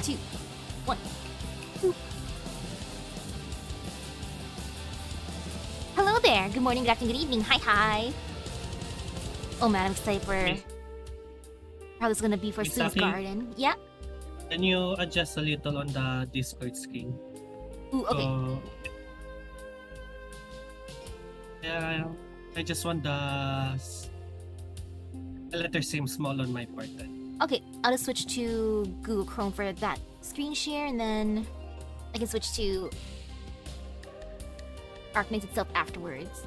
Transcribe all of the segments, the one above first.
2, 1. Boop. Hello there! Good morning, good afternoon, good evening. Hi. Oh man, I'm excited for how this is gonna be for Sue's Misaki? garden. Yeah. Can you adjust a little on the Discord screen? Ooh, okay. Yeah, I just want the letter seem small on my part then. Okay, I'll just switch to Google Chrome for that screen share, and then I can switch to Arknights itself afterwards.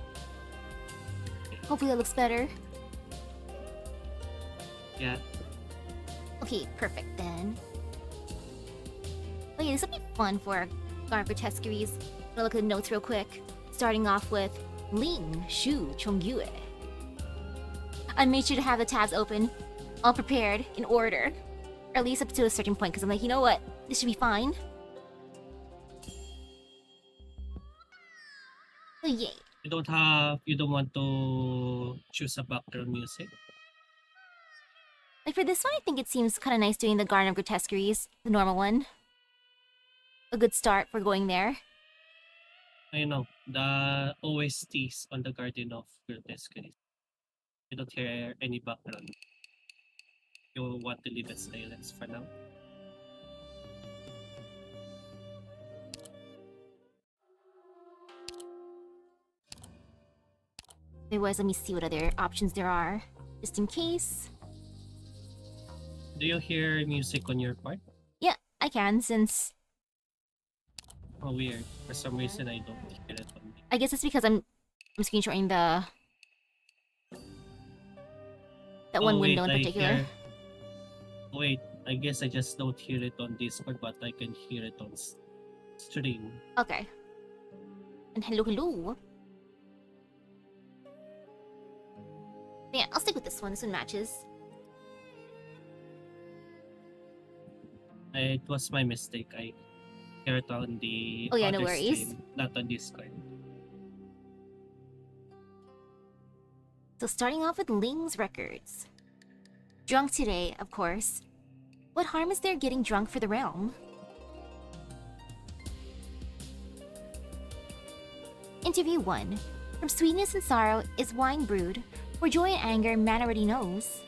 Hopefully that looks better. Yeah. Okay, perfect then. Oh yeah, this will be fun for our Grotesqueries. I'll look at the notes real quick. Starting off with Ling Shu Chongyue. I made sure to have the tabs open, all prepared, in order. Or at least up to a certain point, because I'm like, you know what? This should be fine. So yay. You don't want to choose a background music? Like for this one, I think it seems kind of nice doing the Garden of Grotesqueries, the normal one. A good start for going there. I know, the OSTs on the Garden of Grotesqueries. You don't hear any background. You want to leave it silence for now? Otherwise, let me see what other options there are, just in case. Do you hear music on your part? Yeah, I can, since... Oh, weird. For some reason, I don't hear it on me. I guess it's because I'm screenshotting that one window in particular. Wait, I guess I just don't hear it on Discord, but I can hear it on stream. Okay. And hello. Yeah, I'll stick with this one. This one matches. It was my mistake. I heard it on the no other worries. stream, not on Discord. So starting off with Ling's records. Drunk today, of course. What harm is there getting drunk for the realm? Interview 1. From sweetness and sorrow is wine brewed. For joy and anger, man already knows.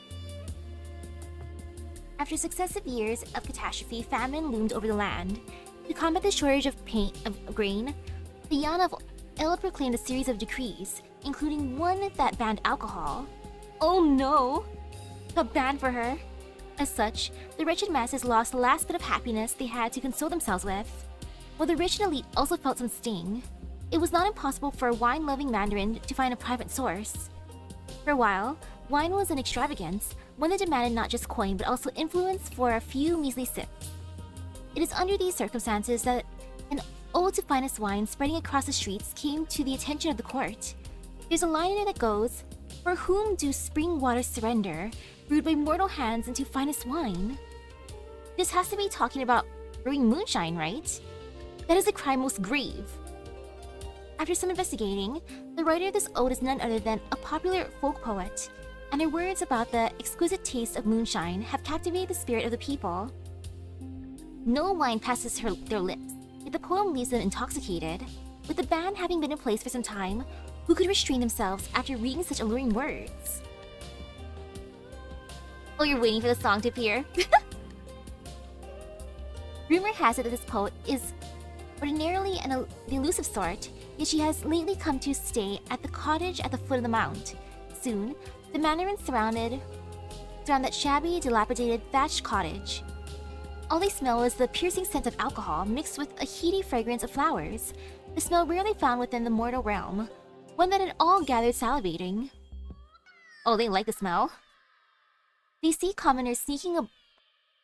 After successive years of catastrophe, famine loomed over the land. To combat the shortage of grain, the Yan of El proclaimed a series of decrees, including one that banned alcohol. Oh no! Got banned for her. As such, the wretched masses lost the last bit of happiness they had to console themselves with. While the rich and elite also felt some sting, it was not impossible for a wine-loving mandarin to find a private source. For a while, wine was an extravagance, one that demanded not just coin but also influence for a few measly sips. It is under these circumstances that an ode to finest wine spreading across the streets came to the attention of the court. There's a line in it that goes, "For whom do spring waters surrender, brewed by mortal hands into finest wine?" This has to be talking about brewing moonshine, right? That is a crime most grave. After some investigating, the writer of this ode is none other than a popular folk poet, and her words about the exquisite taste of moonshine have captivated the spirit of the people. No wine passes their lips, yet the poem leaves them intoxicated. With the ban having been in place for some time, who could restrain themselves after reading such alluring words? Oh, you're waiting for the song to appear? Rumor has it that this poet is ordinarily the elusive sort, yet she has lately come to stay at the cottage at the foot of the mount. Soon, the mandarins surround that shabby, dilapidated, thatched cottage. All they smell is the piercing scent of alcohol mixed with a heady fragrance of flowers, the smell rarely found within the mortal realm, one that had all gathered salivating. Oh, they like the smell. They see commoners sneaking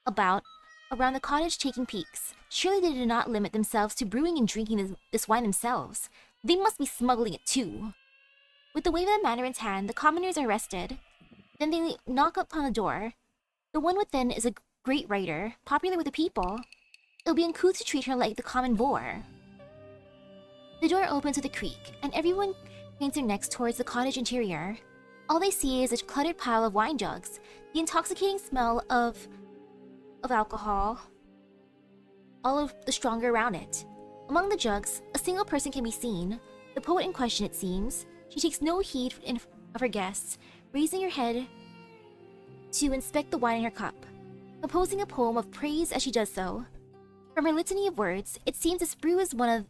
about around the cottage taking peeks. Surely they did not limit themselves to brewing and drinking this wine themselves. They must be smuggling it too. With the wave of the mandarin's hand, the commoners are arrested. Then they knock upon the door. The one within is a great writer, popular with the people. It'll be uncouth to treat her like the common boor. The door opens with a creak, and everyone cranes their necks towards the cottage interior. All they see is a cluttered pile of wine jugs, the intoxicating smell of alcohol. all of the stronger around it. Among the jugs, a single person can be seen. The poet in question, it seems. She takes no heed of her guests, raising her head to inspect the wine in her cup, composing a poem of praise as she does so. From her litany of words, it seems this brew is one of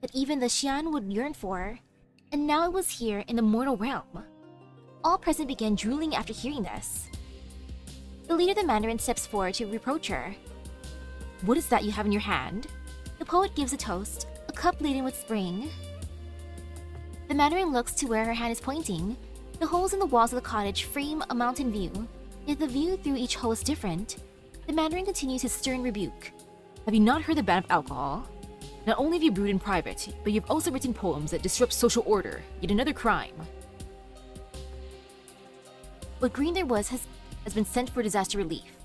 that even the Xian would yearn for, and now it was here in the mortal realm. All present began drooling after hearing this. The leader of the Mandarin steps forward to reproach her. "What is that you have in your hand?" The poet gives a toast, a cup laden with spring. The Mandarin looks to where her hand is pointing. The holes in the walls of the cottage frame a mountain view, yet the view through each hole is different. The Mandarin continues his stern rebuke. Have you not heard the ban of alcohol? Not only have you brewed in private, but you've also written poems that disrupt social order, yet another crime. What green there was has been sent for disaster relief.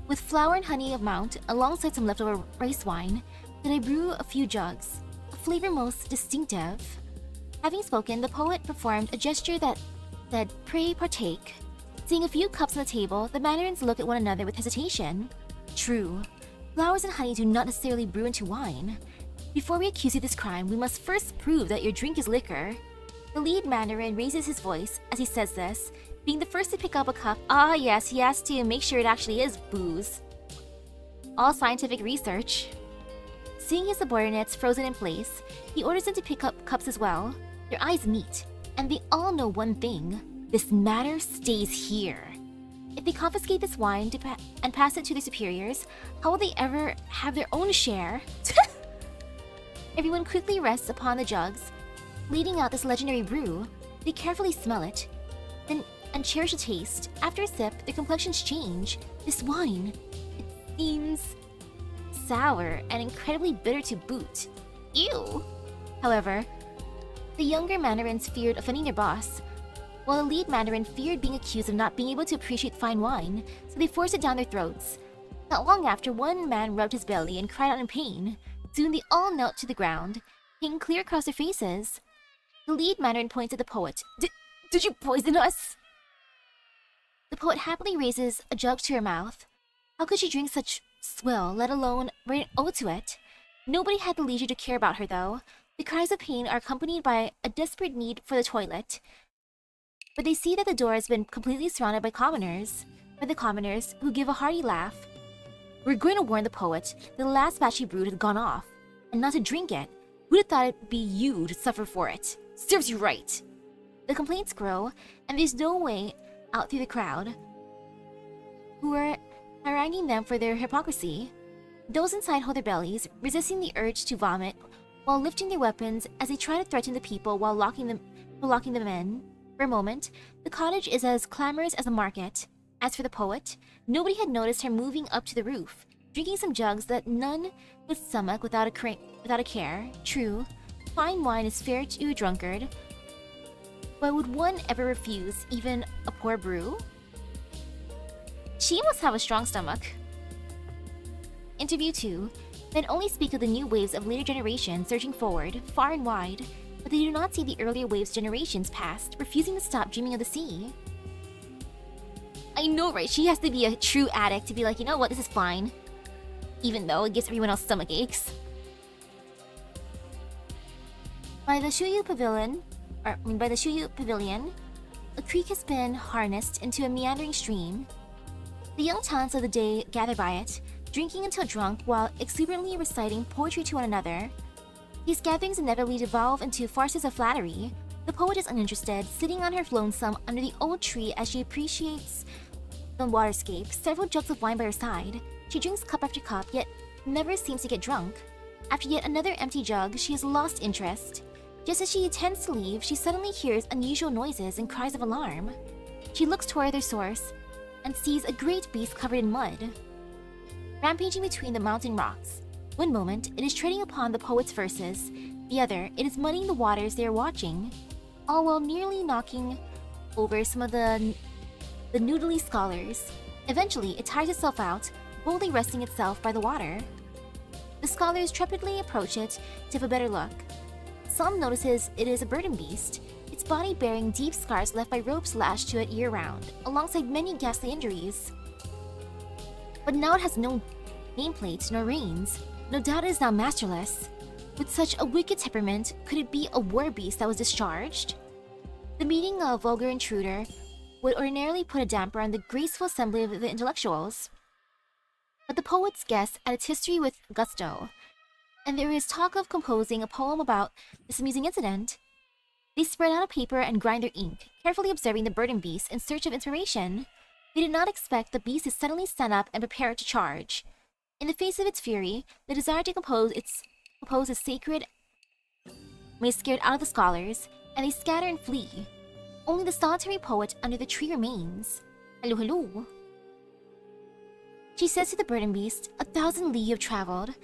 With flour and honey amount, alongside some leftover rice wine, then I brew a few jugs, a flavor most distinctive. Having spoken, the poet performed a gesture that said, "Pray partake." Seeing a few cups on the table, the Mandarins look at one another with hesitation. True, flowers and honey do not necessarily brew into wine. Before we accuse you of this crime, we must first prove that your drink is liquor. The lead Mandarin raises his voice as he says this, being the first to pick up a cup. Ah yes, he has to make sure it actually is booze. All scientific research. Seeing his subordinates frozen in place, he orders them to pick up cups as well. Their eyes meet, and they all know one thing. This matter stays here. If they confiscate this wine and pass it to their superiors, how will they ever have their own share? Everyone quickly rests upon the jugs, leading out this legendary brew. They carefully smell it, and cherish the taste. After a sip, their complexions change. This wine, it seems sour and incredibly bitter to boot. Ew! However, the younger Mandarins feared offending their boss, while the lead Mandarin feared being accused of not being able to appreciate fine wine, so they forced it down their throats. Not long after, one man rubbed his belly and cried out in pain. Soon they all knelt to the ground, pain clear across their faces. The lead Mandarin points at the poet. Did you poison us?" The poet happily raises a jug to her mouth. How could she drink such swill, let alone write an ode to it? Nobody had the leisure to care about her, though. The cries of pain are accompanied by a desperate need for the toilet. But they see that the door has been completely surrounded by the commoners, who give a hearty laugh. "We're going to warn the poet that the last batch he brewed had gone off, and not to drink it. Who'd have thought it'd be you to suffer for it? Serves you right!" The complaints grow, and there's no way out through the crowd, who are haranguing them for their hypocrisy. Those inside hold their bellies, resisting the urge to vomit, while lifting their weapons as they try to threaten the people while locking them in. For a moment, the cottage is as clamorous as a market. As for the poet, nobody had noticed her moving up to the roof, drinking some jugs that none would stomach without a care. True, fine wine is fair to a drunkard, but would one ever refuse even a poor brew? She must have a strong stomach. Interview 2. Men only speak of the new waves of later generations surging forward, far and wide, but they do not see the earlier waves generations past, refusing to stop dreaming of the sea. I know, right? She has to be a true addict to be like, you know what, this is fine. Even though it gives everyone else stomach aches. By the Shuyu Pavilion, a creek has been harnessed into a meandering stream. The young talents of the day gather by it, drinking until drunk while exuberantly reciting poetry to one another. These gatherings inevitably devolve into farces of flattery. The poet is uninterested, sitting on her lonesome under the old tree as she appreciates the waterscape, several jugs of wine by her side. She drinks cup after cup, yet never seems to get drunk. After yet another empty jug, she has lost interest. Just as she intends to leave, she suddenly hears unusual noises and cries of alarm. She looks toward their source and sees a great beast covered in mud, rampaging between the mountain rocks. One moment, it is treading upon the poet's verses. The other, it is muddying the waters they are watching, all while nearly knocking over some of the noodly scholars. Eventually, it tires itself out, boldly resting itself by the water. The scholars trepidly approach it to have a better look. Some notices it is a burden beast, its body bearing deep scars left by ropes lashed to it year-round, alongside many ghastly injuries. But now it has no nameplate nor reins. No doubt it is now masterless. With such a wicked temperament, could it be a war beast that was discharged? The meeting of vulgar intruder would ordinarily put a damper on the graceful assembly of the intellectuals. But the poets guess at its history with gusto, and there is talk of composing a poem about this amusing incident. They spread out a paper and grind their ink, carefully observing the burden beast in search of inspiration. They did not expect the beast to suddenly stand up and prepare to charge. In the face of its fury, the desire to compose is sacred may scared out of the scholars, and they scatter and flee. Only the solitary poet under the tree remains. Hello, hello. She says to the burden beast, 1,000 li you have traveled.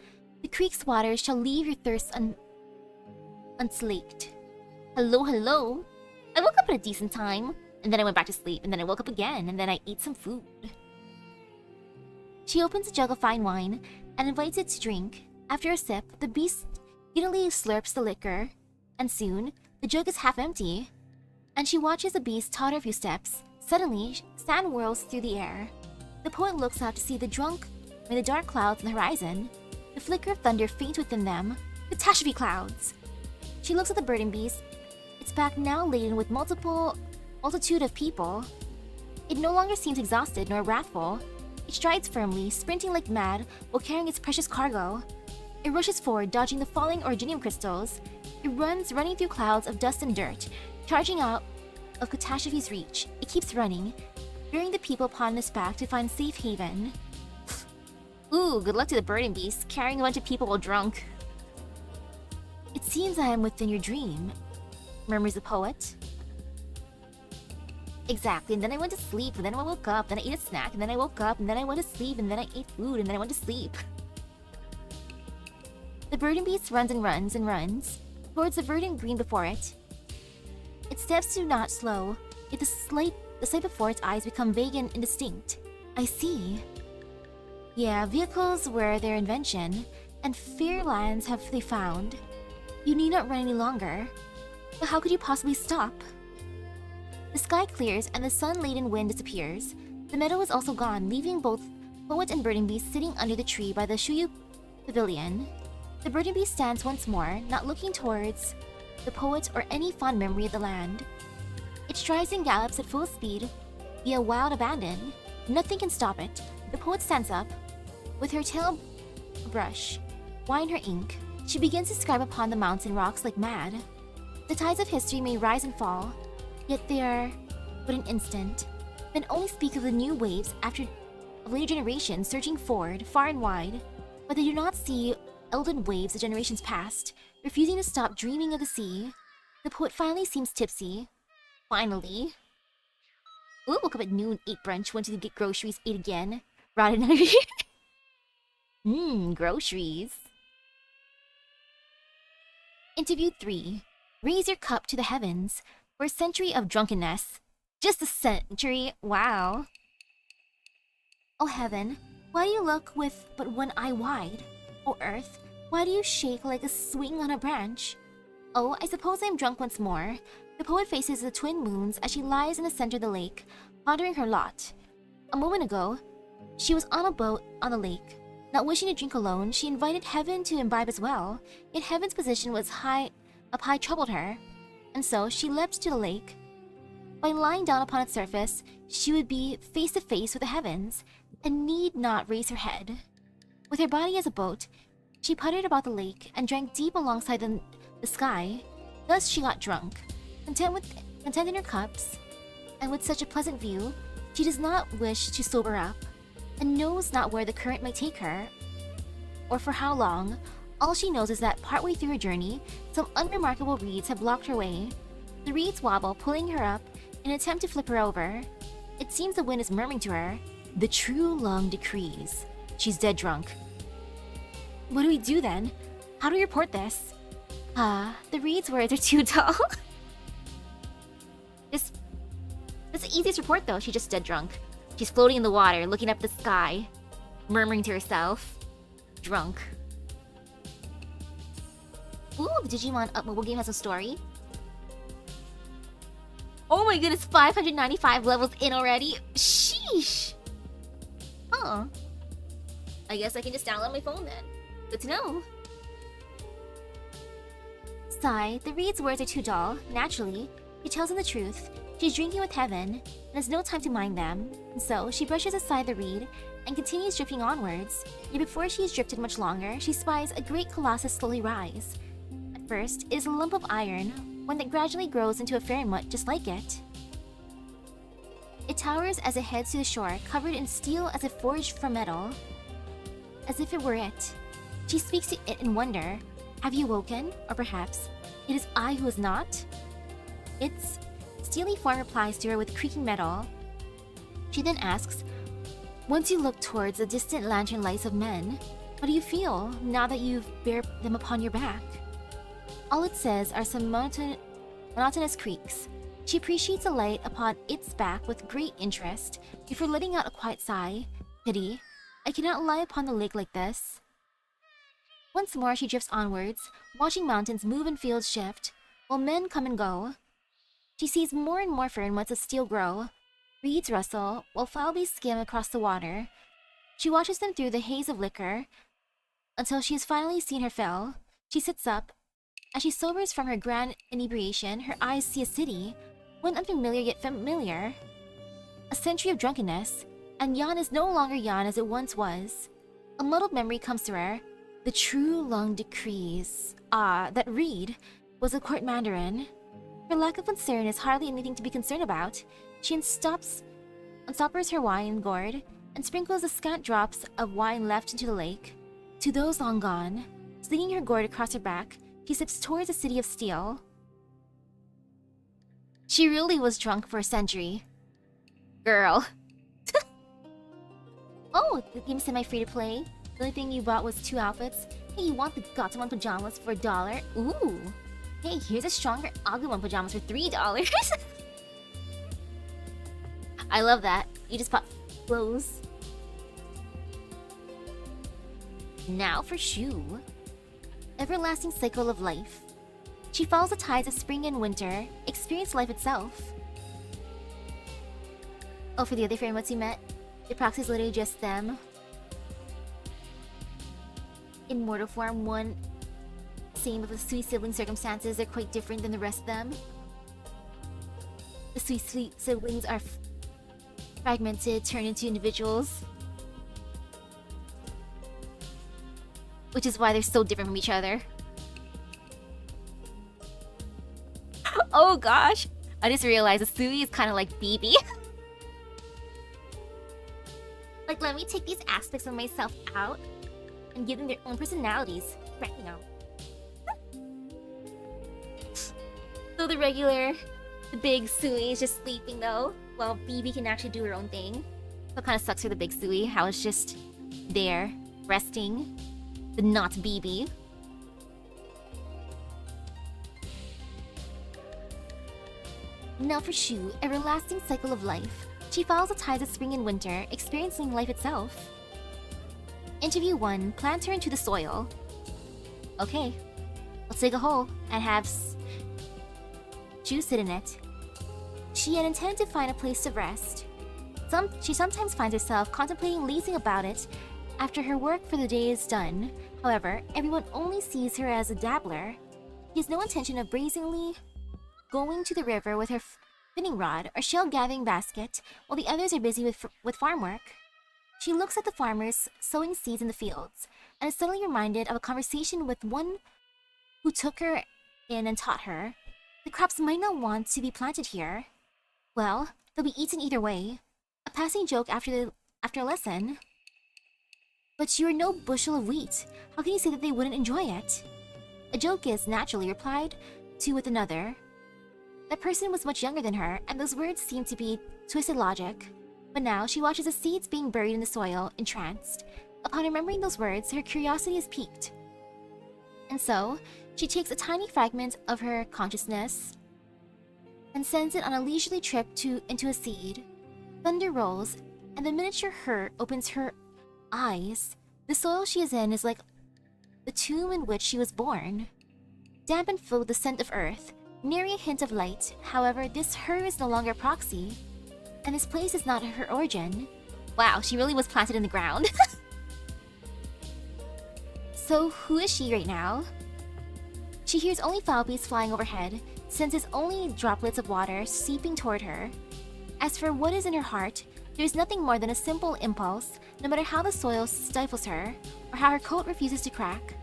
The creek's waters shall leave your thirst unslaked. Hello, hello. I woke up at a decent time, and then I went back to sleep, and then I woke up again, and then I ate some food. She opens a jug of fine wine and invites it to drink. After a sip, the beast giddily slurps the liquor, and soon the jug is half empty. And she watches the beast totter a few steps. Suddenly, sand whirls through the air. The poet looks out to see the dark clouds on the horizon. The flicker of thunder faints within them. Catastrophe clouds! She looks at the burden beast, its back now laden with multitude of people. It no longer seems exhausted nor wrathful. It strides firmly, sprinting like mad while carrying its precious cargo. It rushes forward, dodging the falling originium crystals. It runs, running through clouds of dust and dirt, charging out of catastrophe's reach. It keeps running, bearing the people upon its back to find safe haven. Ooh, good luck to the burden beast, carrying a bunch of people while drunk. It seems I am within your dream, murmurs the poet. Exactly, and then I went to sleep, and then I woke up, then I ate a snack, and then I woke up, and then I went to sleep, and then I ate food, and then I went to sleep. The burden beast runs and runs and runs towards the verdant green before it. Its steps do not slow, yet the sight before its eyes become vague and indistinct. I see. Yeah, vehicles were their invention, and fair lands have they found. You need not run any longer. But how could you possibly stop? The sky clears and the sun-laden wind disappears. The meadow is also gone, leaving both poet and burden beast sitting under the tree by the Shuyu pavilion. The burden beast stands once more, not looking towards the poet or any fond memory of the land. It strides and gallops at full speed via wild abandon. Nothing can stop it. The poet stands up. With her tail brush, wind her ink, she begins to scribe upon the mountain rocks like mad. The tides of history may rise and fall, yet they are but an instant. Then only speak of the new waves of later generations surging forward, far and wide. But they do not see elden waves of generations past, refusing to stop dreaming of the sea. The poet finally seems tipsy. Finally. Ooh, woke up at noon, ate brunch, went to get groceries, ate again. Routed another groceries. Interview 3. Raise your cup to the heavens. For a century of drunkenness. Just a century, wow. Oh heaven, why do you look with but one eye wide? Oh earth, why do you shake like a swing on a branch? Oh, I suppose I am drunk once more. The poet faces the twin moons as she lies in the center of the lake, pondering her lot. A moment ago, she was on a boat on the lake. Not wishing to drink alone, she invited heaven to imbibe as well, yet heaven's position was up high troubled her, and so she leapt to the lake. By lying down upon its surface, she would be face to face with the heavens, and need not raise her head. With her body as a boat, she puttered about the lake and drank deep alongside the sky. Thus she got drunk, content in her cups, and with such a pleasant view, she does not wish to sober up, and knows not where the current might take her, or for how long. All she knows is that partway through her journey, some unremarkable reeds have blocked her way. The reeds wobble, pulling her up in an attempt to flip her over. It seems the wind is murmuring to her, "The true long decrees." She's dead drunk. What do we do then? How do we report this? The reeds words are too tall. That's the easiest report though, she's just dead drunk. She's floating in the water, looking up at the sky, murmuring to herself. Drunk. Ooh, the Digimon mobile game has a story. Oh my goodness, 595 levels in already? Sheesh! Huh. I guess I can just download my phone then. Good to know. Sigh, the reed's words are too dull. Naturally, she tells him the truth. She's drinking with heaven and has no time to mind them. And so, she brushes aside the reed and continues drifting onwards. Yet before she has drifted much longer, she spies a great colossus slowly rise. At first, it is a lump of iron, one that gradually grows into a fairy mutt just like it. It towers as it heads to the shore, covered in steel as if forged from metal. As if it were it. She speaks to it in wonder. Have you woken? Or perhaps, it is I who is not? Its steely form replies to her with creaking metal. She then asks, once you look towards the distant lantern lights of men, how do you feel now that you bear them upon your back? All it says are some monotonous creaks. She appreciates the light upon its back with great interest, before letting out a quiet sigh. Pity, I cannot lie upon the lake like this. Once more she drifts onwards, watching mountains move and fields shift, while men come and go. She sees more and more fern mutts of steel grow. Reeds rustle, while foulbees skim across the water. She watches them through the haze of liquor, until she has finally seen her fill. She sits up. As she sobers from her grand inebriation, her eyes see a city, one unfamiliar yet familiar. A century of drunkenness, and Yan is no longer Yan as it once was. A muddled memory comes to her. The true long decrees. Ah, that reed was a court mandarin. Her lack of concern is hardly anything to be concerned about. She unstoppers her wine gourd and sprinkles the scant drops of wine left into the lake. To those long gone, slinging her gourd across her back, she steps towards the city of steel. She really was drunk for a century. Girl. Oh, the game's semi-free to play. The only thing you bought was 2 outfits. Hey, you want the Gatomon pajamas for $1? Ooh. Hey, here's a stronger Agumon pajamas for $3. I love that. You just bought clothes. Now for Shu. Everlasting cycle of life. She follows the tides of spring and winter, experience life itself. Oh, for the other fairy mutts you met, the proxy is literally just them. In mortal form, one same with the sweet sibling circumstances, they're quite different than the rest of them. The sweet siblings are fragmented, turned into individuals. Which is why they're so different from each other. Oh gosh! I just realized the Sui is kind of like BB. Like, let me take these aspects of myself out and give them their own personalities. Right, you know. So the big Sui is just sleeping though, while BB can actually do her own thing. So it kind of sucks for the big Sui, how it's just there, resting, but not BB. Now for Shu, everlasting cycle of life. She follows the tides of spring and winter, experiencing life itself. Interview 1, plant her into the soil. Okay, let's dig a hole and have Shu sit in it. She had intended to find a place to rest. She sometimes finds herself contemplating lazing about it after her work for the day is done. However, everyone only sees her as a dabbler. She has no intention of brazenly going to the river with her spinning rod or shell gathering basket while the others are busy with farm work. She looks at the farmers sowing seeds in the fields and is suddenly reminded of a conversation with one who took her in and taught her. The crops might not want to be planted here. Well, they'll be eaten either way. A passing joke after a lesson. But you are no bushel of wheat. How can you say that they wouldn't enjoy it? A joke is naturally replied to with another. That person was much younger than her, and those words seemed to be twisted logic. But now she watches the seeds being buried in the soil, entranced. Upon remembering those words, her curiosity is piqued. And so, she takes a tiny fragment of her consciousness and sends it on a leisurely trip into a seed. Thunder rolls, and the miniature her opens her eyes. The soil she is in is like the tomb in which she was born. Damp and filled with the scent of earth, nary a hint of light. However, this her is no longer a proxy, and this place is not her origin. Wow, she really was planted in the ground. So who is she right now? She hears only foul beasts flying overhead, senses only droplets of water seeping toward her. As for what is in her heart, there is nothing more than a simple impulse, no matter how the soil stifles her, or how her coat refuses to crack.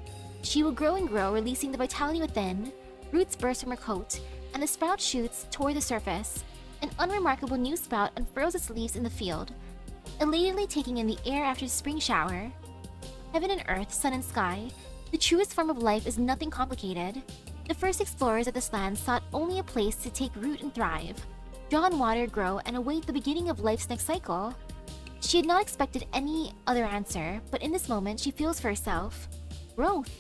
She will grow and grow, releasing the vitality within. Roots burst from her coat, and the sprout shoots toward the surface. An unremarkable new sprout unfurls its leaves in the field, elatedly taking in the air after a spring shower. Heaven and earth, sun and sky, the truest form of life is nothing complicated. The first explorers of this land sought only a place to take root and thrive, draw on water, grow, and await the beginning of life's next cycle. She had not expected any other answer, but in this moment she feels for herself. Growth.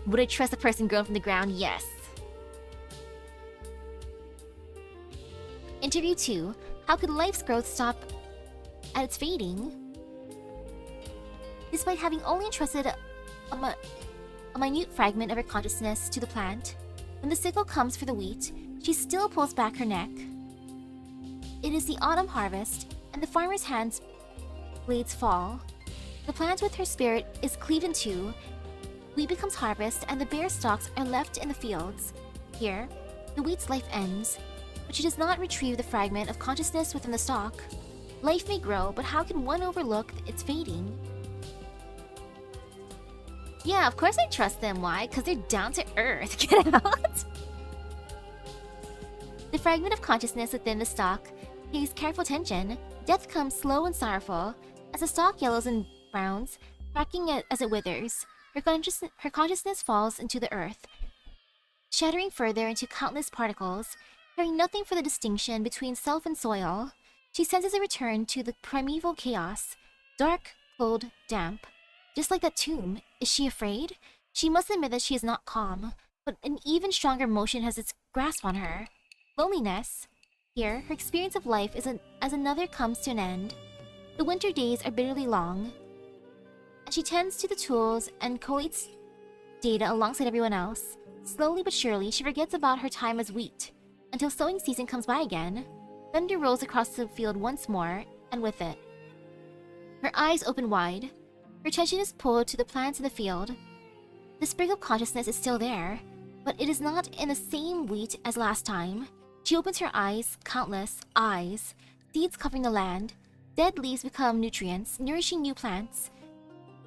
Would I trust a person grown from the ground? Yes. Interview 2. How could life's growth stop at its fading? Despite having only entrusted a minute fragment of her consciousness to the plant, when the sickle comes for the wheat, she still pulls back her neck. It is the autumn harvest, and the farmer's hands blades fall. The plant with her spirit is cleaved in two. Wheat becomes harvest, and the bare stalks are left in the fields. Here, the wheat's life ends, but she does not retrieve the fragment of consciousness within the stalk. Life may grow, but how can one overlook its fading? Yeah, of course I trust them. Why? Because they're down to earth. Get out! The fragment of consciousness within the stalk pays careful attention. Death comes slow and sorrowful, as the stalk yellows and browns, cracking it as it withers. Her consciousness falls into the earth, shattering further into countless particles, caring nothing for the distinction between self and soil. She senses a return to the primeval chaos, dark, cold, damp. Just like that tomb, is she afraid? She must admit that she is not calm, but an even stronger emotion has its grasp on her. Loneliness. Here, her experience of life is as another comes to an end. The winter days are bitterly long, and she tends to the tools and collates data alongside everyone else. Slowly but surely, she forgets about her time as wheat, until sowing season comes by again. Thunder rolls across the field once more, and with it, her eyes open wide. Her attention is pulled to the plants in the field. The sprig of consciousness is still there, but it is not in the same wheat as last time. She opens her eyes, countless eyes, seeds covering the land. Dead leaves become nutrients, nourishing new plants.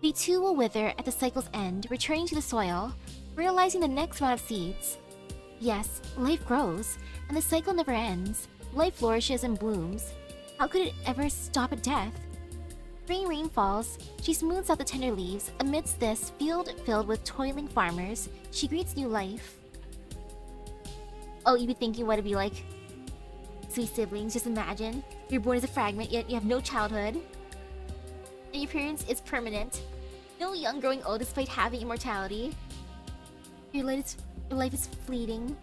They too will wither at the cycle's end, returning to the soil, fertilizing the next round of seeds. Yes, life grows, and the cycle never ends. Life flourishes and blooms. How could it ever stop at death? Spring rain falls. She smooths out the tender leaves. Amidst this field filled with toiling farmers, she greets new life. Oh, you'd be thinking what it'd be like. Sweet siblings, just imagine. You're born as a fragment, yet you have no childhood. And your appearance is permanent. No young growing old despite having immortality. Your life is fleeting.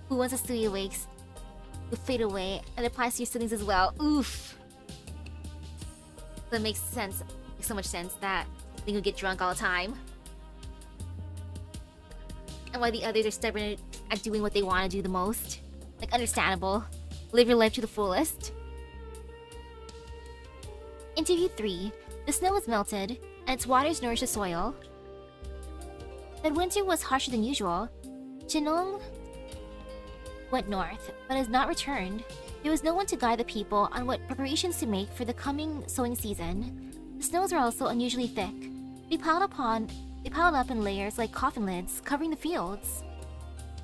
Who wants us to be awakes? Will fade away, and it applies to your siblings as well. Oof. That makes sense. Makes so much sense that they could get drunk all the time. And why the others are stubborn at doing what they want to do the most. Like, understandable. Live your life to the fullest. Interview 3. The snow has melted, and its waters nourish the soil. That winter was harsher than usual. Chinong went north, but has not returned. There was no one to guide the people on what preparations to make for the coming sowing season. The snows were also unusually thick. They piled up in layers like coffin lids, covering the fields.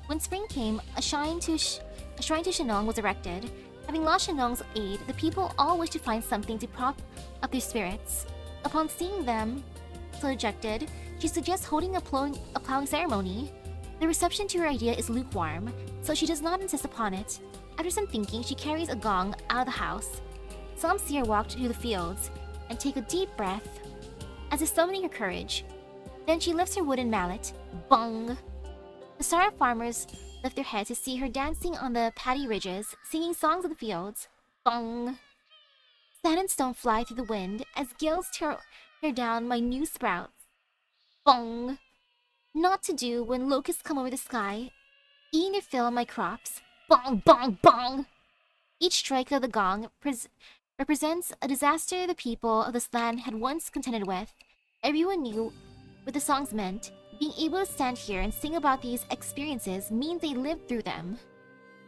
When spring came, a shrine to Shinong was erected. Having lost Shinong's aid, the people all wished to find something to prop up their spirits. Upon seeing them so dejected, she suggests holding a plowing ceremony. The reception to her idea is lukewarm, so she does not insist upon it. After some thinking, she carries a gong out of the house. Some see her walk through the fields and take a deep breath, as if summoning her courage. Then she lifts her wooden mallet. Bong! The sorrow farmers lift their heads to see her dancing on the paddy ridges, singing songs of the fields. Bong! Sand and stone fly through the wind as gales tear down my new sprouts. Bong! Not to do when locusts come over the sky, eating their fill of my crops. Bong! Bong! Bong! Each strike of the gong represents a disaster the people of this land had once contended with. Everyone knew what the songs meant. Being able to stand here and sing about these experiences means they lived through them.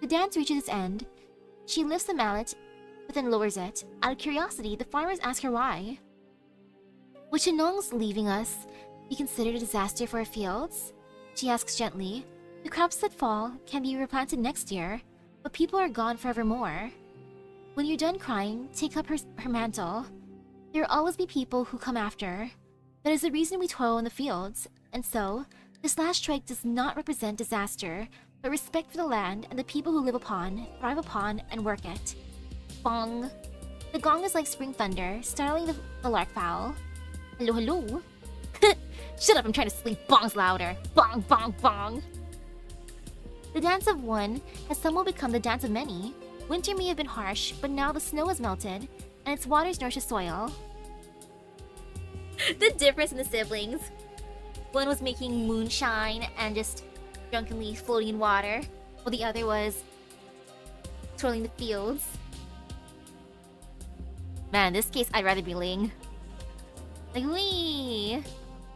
The dance reaches its end. She lifts the mallet, but then lowers it. Out of curiosity, the farmers ask her why. Would Chenong's leaving us be considered a disaster for our fields? She asks gently. The crops that fall can be replanted next year, but people are gone forevermore. When you're done crying, take up her mantle. There will always be people who come after. That is the reason we toil in the fields, and so, this last strike does not represent disaster, but respect for the land and the people who live upon, thrive upon, and work it. Bong! The gong is like spring thunder, startling the larkfowl. Hello, hello? Shut up, I'm trying to sleep. Bong's louder. Bong, bong, bong! The dance of one has somewhat become the dance of many. Winter may have been harsh, but now the snow has melted, and its waters nourish the soil. The difference in the siblings. One was making moonshine and just drunkenly floating in water, while the other was twirling the fields. Man, in this case, I'd rather be Ling. Like, wee!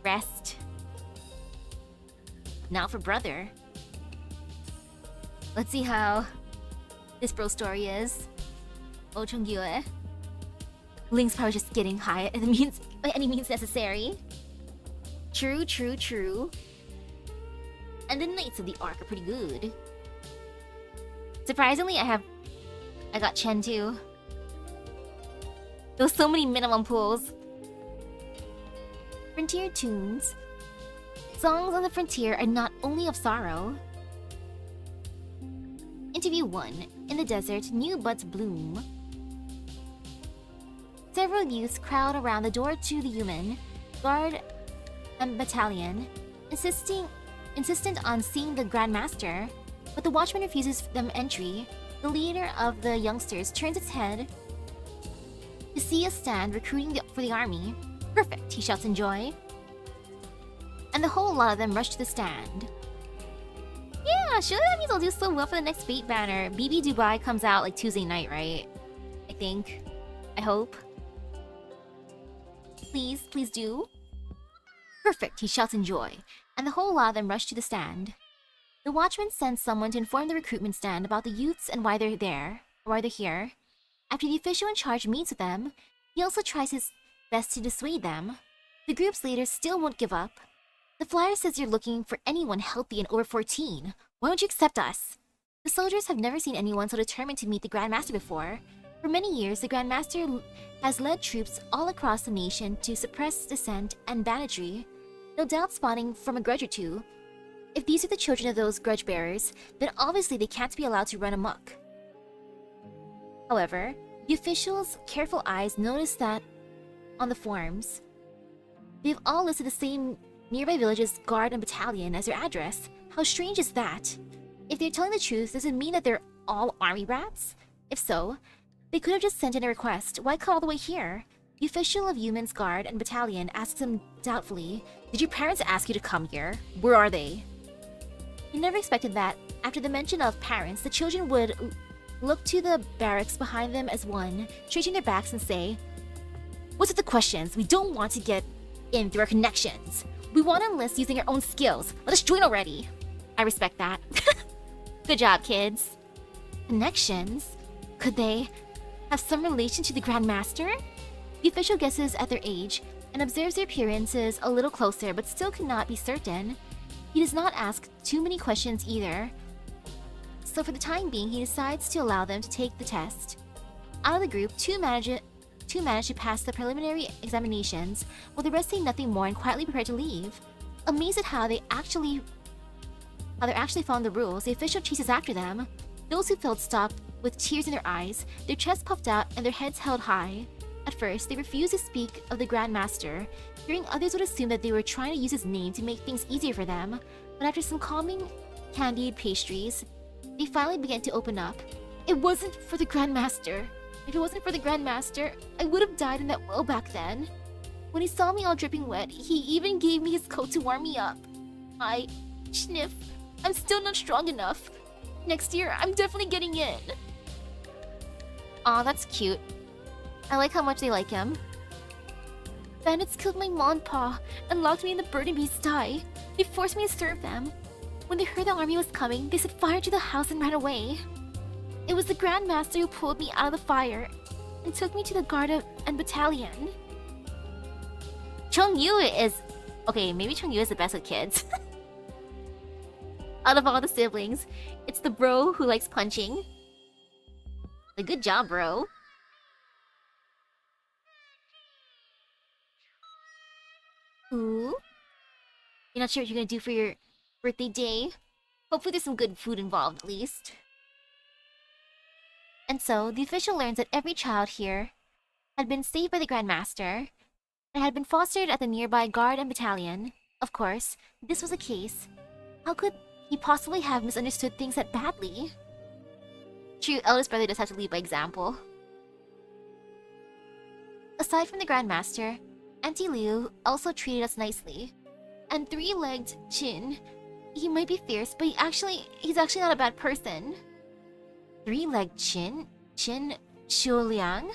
Rest. Now for brother. Let's see how this bro story is. Oh, Chungyue. Ling's probably just getting high by any means necessary. True, true, true. And the knights of the arc are pretty good. Surprisingly, I got Chen too. There was so many minimum pulls. Frontier tunes. Songs on the frontier are not only of sorrow. Interview 1. In the desert, new buds bloom. Several youths crowd around the door to the human guard and battalion, insistent on seeing the Grand Master, but the watchman refuses them entry. The leader of the youngsters turns its head to see a stand recruiting for the army. Perfect, he shouts in joy. And the whole lot of them rush to the stand. Yeah, sure, that means I'll do so well for the next Fate banner. BB Dubai comes out like Tuesday night, right? I think. I hope. Please, please do. Perfect, he shouts in joy, and the whole lot of them rush to the stand. The watchman sends someone to inform the recruitment stand about the youths and why they're there, or why they're here. After the official in charge meets with them, he also tries his best to dissuade them. The group's leader still won't give up. The flyer says you're looking for anyone healthy and over 14. Why don't you accept us? The soldiers have never seen anyone so determined to meet the Grand Master before. For many years, the Grand Master has led troops all across the nation to suppress dissent and banditry, no doubt spawning from a grudge or two. If these are the children of those grudge bearers, then obviously they can't be allowed to run amok. However, the officials' careful eyes notice that on the forms, they've all listed the same nearby village's guard and battalion as their address. How strange is that? If they're telling the truth, does it mean that they're all army rats? If so, they could have just sent in a request. Why come all the way here? The official of Human's guard and battalion asks him doubtfully, "Did your parents ask you to come here? Where are they?" He never expected that, after the mention of parents, the children would look to the barracks behind them as one, straighten their backs and say, "What's with the questions? We don't want to get in through our connections. We want to enlist using our own skills. Let us join already." I respect that. Good job, kids. Connections? Could they have some relation to the Grand Master? The official guesses at their age and observes their appearances a little closer, but still cannot be certain. He does not ask too many questions either, so for the time being, he decides to allow them to take the test. Out of the group, two manage to pass the preliminary examinations, while the rest say nothing more and quietly prepare to leave. Amazed at how they're actually following the rules, the official chases after them. Those who failed stop with tears in their eyes, their chests puffed out and their heads held high. At first, they refused to speak of the Grand Master, fearing others would assume that they were trying to use his name to make things easier for them, but after some calming candied pastries, they finally began to open up. "It wasn't for the Grand Master. If it wasn't for the Grand Master, I would have died in that well back then. When he saw me all dripping wet, he even gave me his coat to warm me up. Sniff, I'm still not strong enough. Next year, I'm definitely getting in." Aw, that's cute. I like how much they like him. Bandits killed my mom and pa and locked me in the burning beast sty. They forced me to serve them. When they heard the army was coming, they set fire to the house and ran away. It was the Grand Master who pulled me out of the fire and took me to the Garda and battalion. Chong-yu is... Okay, maybe Chong-yu is the best with kids. Out of all the siblings, it's the bro who likes punching. Like, good job, bro. Ooh. You're not sure what you're gonna do for your birthday day? Hopefully there's some good food involved, at least. And so, the official learns that every child here had been saved by the Grand Master and had been fostered at the nearby guard and battalion. Of course, this was a case. How could he possibly have misunderstood things that badly? True, eldest brother does have to lead by example. Aside from the Grand Master, Auntie Liu also treated us nicely. And three-legged Chin, he might be fierce, but he's actually not a bad person. Three-legged Chin Shuoliang?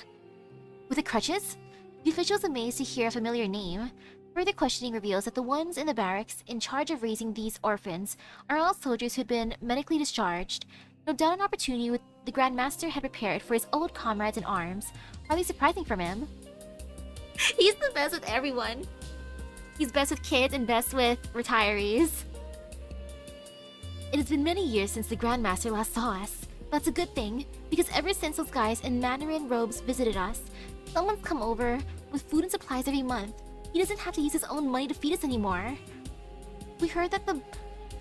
With the crutches? The official's amazed to hear a familiar name. Further questioning reveals that the ones in the barracks in charge of raising these orphans are all soldiers who had been medically discharged. No doubt an opportunity with the Grand Master had prepared for his old comrades in arms. Hardly surprising from him. He's the best with everyone. He's best with kids and best with retirees. It has been many years since the Grand Master last saw us. That's a good thing, because ever since those guys in Mandarin robes visited us, someone's come over with food and supplies every month. He doesn't have to use his own money to feed us anymore. We heard that the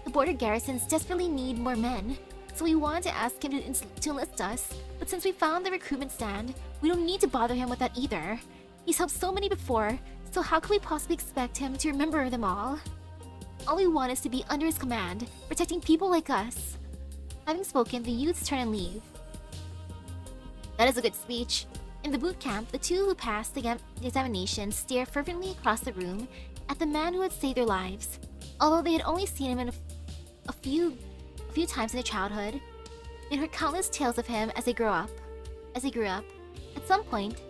border garrisons desperately need more men, so we wanted to ask him to enlist us, but since we found the recruitment stand, we don't need to bother him with that either. He's helped so many before, so how could we possibly expect him to remember them all? All we want is to be under his command, protecting people like us. Having spoken, the youths turn and leave. That is a good speech. In the boot camp, the two who passed the examination stare fervently across the room at the man who had saved their lives. Although they had only seen him in a few times in their childhood, they heard countless tales of him as they grew up. At some point,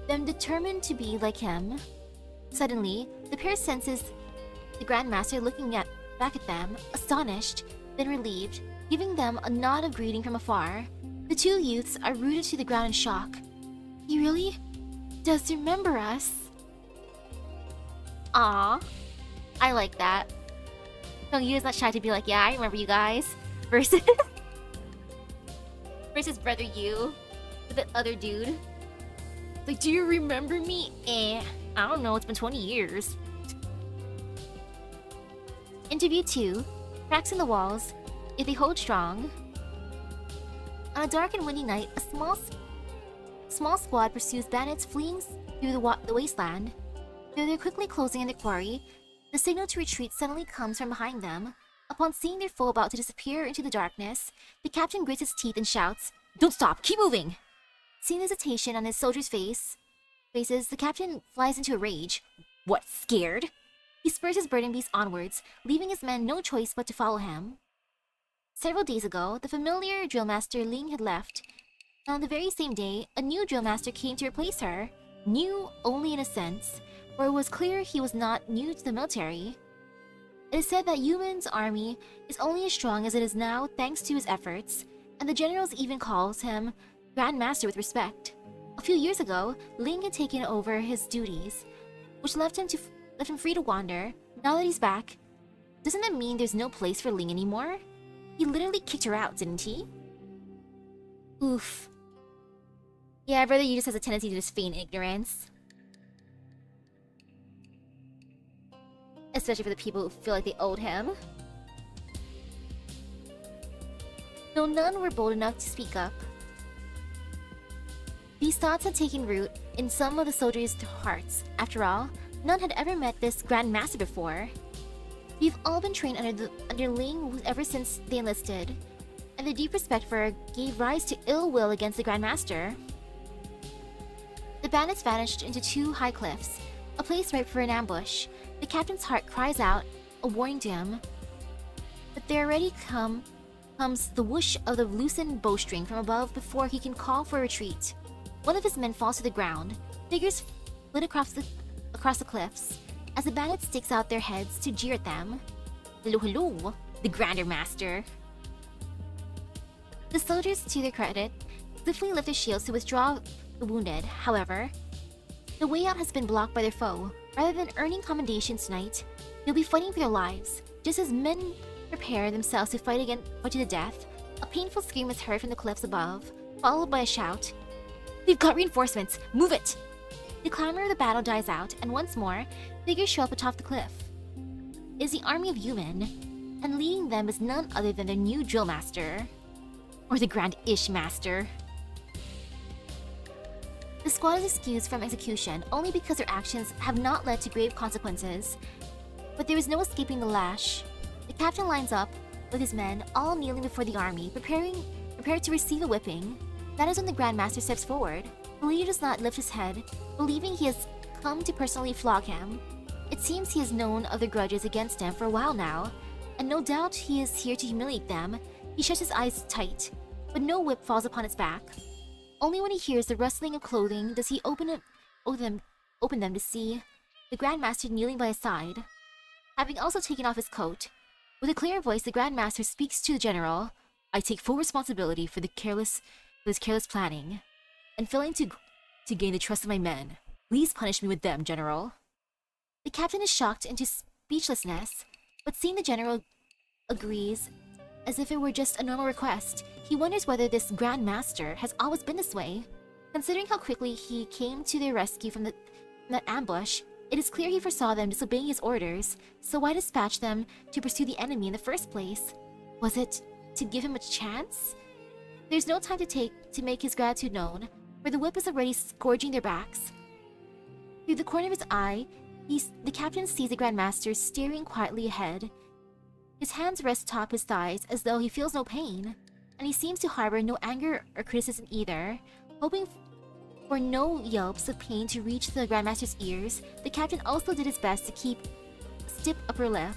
them determined to be like him. Suddenly, the pair senses the Grand Master looking back at them, astonished, then relieved, giving them a nod of greeting from afar. The two youths are rooted to the ground in shock. He really does remember us. Aww. I like that. Yu is not shy to be like, yeah, I remember you guys. Versus Brother Yu with that other dude. Like, do you remember me? I don't know, it's been 20 years. Interview 2. Cracks in the walls, if they hold strong. On a dark and windy night, a small squad pursues bandits fleeing through the wasteland. Though they're quickly closing in the quarry, the signal to retreat suddenly comes from behind them. Upon seeing their foe about to disappear into the darkness, the captain grits his teeth and shouts, "Don't stop! Keep moving!" Seeing the hesitation on his soldiers' faces, the captain flies into a rage. What, scared? He spurs his burning beast onwards, leaving his men no choice but to follow him. Several days ago, the familiar drillmaster Ling had left, and on the very same day, a new drillmaster came to replace her. New only in a sense, for it was clear he was not new to the military. It is said that Yuman's army is only as strong as it is now thanks to his efforts, and the generals even calls him Grand Master with respect. A few years ago, Ling had taken over his duties, which left him free to wander. Now that he's back, doesn't that mean there's no place for Ling anymore? He literally kicked her out, didn't he? Oof. Yeah, Brother Yu just has a tendency to just feign ignorance. Especially for the people who feel like they owed him. Though none were bold enough to speak up. These thoughts had taken root in some of the soldiers' hearts. After all, none had ever met this Grand Master before. We've all been trained under Ling ever since they enlisted, and their deep respect for her gave rise to ill will against the Grand Master. The bandits vanished into two high cliffs, a place ripe for an ambush. The captain's heart cries out, a warning to him. But there already comes the whoosh of the loosened bowstring from above before he can call for a retreat. One of his men falls to the ground. Figures flit across across the cliffs as the bandits sticks out their heads to jeer at them. Hello, hello, the Grander Master. The soldiers, to their credit, swiftly lift their shields to withdraw the wounded. However, the way out has been blocked by their foe. Rather than earning commendation tonight, they'll be fighting for their lives. Just as men prepare themselves to fight to the death, a painful scream is heard from the cliffs above, followed by a shout. They've got reinforcements! Move it! The clamor of the battle dies out, and once more, figures show up atop the cliff. It is the army of Human, and leading them is none other than their new drill master. Or the Grand Ish Master. The squad is excused from execution only because their actions have not led to grave consequences. But there is no escaping the lash. The captain lines up with his men, all kneeling before the army, prepared to receive a whipping. That is when the Grand Master steps forward. The leader does not lift his head, believing he has come to personally flog him. It seems he has known of their grudges against him for a while now, and no doubt he is here to humiliate them. He shuts his eyes tight, but no whip falls upon his back. Only when he hears the rustling of clothing does he open them to see the Grand Master kneeling by his side. Having also taken off his coat, with a clear voice the Grand Master speaks to the general. I take full responsibility for this careless planning, and failing to gain the trust of my men. Please punish me with them, General. The captain is shocked into speechlessness, but seeing the general agrees as if it were just a normal request. He wonders whether this Grand Master has always been this way. Considering how quickly he came to their rescue from that ambush, it is clear he foresaw them disobeying his orders, so why dispatch them to pursue the enemy in the first place? Was it to give him a chance? There's no time to make his gratitude known, for the whip is already scourging their backs. Through the corner of his eye, the captain sees the Grand Master staring quietly ahead. His hands rest atop his thighs as though he feels no pain, and he seems to harbor no anger or criticism either. Hoping for no yelps of pain to reach the Grand Master's ears, the captain also did his best to keep stiff upper lip.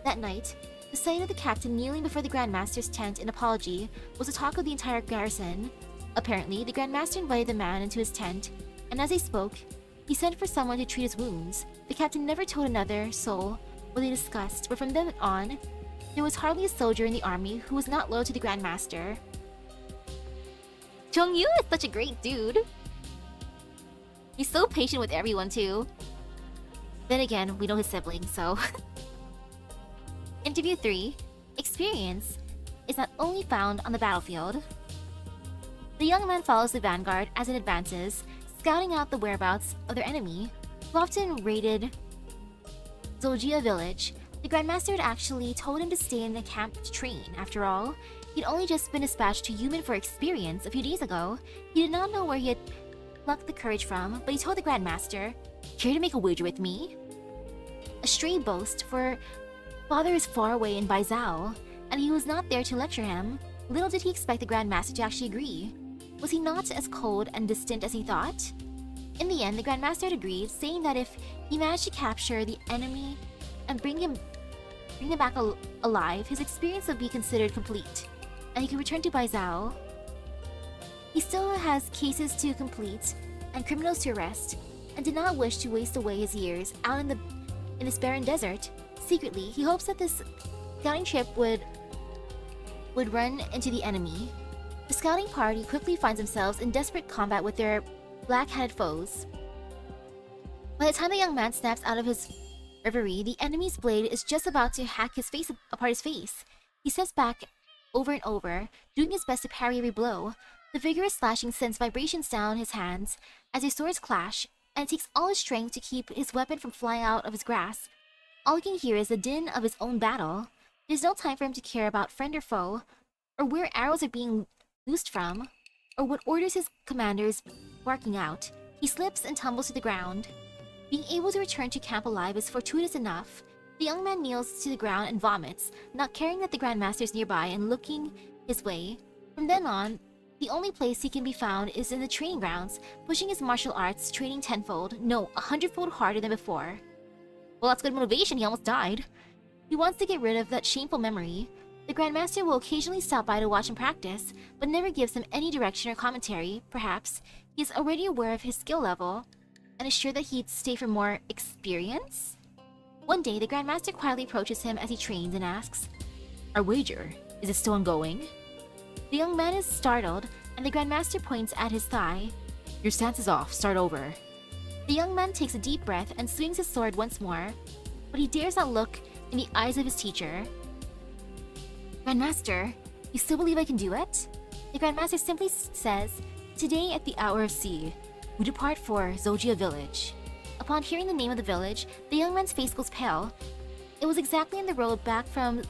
That night, the sight of the captain kneeling before the Grand Master's tent in apology was the talk of the entire garrison. Apparently, the Grand Master invited the man into his tent, and as he spoke, he sent for someone to treat his wounds. The captain never told another soul what they discussed, but from then on, there was hardly a soldier in the army who was not loyal to the Grand Master. Jung-yu is such a great dude. He's so patient with everyone too. Then again, we know his siblings, so... Interview 3. Experience is not only found on the battlefield. The young man follows the vanguard as it advances, scouting out the whereabouts of their enemy, who often raided Zoljia village. The Grandmaster had actually told him to stay in the camp to train. After all, he'd only just been dispatched to Human for experience a few days ago. He did not know where he had plucked the courage from, but he told the Grandmaster, "Care to make a wager with me?" A stray boast, for father is far away in Baizhou, and he was not there to lecture him. Little did he expect the Grandmaster to actually agree. Was he not as cold and distant as he thought? In the end, the Grandmaster had agreed, saying that if he managed to capture the enemy and bring him back alive, his experience would be considered complete, and he could return to Baizhou. He still has cases to complete and criminals to arrest, and did not wish to waste away his years out in this barren desert. Secretly, he hopes that this scouting trip would run into the enemy. The scouting party quickly finds themselves in desperate combat with their black-hatted foes. By the time the young man snaps out of his reverie, the enemy's blade is just about to hack apart his face. He steps back over and over, doing his best to parry every blow. The vigorous slashing sends vibrations down his hands as his swords clash, and it takes all his strength to keep his weapon from flying out of his grasp. All he can hear is the din of his own battle. There's no time for him to care about friend or foe, or where arrows are being loosed from, or what orders his commander is barking out. He slips and tumbles to the ground. Being able to return to camp alive is fortuitous enough. The young man kneels to the ground and vomits, not caring that the Grandmaster is nearby and looking his way. From then on, the only place he can be found is in the training grounds, pushing his martial arts training tenfold, no, 100-fold harder than before. Well, that's good motivation. He almost died. He wants to get rid of that shameful memory. The Grandmaster will occasionally stop by to watch him practice, but never gives him any direction or commentary. Perhaps He is already aware of his skill level and is sure that he'd stay for more experience. One day, the Grandmaster quietly approaches him as he trains and asks, Our wager, is it still ongoing? The young man is startled, and the Grandmaster points at his thigh. Your stance is off, start over. The young man takes a deep breath and swings his sword once more, but he dares not look in the eyes of his teacher. Grandmaster, you still believe I can do it? The Grandmaster simply says, Today at the hour of C, we depart for Zogia village. Upon hearing the name of the village, the young man's face goes pale. It was exactly on the road back from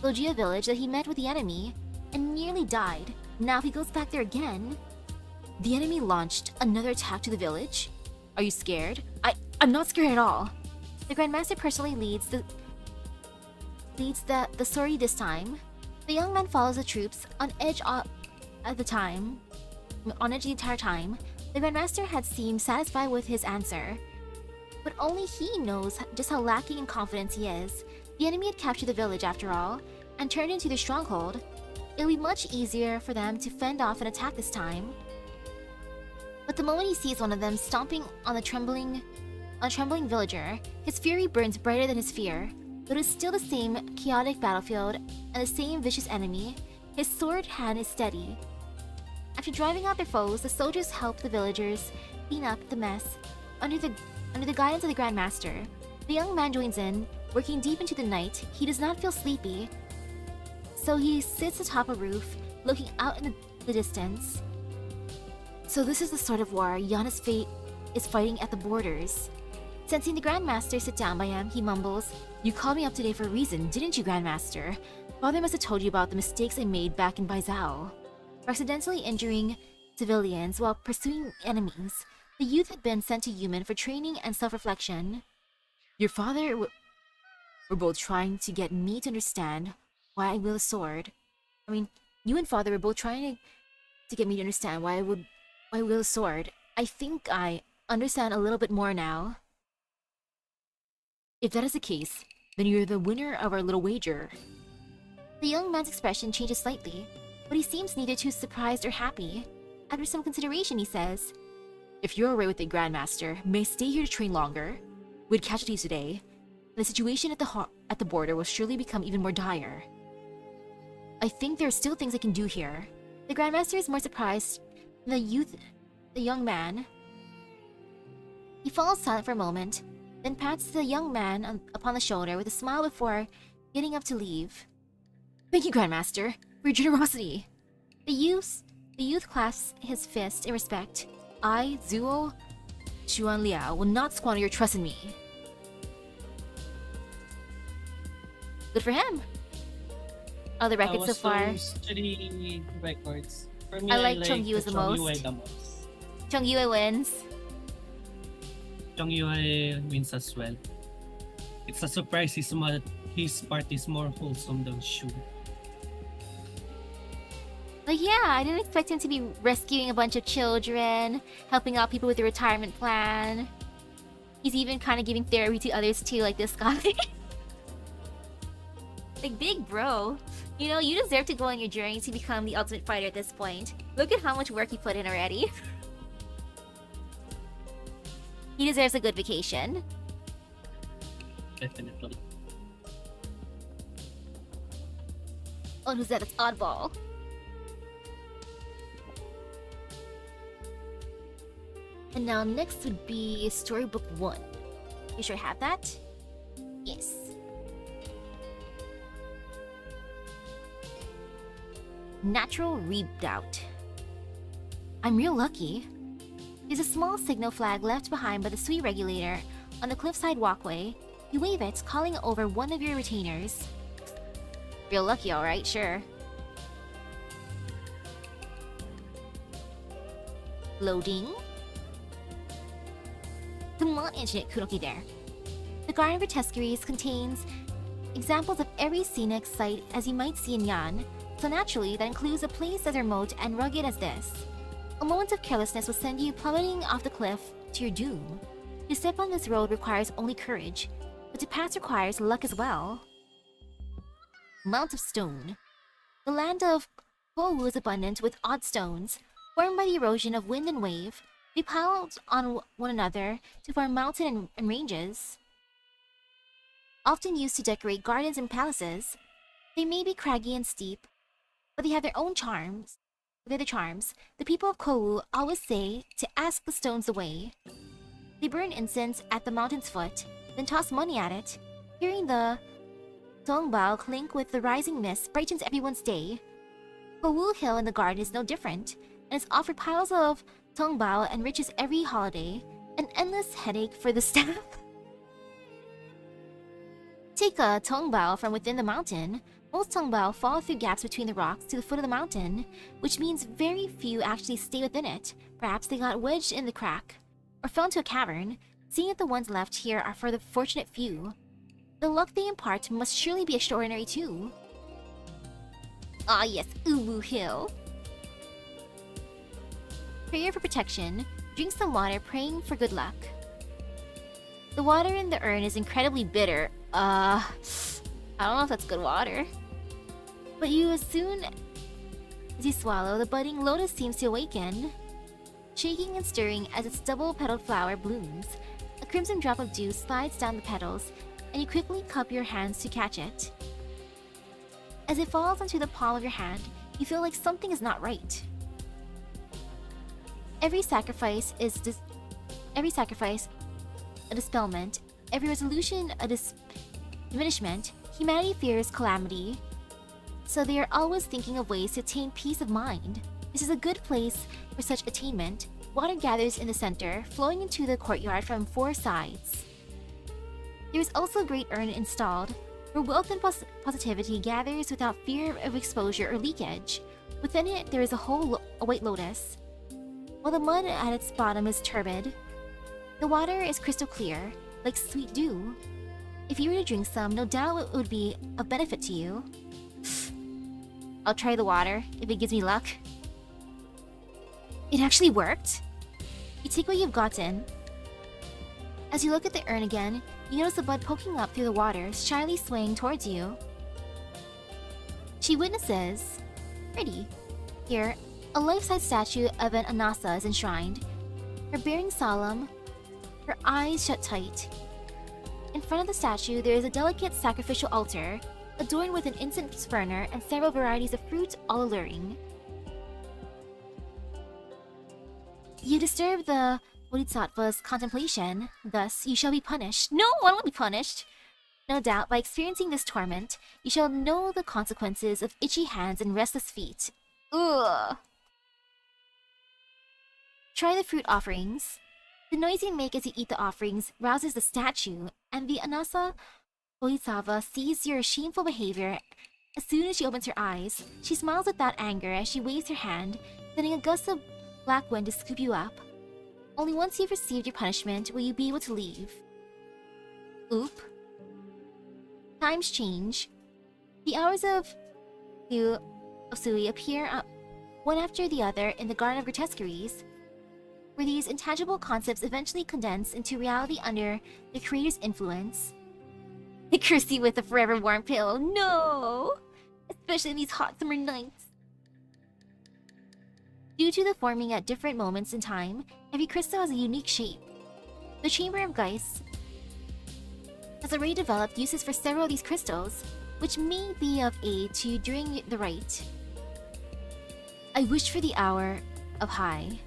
Zogia village that he met with the enemy and nearly died. Now he goes back there again. The enemy launched another attack to the village? Are you scared? I'm not scared at all. The Grandmaster personally leads the sortie this time. The young man follows the troops on edge the entire time. The Grandmaster had seemed satisfied with his answer, but only he knows just how lacking in confidence he is. The enemy had captured the village after all, and turned into their stronghold. It would be much easier for them to fend off an attack this time. But the moment he sees one of them stomping on a trembling villager, his fury burns brighter than his fear. Though it is still the same chaotic battlefield and the same vicious enemy, his sword hand is steady. After driving out their foes, the soldiers help the villagers clean up the mess under the guidance of the Grandmaster. The young man joins in, working deep into the night. He does not feel sleepy, so he sits atop a roof, looking out in the distance. So this is the sort of war Yana's fate is fighting at the borders. Sensing the Grandmaster sit down by him, he mumbles, You called me up today for a reason, didn't you, Grandmaster? Father must have told you about the mistakes I made back in Baizhou. for accidentally injuring civilians while pursuing enemies. The youth had been sent to Yumen for training and self-reflection. Your father were both trying to get me to understand why I wield a sword. You and father were both trying to get me to understand why I wield a sword. I think I understand a little bit more now. If that is the case, then you're the winner of our little wager. The young man's expression changes slightly, but he seems neither too surprised or happy. After some consideration, he says, If you're alright with the Grandmaster, may I stay here to train longer? We had casualties today, and the situation at the border will surely become even more dire. I think there are still things I can do here. The Grandmaster is more surprised than the young man. He falls silent for a moment, then pats the young man upon the shoulder with a smile before getting up to leave. Thank you, Grandmaster, for your generosity. The youth clasps his fist in respect. I, Zuo Xuanliao, will not squander your trust in me. Good for him. Oh, the records so far. Study records. For me, I like Chongyue the most. Chongyue wins. Chongyue wins as well. It's a surprise his part is more wholesome than Shu. Like, yeah, I didn't expect him to be rescuing a bunch of children, helping out people with their retirement plan. He's even kind of giving therapy to others too, like this guy. Like, big bro. You know, you deserve to go on your journey to become the ultimate fighter at this point. Look at how much work he put in already. He deserves a good vacation. Definitely. Oh, who's that? That's Oddball. And now next would be Storybook 1. You sure I have that? Yes. Natural Redoubt. I'm real lucky. There's a small signal flag left behind by the sui regulator on the cliffside walkway. You wave it, calling over one of your retainers. Real lucky, alright, sure. Loading. Come on, Internet Kunoki there. The Garden of Grotesqueries contains examples of every scenic site as you might see in Yan, so naturally that includes a place as remote and rugged as this. A moment of carelessness will send you plummeting off the cliff to your doom. To step on this road requires only courage, but to pass requires luck as well. Mount of Stone. The land of Kou is abundant with odd stones. Formed by the erosion of wind and wave, they piled on one another to form mountain and ranges. Often used to decorate gardens and palaces, they may be craggy and steep, but they have their own charms. The people of Kou always say to ask the stones the way. They burn incense at the mountain's foot, then toss money at it. Hearing the tongbao clink with the rising mist brightens everyone's day. Kou Hill in the garden is no different, and is offered piles of tongbao and riches every holiday, an endless headache for the staff. Take a tongbao from within the mountain. Most tongbao fall through gaps between the rocks to the foot of the mountain, which means very few actually stay within it. Perhaps they got wedged in the crack, or fell into a cavern, seeing that the ones left here are for the fortunate few. The luck they impart must surely be extraordinary too. Ah yes, Uwu Hill. Prayer for protection. Drink some water, praying for good luck. The water in the urn is incredibly bitter. I don't know if that's good water. But as soon as you swallow, the budding lotus seems to awaken, shaking and stirring as its double-petaled flower blooms. A crimson drop of dew slides down the petals, and you quickly cup your hands to catch it. As it falls onto the palm of your hand, you feel like something is not right. Every sacrifice a dispelment, every resolution a diminishment. Humanity fears calamity, so they are always thinking of ways to attain peace of mind. This is a good place for such attainment. Water gathers in the center, flowing into the courtyard from 4 sides. There is also a great urn installed, where wealth and positivity gathers without fear of exposure or leakage. Within it, there is a white lotus. While the mud at its bottom is turbid, the water is crystal clear, like sweet dew. If you were to drink some, no doubt it would be of benefit to you. I'll try the water, if it gives me luck. It actually worked! You take what you've gotten. As you look at the urn again, you notice the bud poking up through the water, shyly swaying towards you. She witnesses. Pretty. Here, a life-size statue of an Anasa is enshrined, her bearing solemn, her eyes shut tight. In front of the statue, there is a delicate sacrificial altar, adorned with an incense burner and several varieties of fruit, all alluring. You disturb the Bodhisattva's contemplation, thus you shall be punished. No, I won't be punished! No doubt, by experiencing this torment, you shall know the consequences of itchy hands and restless feet. Ugh! Try the fruit offerings. The noise you make as you eat the offerings rouses the statue, and the Anasa Bodhisattva sees your shameful behavior. As soon as she opens her eyes, she smiles without anger as she waves her hand, sending a gust of black wind to scoop you up. Only once you've received your punishment will you be able to leave. Oop. Times change. The hours of Sui appear one after the other in the Garden of Grotesqueries, where these intangible concepts eventually condense into reality under the creator's influence. I curse you with a forever warm pillow. No! Especially in these hot summer nights. Due to the forming at different moments in time, every crystal has a unique shape. The Chamber of Geist has already developed uses for several of these crystals, which may be of aid to you during the rite. I wish for the hour of high.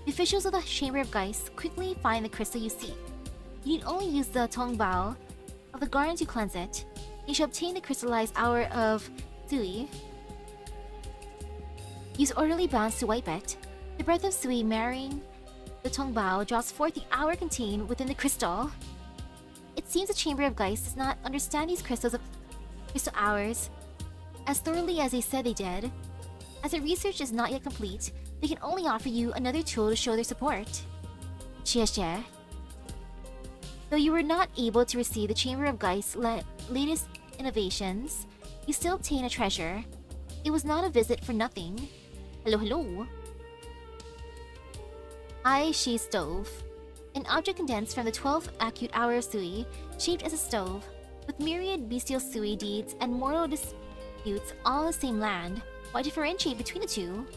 The officials of the Chamber of Geist quickly find the crystal you seek. You need only use the tongbao of the garden to cleanse it. You shall obtain the crystallized hour of Sui. Use orderly bounds to wipe it. The breath of Sui marrying the tongbao draws forth the hour contained within the crystal. It seems the Chamber of Geist does not understand these crystal hours as thoroughly as they said they did. As their research is not yet complete, they can only offer you another tool to show their support. Xie. Though you were not able to receive the Chamber of Geist's latest innovations, you still obtain a treasure. It was not a visit for nothing. Hello. Ai-Shi Stove. An object condensed from the 12th acute hour of Sui, shaped as a stove, with myriad bestial Sui deeds and mortal disputes all in the same land. Why differentiate between the two?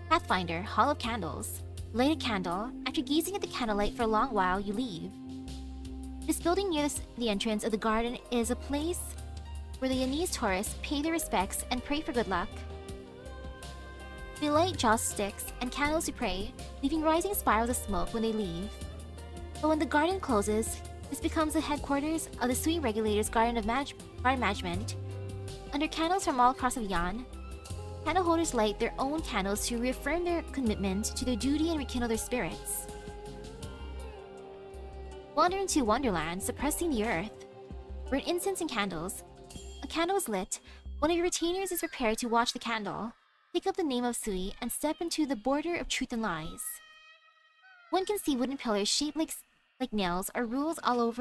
Pathfinder, Hall of Candles. Light a candle. After gazing at the candlelight for a long while, you leave. This building near the entrance of the garden is a place where the Yanese tourists pay their respects and pray for good luck. They light joss sticks and candles to pray, leaving rising spirals of smoke when they leave. But when the garden closes, this becomes the headquarters of the Sui Regulator's Garden Management. Under candles from all across of Yan, candle holders light their own candles to reaffirm their commitment to their duty and rekindle their spirits. Wander into Wonderland, suppressing the earth. Burn incense and candles. A candle is lit. One of your retainers is prepared to watch the candle. Pick up the name of Sui and step into the border of truth and lies. One can see wooden pillars shaped like nails or rules all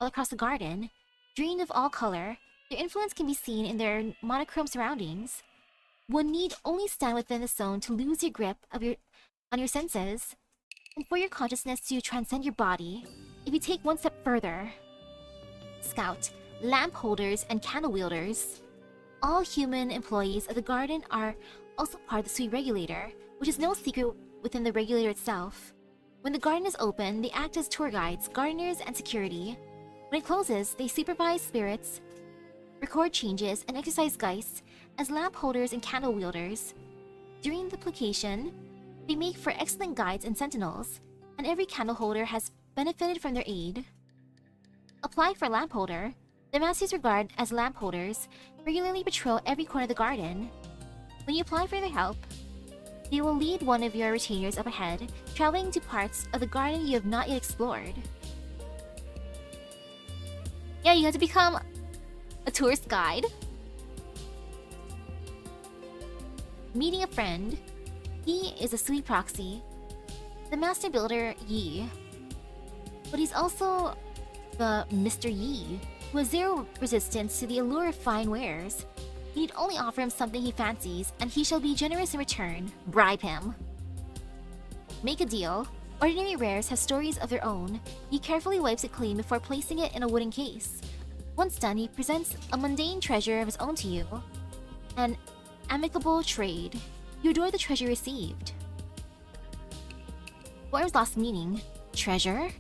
across the garden. Drained of all color, their influence can be seen in their monochrome surroundings. One need only stand within the zone to lose your grip on your senses, and for your consciousness to transcend your body. If you take one step further, Scout, lamp holders, and candle wielders. All human employees of the garden are also part of the Sui Regulator, which is no secret within the regulator itself. When the garden is open, they act as tour guides, gardeners, and security. When it closes, they supervise spirits, record changes, and exercise geists as lamp holders and candle wielders. During the placation, they make for excellent guides and sentinels, and every candle holder has benefited from their aid. Apply for lamp holder. The masters regarded as lamp holders regularly patrol every corner of the garden. When you apply for their help, they will lead one of your retainers up ahead, traveling to parts of the garden you have not yet explored. Yeah, you have to become a tourist guide. Meeting a friend. He is a Sui proxy, the master builder Yi. But he's also the Mr. Yi, who has zero resistance to the allure of fine wares. You need only offer him something he fancies, and he shall be generous in return. Bribe him. Make a deal. Ordinary wares have stories of their own. He carefully wipes it clean before placing it in a wooden case. Once done, he presents a mundane treasure of his own to you. An amicable trade. You adore the treasure received. Words lost meaning. Treasure?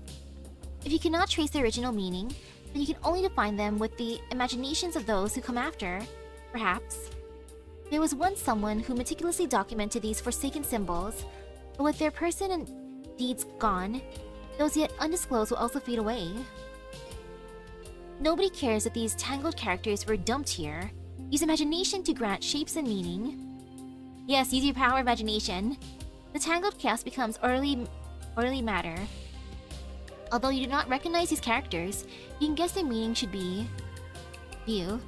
If you cannot trace the original meaning, then you can only define them with the imaginations of those who come after. Perhaps. There was once someone who meticulously documented these forsaken symbols, but with their person and deeds gone, those yet undisclosed will also fade away. Nobody cares that these tangled characters were dumped here. Use imagination to grant shapes and meaning. Yes, use your power of imagination. The tangled chaos becomes orderly matter. Although you do not recognize these characters, you can guess their meaning should be... View.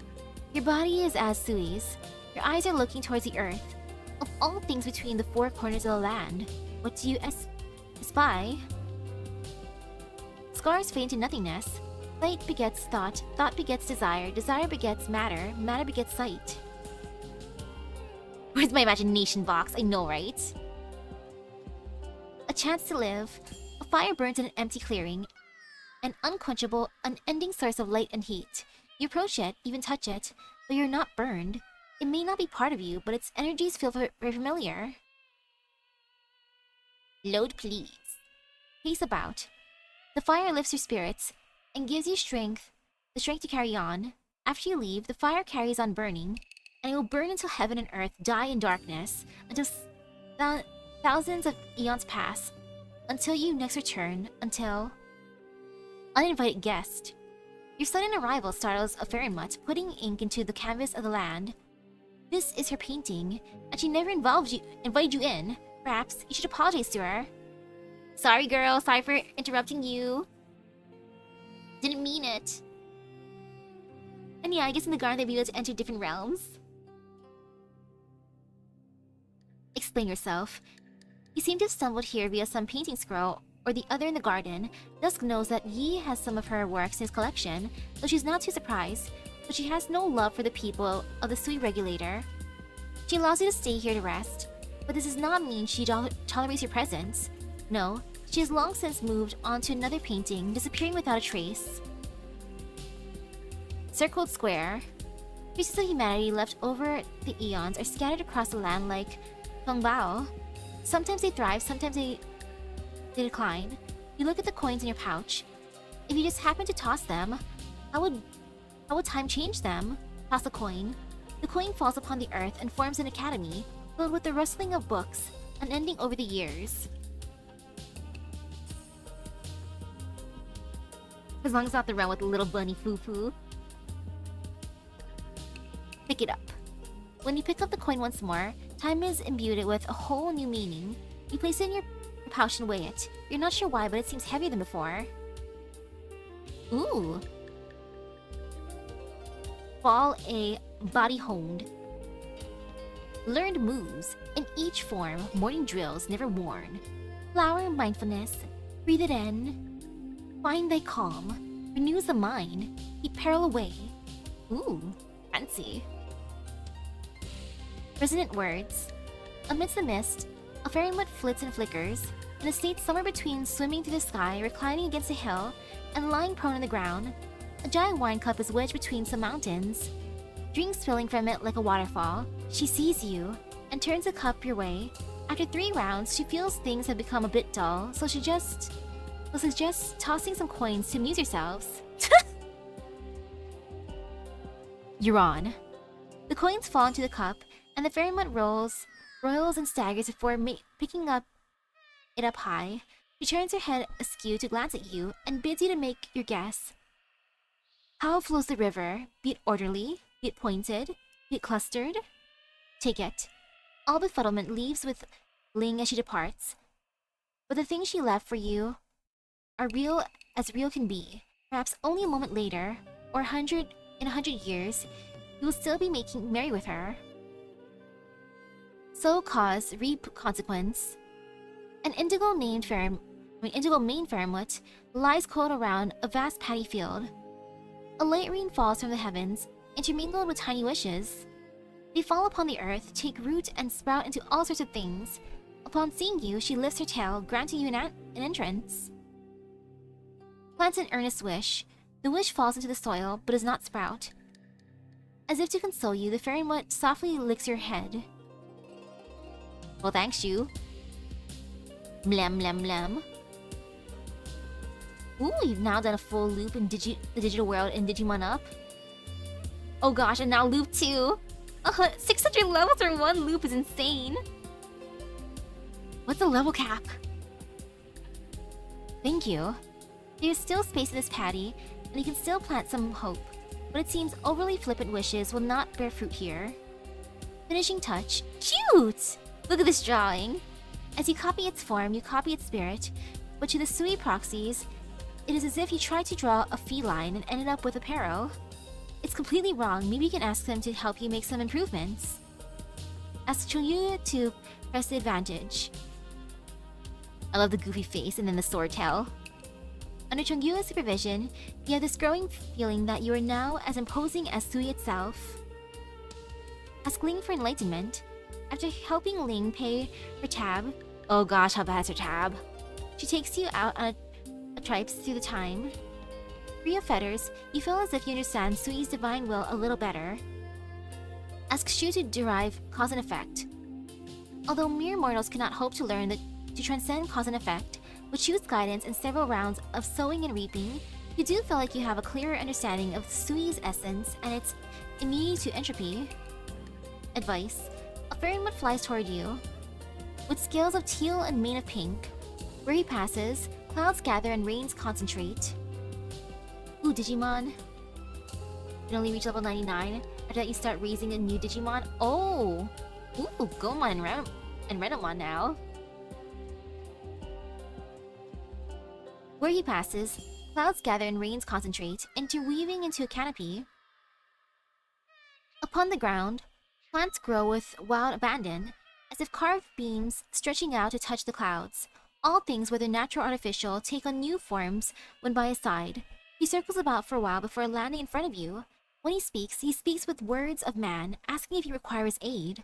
Your body is as Sui's. Your eyes are looking towards the earth. Of all things between the four corners of the land, what do you espy? Scars fade into nothingness. Sight begets thought, thought begets desire, desire begets matter, matter begets sight. Where's my imagination box? I know, right? A chance to live. A fire burns in an empty clearing. An unquenchable, unending source of light and heat. You approach it, even touch it, but you're not burned. It may not be part of you, but its energies feel very familiar. Load, please. Pace about. The fire lifts your spirits and gives you the strength to carry on. After you leave, the fire carries on burning, and it will burn until heaven and earth die in darkness, until thousands of eons pass, until you next return, until... Uninvited guest. Your sudden arrival startles a fairy mutt, putting ink into the canvas of the land. This is her painting, and she never invited you in. Perhaps you should apologize to her. Sorry, girl. Sorry for interrupting you. Didn't mean it. And yeah, I guess in the garden they'll be able to enter different realms. Explain yourself. You seem to have stumbled here via some painting scroll or the other in the garden. Dusk knows that Yi has some of her works in his collection, though she's not too surprised, but she has no love for the people of the Sui Regulator. She allows you to stay here to rest, but this does not mean she tolerates your presence. No, she has long since moved on to another painting, disappearing without a trace. Circled square. Pieces of humanity left over the eons are scattered across the land like Tongbao. Sometimes they thrive, sometimes they decline. You look at the coins in your pouch. If you just happen to toss them, how would time change them? Toss a coin. The coin falls upon the earth and forms an academy, filled with the rustling of books, unending over the years. As long as not the realm with the little bunny foo-foo. Pick it up. When you pick up the coin once more, time is imbued with a whole new meaning. You place it in your pouch and weigh it. You're not sure why, but it seems heavier than before. Ooh. Fall a body honed. Learned moves in each form, morning drills never worn. Flower mindfulness, breathe it in. Find thy calm, renews the mind, keep peril away. Ooh, fancy. Resonant words. Amidst the mist, a fairywood flits and flickers, in a state somewhere between swimming through the sky, reclining against a hill, and lying prone on the ground. A giant wine cup is wedged between some mountains. Drink spilling from it like a waterfall. She sees you, and turns the cup your way. After 3 rounds, she feels things have become a bit dull, so she suggests tossing some coins to amuse yourselves. You're on. The coins fall into the cup, and the fairywood roils and staggers before picking it up high. She turns her head askew to glance at you, and bids you to make your guess. How flows the river? Be it orderly, be it pointed, be it clustered? Take it. All befuddlement leaves with Ling as she departs. But the things she left for you are real as real can be. Perhaps only a moment later, or in 100 years, you will still be making merry with her. So cause, reap consequence. An indigo main fairywood lies coiled around a vast paddy field. A light rain falls from the heavens, intermingled with tiny wishes. They fall upon the earth, take root, and sprout into all sorts of things. Upon seeing you, she lifts her tail, granting you an entrance. Plants an earnest wish. The wish falls into the soil, but does not sprout. As if to console you, the fairywood softly licks your head. Well, thanks, you. Mlem, mlem, mlem. Ooh, you've now done a full loop in the digital world in Digimon Up. Oh gosh, and now loop 2. 600 levels for one loop is insane. What's the level cap? Thank you. There's still space in this paddy, and you can still plant some hope, but it seems overly flippant wishes will not bear fruit here. Finishing touch. Cute! Look at this drawing. As you copy its form, you copy its spirit, but to the Sui proxies, it is as if you tried to draw a feline and ended up with a peril. It's completely wrong. Maybe you can ask them to help you make some improvements. Ask Chungyu to press the advantage. I love the goofy face and then the sword tail. Under Chungyu's supervision, you have this growing feeling that you are now as imposing as Sui itself. Ask Ling for enlightenment. After helping Ling pay her tab, oh gosh, how bad is her tab? She takes you out on a tripes through the time. Free of fetters, you feel as if you understand Sui's divine will a little better. Ask Shu to derive cause and effect. Although mere mortals cannot hope to learn to transcend cause and effect, with Shu's guidance and several rounds of sowing and reaping, you do feel like you have a clearer understanding of Sui's essence and its immunity to entropy. Advice. A fairywood flies toward you, with scales of teal and mane of pink. Where he passes, clouds gather and rains concentrate. Ooh, Digimon. You can only reach level 99. After that, you start raising a new Digimon. Oh! Ooh, Gomon and Renamon now. Where he passes, clouds gather and rains concentrate, interweaving into a canopy. Upon the ground, plants grow with wild abandon, as if carved beams stretching out to touch the clouds. All things, whether natural or artificial, take on new forms when by his side. He circles about for a while before landing in front of you. When he speaks with words of man, asking if you require his aid.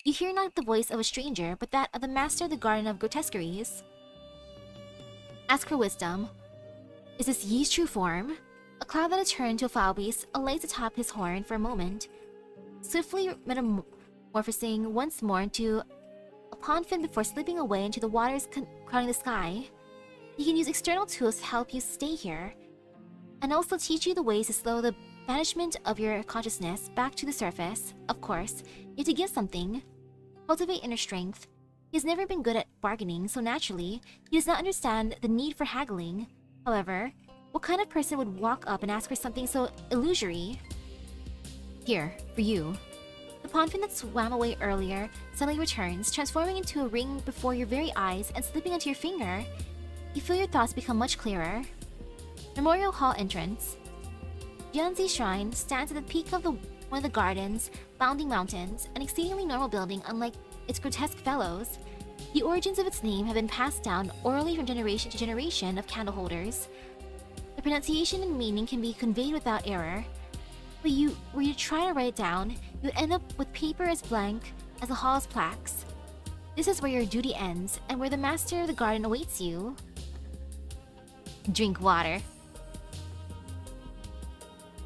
You hear not the voice of a stranger, but that of the master of the garden of Grotesqueries. Ask for wisdom. Is this Yi's true form? A cloud that had turned to a foul beast alights atop his horn for a moment, swiftly metamorphosing once more into a pond fin before slipping away into the waters crowding the sky. You can use external tools to help you stay here, and also teach you the ways to slow the banishment of your consciousness back to the surface. Of course, you have to give something. Cultivate inner strength. He has never been good at bargaining, so naturally, he does not understand the need for haggling. However, what kind of person would walk up and ask for something so illusory? Here, for you. The pondfin that swam away earlier suddenly returns, transforming into a ring before your very eyes and slipping onto your finger. You feel your thoughts become much clearer. Memorial Hall entrance. Jianzi Shrine stands at the peak of one of the gardens, bounding mountains, an exceedingly normal building unlike its grotesque fellows. The origins of its name have been passed down orally from generation to generation of candle holders. The pronunciation and meaning can be conveyed without error, but were you to try to write it down, you would end up with paper as blank as the hall's plaques. This is where your duty ends, and where the master of the garden awaits you. Drink water.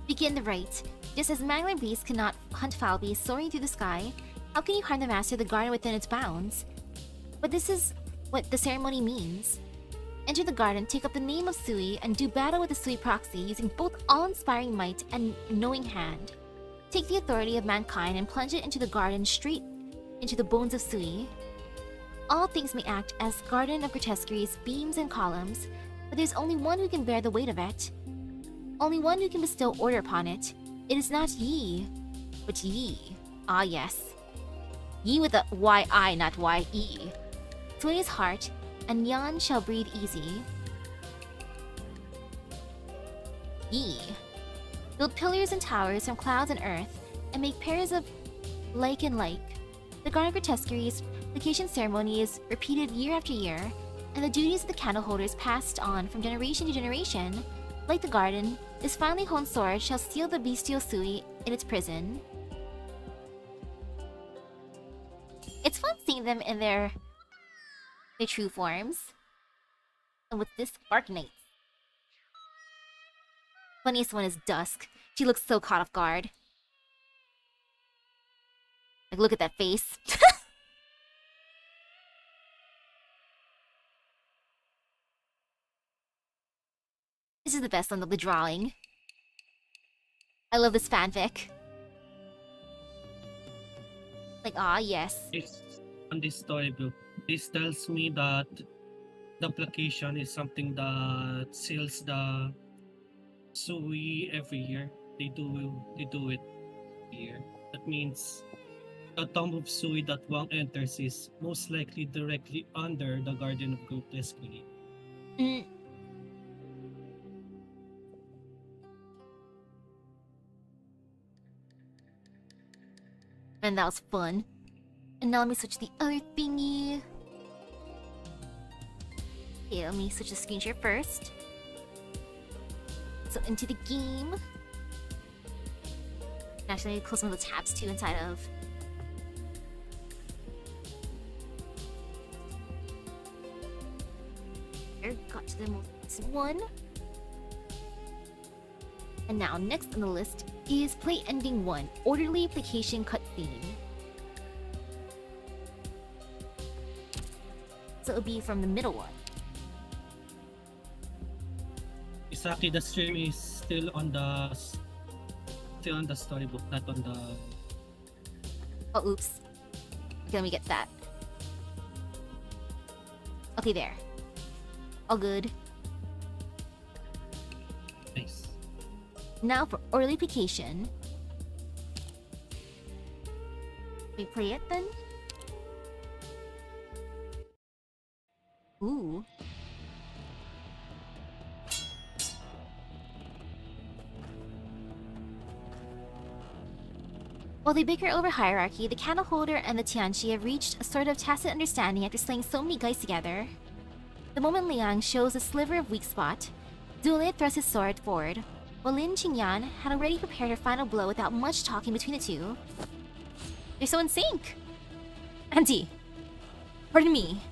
Begin the rite. Just as maglar beasts cannot hunt foul beasts soaring through the sky, how can you harm the master of the garden within its bounds? But this is what the ceremony means. Enter the garden, take up the name of Sui, and do battle with the Sui proxy using both awe-inspiring might and knowing hand. Take the authority of mankind and plunge it into the garden straight into the bones of Sui. All things may act as garden of grotesqueries, beams and columns, but there's only one who can bear the weight of it. Only one who can bestow order upon it. It is not ye, but ye. Ah yes. Ye with a Y-I, not Y-E. Sway his heart, and Yan shall breathe easy. Ye. Build pillars and towers from clouds and earth, and make pairs of like and like. The Garden Grotesqueries vacation ceremony is repeated year after year, and the duties of the candle holders passed on from generation to generation. Like the garden, this finely honed sword shall seal the bestial Sui in its prison. It's fun seeing them in their true forms. And with this, Arknights. Funniest one is Dusk. She looks so caught off guard. Like, look at that face. This is the best one of the drawing. I love this fanfic. Like, ah, yes. It's on this storybook. This tells me that the placation is something that sells the Sui every year. They do it here. That means the tomb of Sui that Wang enters is most likely directly under the Garden of Grotesqueries. Mm. And that was fun. And now let me switch to the other thingy. Okay, let me switch the screen share first. So into the game. Actually, I need to close some of the tabs too inside of. There, got to the most recent one. And now, next on the list is Play Ending 1, Orderly Application Cutscene. So it'll be from the middle one. Misaki, the stream is still on the storybook, not on the. Oh, oops. Okay, let me get that. Okay, there. All good. Nice. Now for Orderly Application. We play it then? Ooh. While they bicker over hierarchy, the candle holder and the Tianchi have reached a sort of tacit understanding after slaying so many guys together. The moment Liang shows a sliver of weak spot, Zule thrusts his sword forward, while Lin Qingyan had already prepared her final blow without much talking between the two. They're so in sync! Auntie! Pardon me.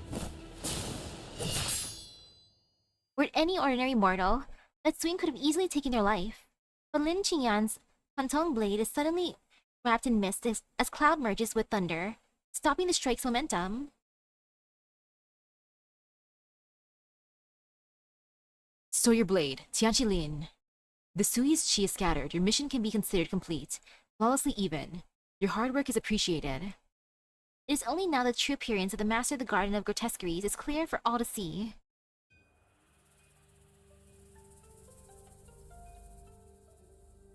Were it any ordinary mortal, that swing could have easily taken their life. But Lin Qingyan's Pantong blade is suddenly wrapped in mist as cloud merges with thunder, stopping the strike's momentum. Restore your blade, Tianqi Lin. The Sui's chi is scattered. Your mission can be considered complete. Flawlessly even. Your hard work is appreciated. It is only now that the true appearance of the Master of the Garden of Grotesqueries is clear for all to see.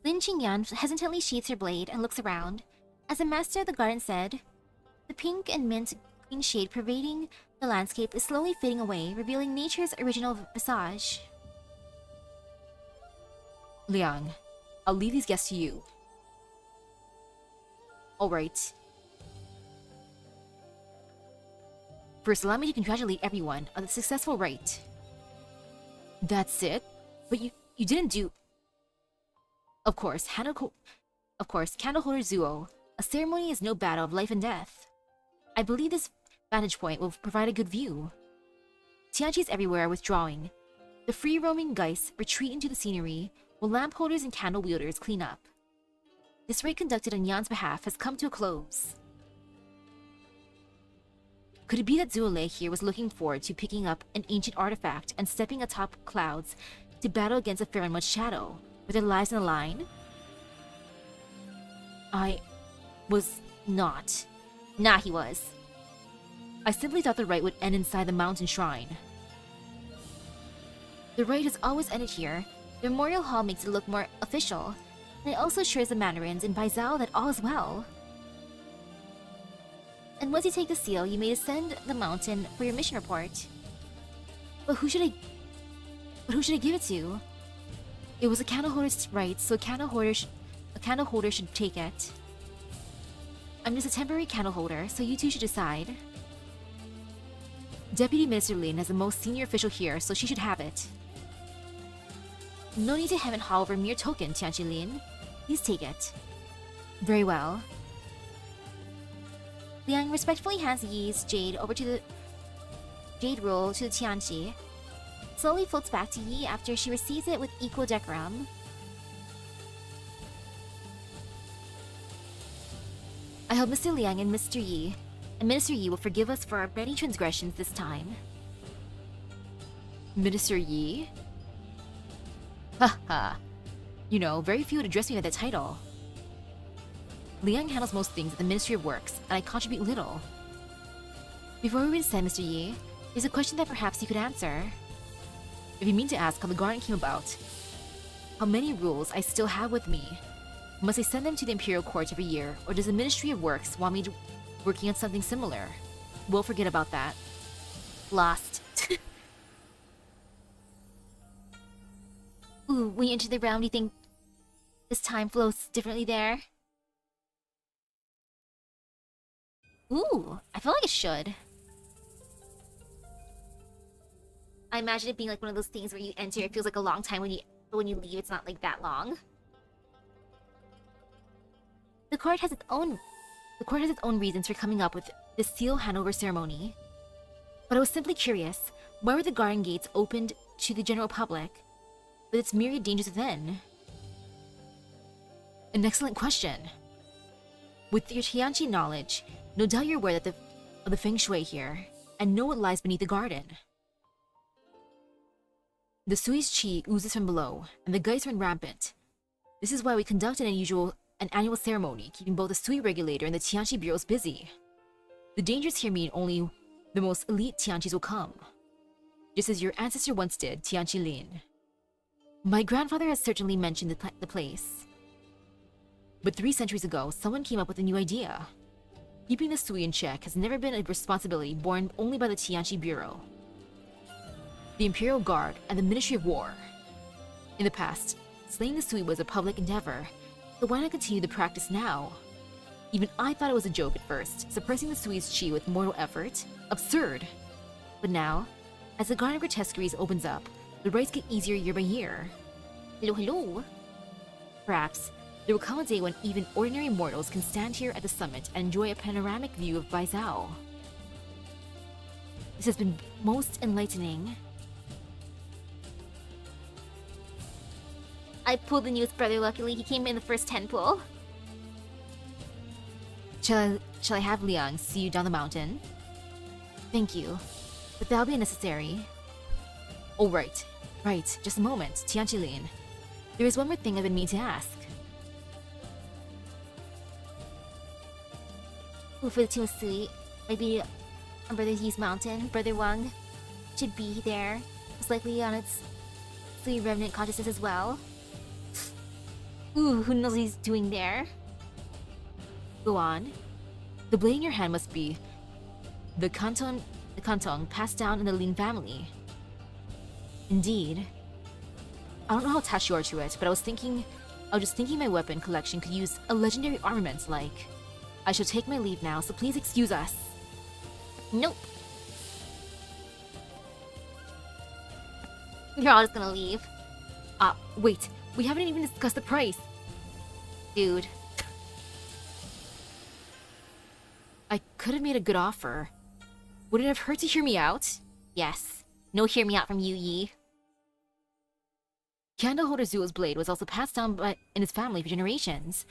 Lin Qingyan hesitantly sheathes her blade and looks around. As the Master of the Garden said, the pink and mint green shade pervading the landscape is slowly fading away, revealing nature's original visage. Liang, I'll leave these guests to you. Alright. First, allow me to congratulate everyone on the successful rite. That's it? But you didn't do... Of course, Candleholder Zuo. A ceremony is no battle of life and death. I believe this vantage point will provide a good view. Tianqi's everywhere withdrawing. The free-roaming geese retreat into the scenery, while lamp holders and candle wielders clean up. This rite conducted on Yan's behalf has come to a close. Could it be that Zuo here was looking forward to picking up an ancient artifact and stepping atop clouds to battle against a fair and much shadow, with their lives on the line? I was not. Nah, he was. I simply thought the rite would end inside the mountain shrine. The rite has always ended here. The memorial hall makes it look more official, and it also assures the Mandarins in Baizhou that all is well. And once you take the seal, you may ascend the mountain for your mission report. But who should I give it to? It was a candle holder's right, so a candle holder should take it. I'm just a temporary candle holder, so you two should decide. Deputy Minister Lin is the most senior official here, so she should have it. No need to hem and haw over mere token, Tianqi Lin. Please take it. Very well. Liang respectfully hands Yi's jade over to the jade roll to the Tianqi. Slowly floats back to Yi after she receives it with equal decorum. I hope Mr. Liang and Minister Yi will forgive us for our many transgressions this time. Minister Yi? Haha. You know, very few would address me by that title. Liang handles most things at the Ministry of Works, and I contribute little. Before we descend, Mr. Yi, there's a question that perhaps you could answer. If you mean to ask how the garden came about, how many rules I still have with me, must I send them to the Imperial Court every year, or does the Ministry of Works want me working on something similar? We'll forget about that. Lost. Ooh, when you enter the realm, do you think this time flows differently there? Ooh, I feel like it should. I imagine it being like one of those things where you enter, it feels like a long time but when you leave, it's not like that long. The court has its own reasons for coming up with this seal handover ceremony. But I was simply curious, why were the garden gates opened to the general public, with its myriad dangers within? An excellent question. With your Tianqi knowledge, no doubt you're aware of the feng shui here, and know what lies beneath the garden. The Sui's chi oozes from below, and the geese run rampant. This is why we conduct an annual ceremony, keeping both the Sui regulator and the Tianqi bureaus busy. The dangers here mean only the most elite Tianqis will come, just as your ancestor once did, Tianqi Lin. My grandfather has certainly mentioned the place. But 3 centuries ago, someone came up with a new idea. Keeping the Sui in check has never been a responsibility borne only by the Tianqi Bureau, the Imperial Guard, and the Ministry of War. In the past, slaying the Sui was a public endeavor, so why not continue the practice now? Even I thought it was a joke at first, suppressing the Sui's chi with mortal effort. Absurd! But now, as the Garden of Grotesqueries opens up, the rites get easier year by year. Hello. Perhaps there will come a day when even ordinary mortals can stand here at the summit and enjoy a panoramic view of Baizhou. This has been most enlightening. I pulled the newest brother, luckily. He came in the first 10 pull. Shall I have Liang see you down the mountain? Thank you, but that'll be unnecessary. Alright, Right, just a moment, Tianqilin. There is one more thing I've been meaning to ask. Who for the team of Sui, maybe on Brother Yi's mountain, Brother Wang should be there, most likely on its Sui remnant consciousness as well. Ooh, who knows what he's doing there? Go on. The blade in your hand must be the Kantong passed down in the Lin family. Indeed. I don't know how attached you are to it, but I was just thinking my weapon collection could use a legendary armament like. I shall take my leave now, so please excuse us. Nope. You're all just gonna leave. Wait, we haven't even discussed the price. Dude. I could have made a good offer. Would it have hurt to hear me out? Yes. No hear me out from you, Yi. Candleholder Zuo's blade was also passed down in his family for generations.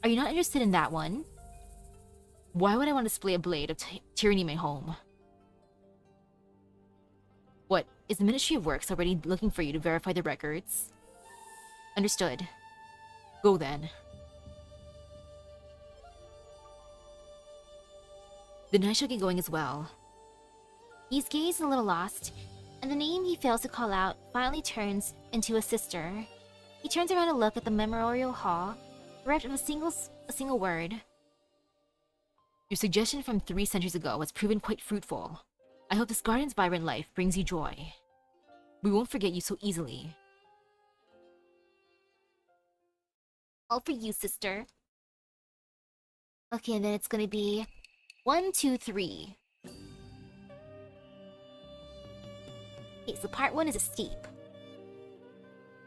Are you not interested in that one? Why would I want to display a blade of tyranny in my home? What, is the Ministry of Works already looking for you to verify the records? Understood. Go then. Then I shall get going as well. Yi's gaze is a little lost, and the name he fails to call out finally turns into a sister. He turns around to look at the memorial hall, bereft of a single word. Your suggestion from 3 centuries ago has proven quite fruitful. I hope this garden's vibrant life brings you joy. We won't forget you so easily. All for you, sister. Okay, and then it's gonna be 1, 2, 3. Okay, so part 1 is escape.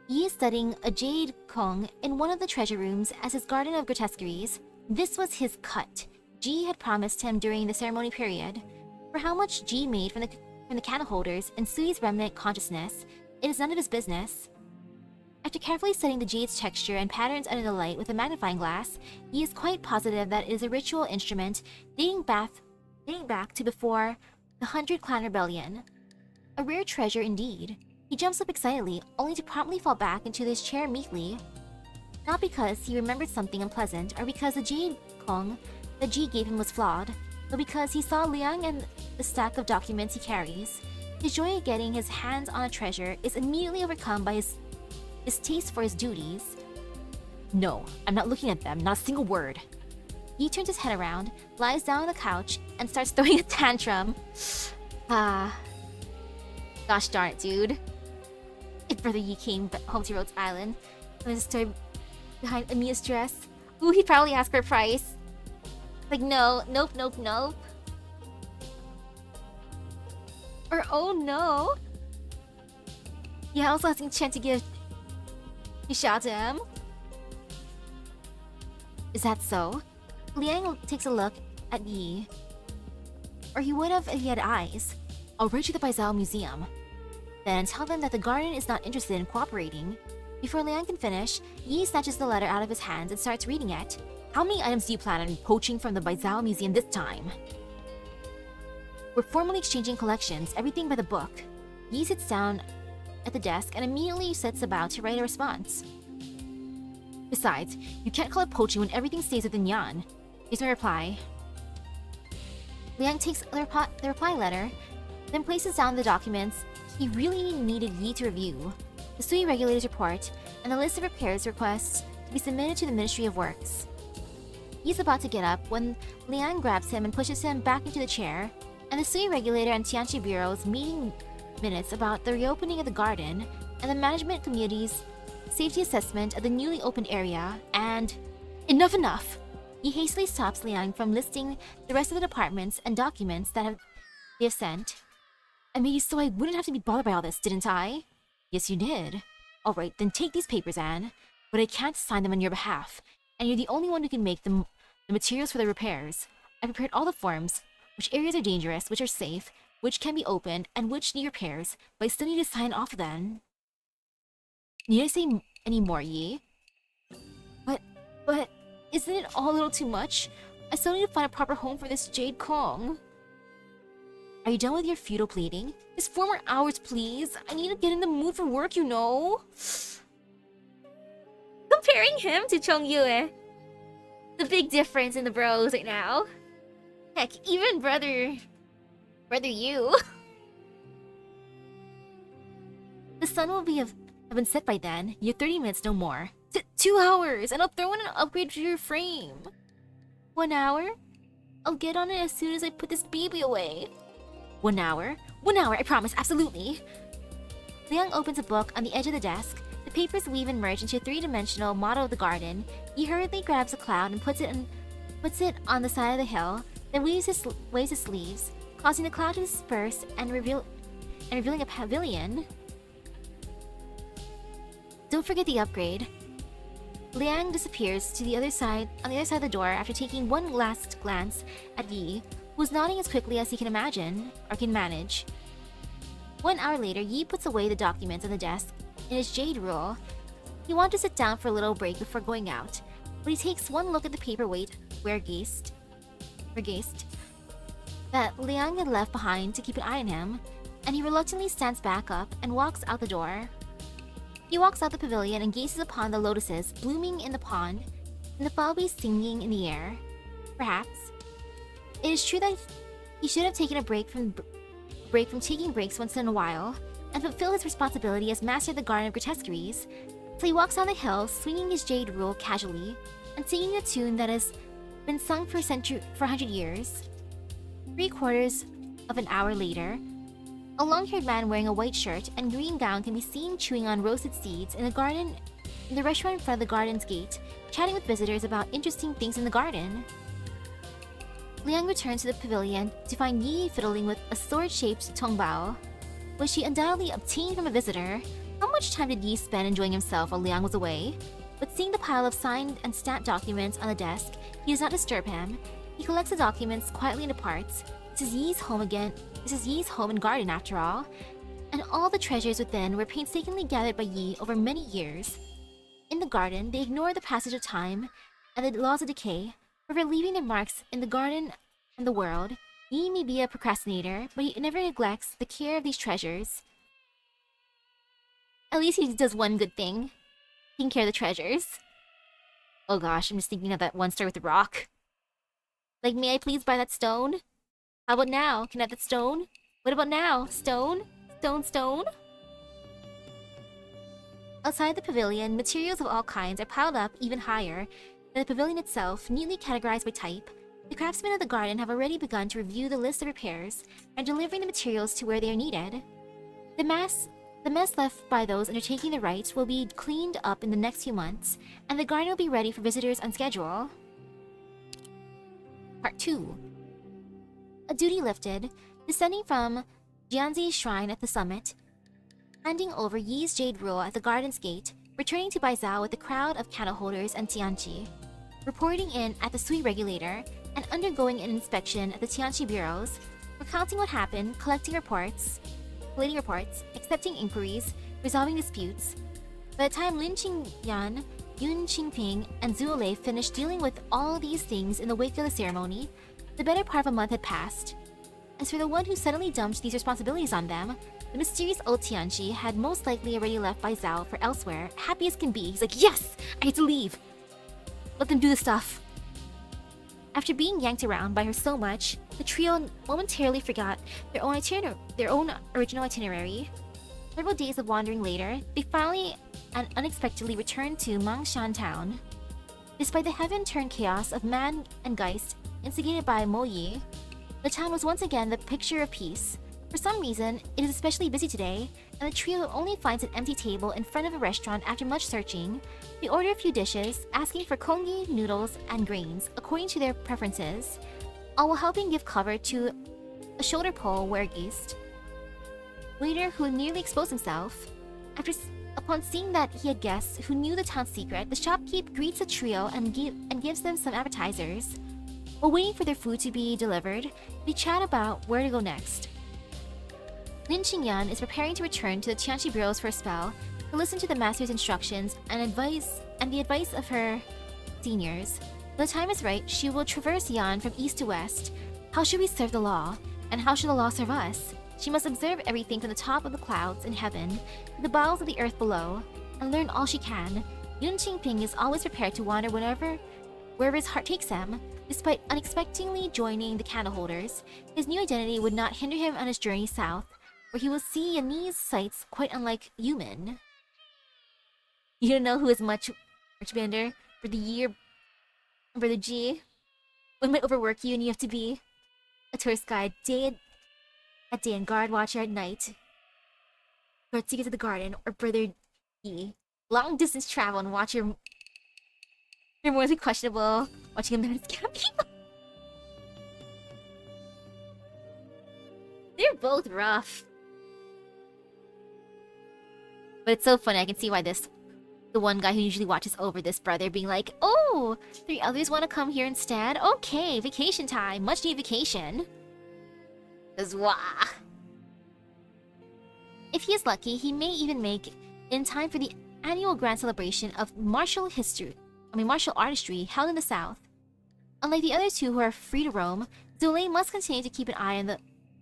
Yi is studying a jade kong in one of the treasure rooms as his garden of grotesqueries. This was his cut. Ji had promised him during the ceremony period. For how much Ji made from the candle holders in Sui's remnant consciousness, it is none of his business. After carefully studying the jade's texture and patterns under the light with a magnifying glass, he is quite positive that it is a ritual instrument dating back to before the 100 Clan Rebellion. A rare treasure indeed. He jumps up excitedly, only to promptly fall back into his chair meekly. Not because he remembered something unpleasant, or because the jade kong that Ji gave him was flawed, but because he saw Liang and the stack of documents he carries. His joy at getting his hands on a treasure is immediately overcome by his taste for his duties. No, I'm not looking at them, not a single word. He turns his head around, lies down on the couch, and starts throwing a tantrum. Gosh darn it, dude. If Brother Yi came home to Rhodes Island, and there's a story behind Amiya's dress, ooh, he'd probably ask for a price. Like, no, nope. Or, oh no. Yeah, also asking Chen to give a shot to him. Is that so? Liang takes a look at Yi. Or he would have if he had eyes. I'll write to the Baizhou Museum. Then tell them that the garden is not interested in cooperating. Before Liang can finish, Yi snatches the letter out of his hands and starts reading it. How many items do you plan on poaching from the Baizhou Museum this time? We're formally exchanging collections, everything by the book. Yi sits down at the desk and immediately sets about to write a response. Besides, you can't call it poaching when everything stays within Yan. Here's my reply. Liang takes the reply letter, then places down the documents he really needed Yi to review, the Sui Regulator's report, and the list of repairs requests to be submitted to the Ministry of Works. He's about to get up when Liang grabs him and pushes him back into the chair, and the Sui Regulator and Tianqi Bureau's meeting minutes about the reopening of the garden and the management community's safety assessment of the newly opened area, and enough! He hastily stops Liang from listing the rest of the departments and documents that they have sent. I made you so I wouldn't have to be bothered by all this, didn't I? Yes, you did. Alright, then take these papers, Anne. But I can't sign them on your behalf, and you're the only one who can make the materials for the repairs. I prepared all the forms, which areas are dangerous, which are safe, which can be opened, and which need repairs, but I still need to sign off them. Need I say any more, Yi? But, isn't it all a little too much? I still need to find a proper home for this Jade Kong. Are you done with your futile pleading? Just 4 more hours, please. I need to get in the mood for work, you know. Comparing him to Chongyue. The big difference in the bros right now. Heck, even brother you. The sun will have been set by then. You're 30 minutes, no more. 2 hours, and I'll throw in an upgrade to your frame. 1 hour? I'll get on it as soon as I put this baby away. 1 hour? 1 hour, I promise, absolutely. Liang opens a book on the edge of the desk. The papers weave and merge into a 3-dimensional model of the garden. He hurriedly grabs a cloud and puts it on the side of the hill, then waves his sleeves, causing the cloud to disperse and revealing a pavilion. Don't forget the upgrade. Liang disappears on the other side of the door after taking one last glance at Yi, who's nodding as quickly as he can imagine or can manage. 1 hour later, Yi puts away the documents on the desk in his jade rule. He wanted to sit down for a little break before going out, but he takes one look at the paperweight Vergeist that Liang had left behind to keep an eye on him, and he reluctantly stands back up and walks out the door. He walks out the pavilion and gazes upon the lotuses blooming in the pond and the falbees singing in the air. Perhaps it is true that he should have taken a break from taking breaks once in a while and fulfill his responsibility as master of the Garden of Grotesqueries. So he walks down the hill, swinging his jade rule casually and singing a tune that has been sung for 100 years. 3/4 of an hour later, a long-haired man wearing a white shirt and green gown can be seen chewing on roasted seeds in the restaurant in front of the garden's gate, chatting with visitors about interesting things in the garden. Liang returns to the pavilion to find Yi fiddling with a sword-shaped tongbao, which she undoubtedly obtained from a visitor. How much time did Yi spend enjoying himself while Liang was away? But seeing the pile of signed and stamped documents on the desk, he does not disturb him. He collects the documents quietly into parts. This is Yi's home again. This is Yi's home and garden, after all. And all the treasures within were painstakingly gathered by Yi over many years. In the garden, they ignore the passage of time and the laws of decay, forever leaving their marks in the garden and the world. Yi may be a procrastinator, but he never neglects the care of these treasures. At least he does one good thing. Taking care of the treasures. Oh gosh, I'm just thinking of that one story with the rock. Like, may I please buy that stone? How about now? Can I have that stone? What about now? Stone? Stone? Outside the pavilion, materials of all kinds are piled up even higher than the pavilion itself, neatly categorized by type. The craftsmen of the garden have already begun to review the list of repairs and delivering the materials to where they are needed. The mess left by those undertaking the rites will be cleaned up in the next few months, and the garden will be ready for visitors on schedule. Part 2. A duty lifted, descending from Jianzi's shrine at the summit, handing over Yi's jade rule at the garden's gate, returning to Baizhou with a crowd of candle holders and Tianqi, reporting in at the Sui regulator, and undergoing an inspection at the Tianqi bureaus, recounting what happened, collating reports, accepting inquiries, resolving disputes. By the time Lin Qingyan, Yun Qingping, and Zhu Lei finished dealing with all these things in the wake of the ceremony, the better part of a month had passed. As for the one who suddenly dumped these responsibilities on them, the mysterious old Tianqi had most likely already left Baizhou for elsewhere, happy as can be. He's like, yes! I get to leave! Let them do the stuff! After being yanked around by her so much, the trio momentarily forgot their own original itinerary. Several days of wandering later, they finally and unexpectedly returned to Mangshan town. Despite the heaven-turned chaos of man and geist instigated by Mo Yi, the town was once again the picture of peace. For some reason, it is especially busy today, and the trio only finds an empty table in front of a restaurant after much searching. They order a few dishes, asking for congee, noodles, and grains, according to their preferences, all while helping give cover to a shoulder pole Vergeist waiter who nearly exposed himself. Upon seeing that he had guests who knew the town's secret, the shopkeep greets the trio and gives them some appetizers. While waiting for their food to be delivered, they chat about where to go next. Lin Qingyan is preparing to return to the Tianqi bureaus for a spell to listen to the master's instructions and the advice of her seniors. When the time is right, she will traverse Yan from east to west. How should we serve the law? And how should the law serve us? She must observe everything from the top of the clouds in heaven to the bowels of the earth below, and learn all she can. Yun Qingping is always prepared to wander wherever his heart takes him. Despite unexpectedly joining the candleholders, his new identity would not hinder him on his journey south, where he will see Yanni's sights quite unlike human. You don't know who is much bender for the year, Brother G. One might overwork you and you have to be a tourist guide at day and guard watcher at night. Or to get to the garden, or Brother G. Long distance travel and watch your morally questionable watching a man scam people. They're both rough. But it's so funny, I can see why the one guy who usually watches over this brother being like, oh, 3 others want to come here instead? Okay, vacation time, much needed vacation. 'Cause wah. If he is lucky, he may even make in time for the annual grand celebration of martial artistry held in the south. Unlike the other two who are free to roam, Zole must continue to keep an eye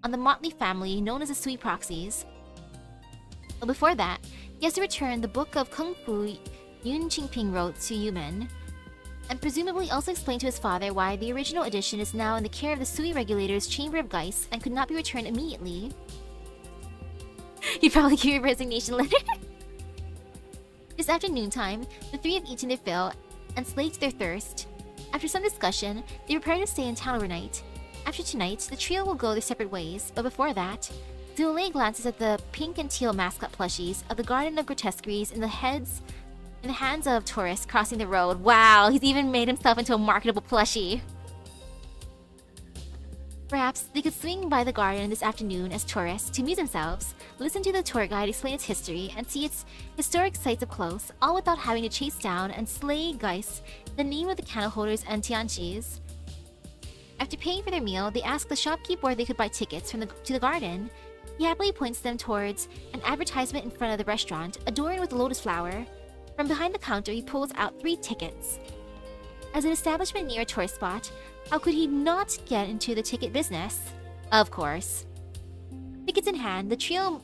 on the motley family known as the Sui Proxies. But before that, he has to return the book of Kung Fu Yun Qingping wrote to Yumen, and presumably also explain to his father why the original edition is now in the care of the Sui Regulator's Chamber of Geist and could not be returned immediately. He probably gave a resignation letter. Just after noontime, the 3 have eaten their fill and slaked their thirst. After some discussion, they prepare to stay in town overnight. After tonight, the trio will go their separate ways, but before that, Zule glances at the pink and teal mascot plushies of the Garden of Grotesqueries in the hands of tourists crossing the road. Wow, he's even made himself into a marketable plushie. Perhaps they could swing by the garden this afternoon as tourists to amuse themselves, listen to the tour guide explain its history, and see its historic sights up close, all without having to chase down and slay Geist in the name of the candleholders and tianqis. After paying for their meal, they ask the shopkeep where they could buy tickets to the garden. He happily points them towards an advertisement in front of the restaurant, adorned with a lotus flower. From behind the counter, he pulls out 3 tickets. As an establishment near a tourist spot, how could he not get into the ticket business? Of course. Tickets in hand, the trio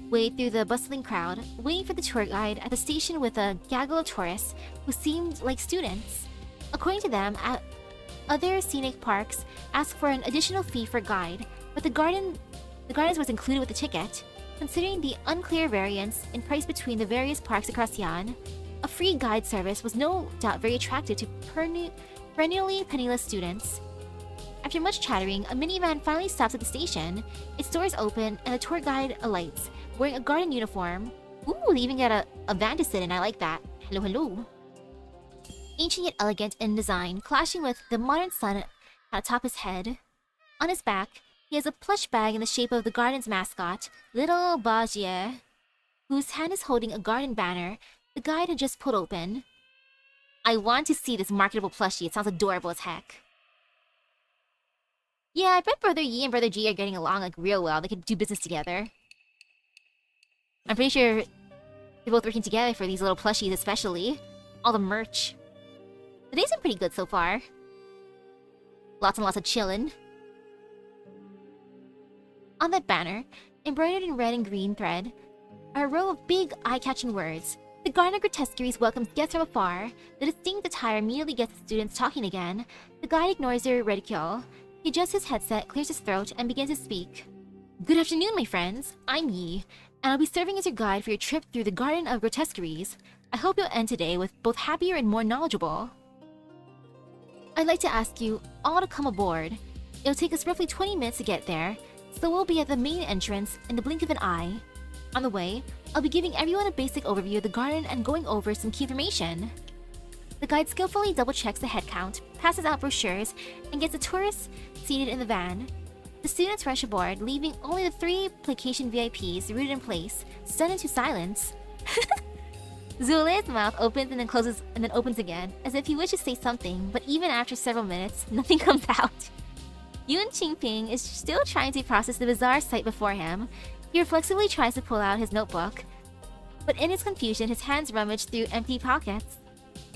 wade through the bustling crowd, waiting for the tour guide at the station with a gaggle of tourists who seemed like students. According to them, other scenic parks ask for an additional fee for guide, but the gardens was included with the ticket. Considering the unclear variance in price between the various parks across Yan, a free guide service was no doubt very attractive to perennially penniless students. After much chattering, a minivan finally stops at the station. Its doors open and the tour guide alights, wearing a garden uniform. Ooh, they even get a van to sit in, I like that. Hello, hello. Ancient yet elegant in design, clashing with the modern sun atop his head. On his back, he has a plush bag in the shape of the garden's mascot, Little Bajier, whose hand is holding a garden banner the guide had just pulled open. I want to see this marketable plushie. It sounds adorable as heck. Yeah, I bet Brother Yi and Brother G are getting along like real well. They could do business together. I'm pretty sure they're both working together for these little plushies especially. All the merch. The day's been pretty good so far. Lots and lots of chillin'. On that banner, embroidered in red and green thread, are a row of big, eye-catching words. The Garden of Grotesqueries welcomes guests from afar. The distinct attire immediately gets the students talking again. The guide ignores their ridicule. He adjusts his headset, clears his throat, and begins to speak. Good afternoon, my friends. I'm Yi, and I'll be serving as your guide for your trip through the Garden of Grotesqueries. I hope you'll end today with both happier and more knowledgeable. I'd like to ask you all to come aboard. It'll take us roughly 20 minutes to get there, so we'll be at the main entrance in the blink of an eye. On the way, I'll be giving everyone a basic overview of the garden and going over some key information. The guide skillfully double-checks the head count, passes out brochures, and gets the tourists seated in the van. The students rush aboard, leaving only the 3 placation VIPs rooted in place, stunned into silence. Zule's mouth opens and then closes and then opens again, as if he wishes to say something, but even after several minutes, nothing comes out. Yun Qingping is still trying to process the bizarre sight before him. He reflexively tries to pull out his notebook, but in his confusion, his hands rummage through empty pockets.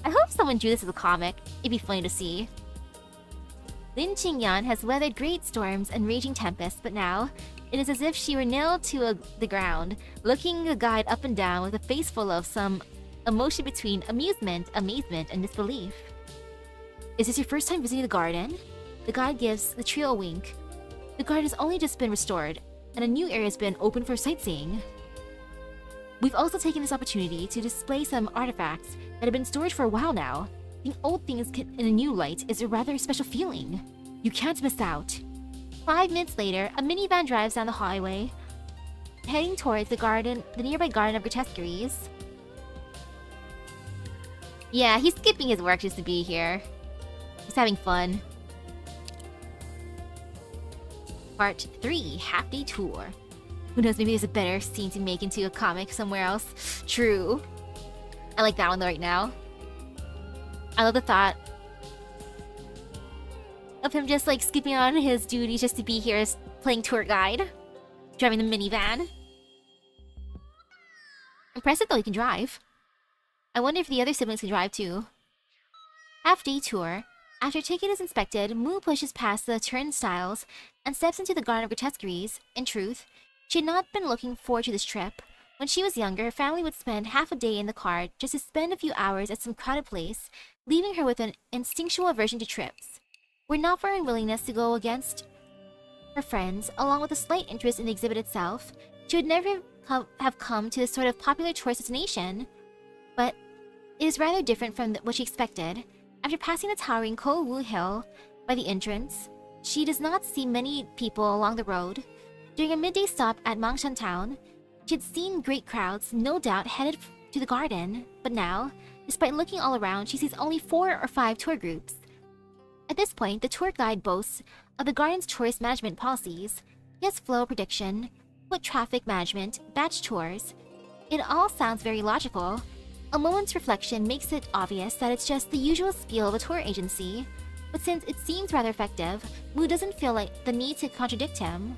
I hope someone drew this as a comic. It'd be funny to see. Lin Qingyan has weathered great storms and raging tempests, but now it is as if she were nailed to the ground, looking the guide up and down with a face full of some emotion between amusement, amazement, and disbelief. Is this your first time visiting the garden? The guide gives the trio a wink. The garden has only just been restored, and a new area has been opened for sightseeing. We've also taken this opportunity to display some artifacts that have been stored for a while now. Seeing old things in a new light is a rather special feeling. You can't miss out. 5 minutes later, a minivan drives down the highway, heading towards the nearby garden of Grotesqueries. Yeah, he's skipping his work just to be here. He's having fun. Part 3, Half-Day Tour. Who knows, maybe there's a better scene to make into a comic somewhere else. True. I like that one right now. I love the thought of him just like skipping on his duties just to be here as playing tour guide. Driving the minivan. Impressive though, he can drive. I wonder if the other siblings can drive too. Half-day tour. After ticket is inspected, Mu pushes past the turnstiles and steps into the garden of Grotesqueries. In truth, she had not been looking forward to this trip. When she was younger, her family would spend half a day in the car just to spend a few hours at some crowded place, leaving her with an instinctual aversion to trips. Were not for her unwillingness to go against her friends, along with a slight interest in the exhibit itself, she would never have come to this sort of popular tourist destination. But it is rather different from what she expected. After passing the towering Ko Wu Hill by the entrance, she does not see many people along the road. During a midday stop at Mangshan Town, she had seen great crowds, no doubt headed to the garden, but now, despite looking all around, she sees only 4 or 5 tour groups. At this point, the tour guide boasts of the garden's tourist management policies, guest flow prediction, foot traffic management, batch tours. It all sounds very logical. A moment's reflection makes it obvious that it's just the usual spiel of a tour agency, but since it seems rather effective, Mu doesn't feel like the need to contradict him.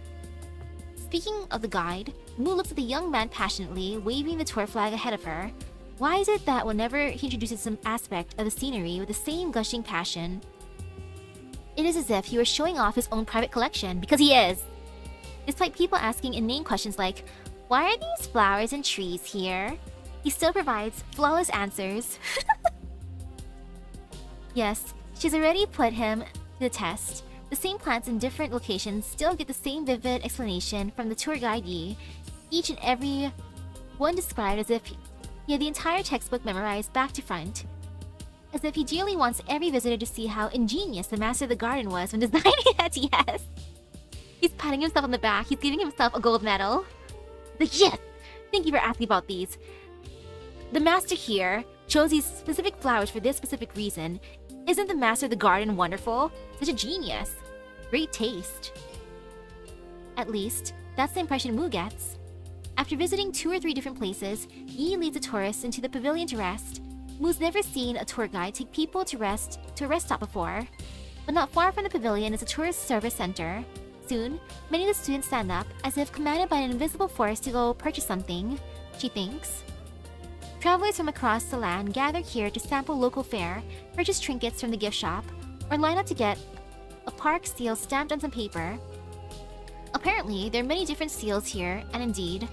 Speaking of the guide, Mu looks at the young man passionately, waving the tour flag ahead of her. Why is it that whenever he introduces some aspect of the scenery with the same gushing passion, it is as if he were showing off his own private collection? Because he is! Despite people asking inane questions like, why are these flowers and trees here? He still provides flawless answers. Yes, she's already put him to the test. The same plants in different locations still get the same vivid explanation from the tour guidee, each and every one described as if he had the entire textbook memorized back to front. As if he dearly wants every visitor to see how ingenious the master of the garden was when designing it, yes! He's patting himself on the back, he's giving himself a gold medal. He's like, yes! Thank you for asking about these. The master here chose these specific flowers for this specific reason. Isn't the master of the garden wonderful? Such a genius. Great taste. At least, that's the impression Mu gets. After visiting 2 or 3 different places, Yi leads the tourists into the pavilion to rest. Mu's never seen a tour guide take people to a rest stop before. But not far from the pavilion is a tourist service center. Soon, many of the students stand up, as if commanded by an invisible force to go purchase something, she thinks. Travelers from across the land gather here to sample local fare, purchase trinkets from the gift shop, or line up to get a park seal stamped on some paper. Apparently, there are many different seals here, and indeed,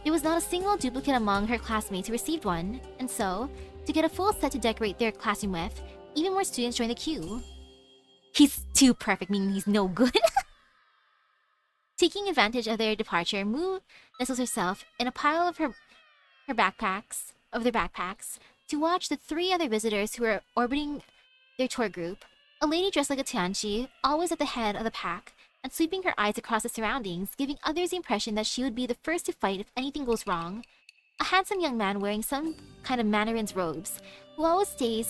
there was not a single duplicate among her classmates who received one, and so, to get a full set to decorate their classroom with, even more students join the queue. He's too perfect, meaning he's no good. Taking advantage of their departure, Mu nestles herself in a pile of their backpacks to watch the 3 other visitors who are orbiting their tour group. A lady dressed like a tianqi, always at the head of the pack, and sweeping her eyes across the surroundings, giving others the impression that she would be the first to fight if anything goes wrong. A handsome young man wearing some kind of mandarin's robes, who always stayed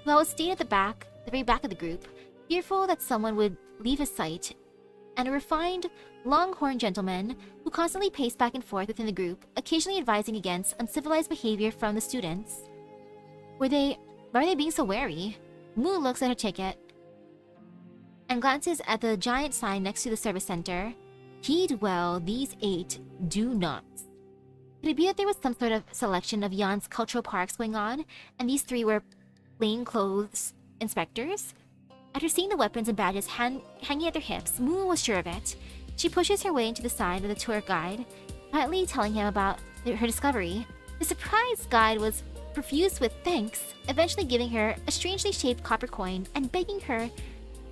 at the very back of the group, fearful that someone would leave his sight, and a refined, long-horned gentleman who constantly paced back and forth within the group, occasionally advising against uncivilized behavior from the students. Why are they being so wary? Mu looks at her ticket and glances at the giant sign next to the service center. Heed well, these 8 do not. Could it be that there was some sort of selection of Yan's cultural parks going on, and these 3 were plainclothes inspectors? After seeing the weapons and badges hanging at their hips, Moo was sure of it. She pushes her way into the side of the tour guide, quietly telling him about her discovery. The surprised guide was profuse with thanks, eventually giving her a strangely shaped copper coin and begging her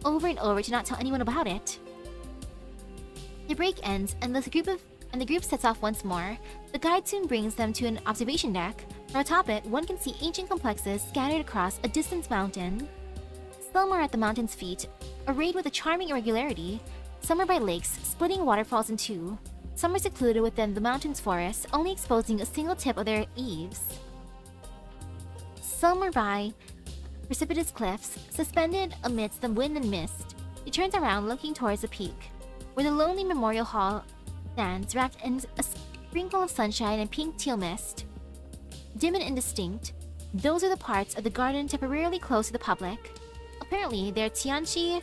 over and over to not tell anyone about it. The break ends and the group sets off once more. The guide soon brings them to an observation deck. From atop it, one can see ancient complexes scattered across a distant mountain. Some are at the mountain's feet, arrayed with a charming irregularity. Some are by lakes, splitting waterfalls in two. Some are secluded within the mountain's forest, only exposing a single tip of their eaves. Some are by precipitous cliffs, suspended amidst the wind and mist. He turns around, looking towards the peak, where the lonely memorial hall stands, wrapped in a sprinkle of sunshine and pink teal mist. Dim and indistinct, those are the parts of the garden temporarily closed to the public. Apparently, they're Tianchi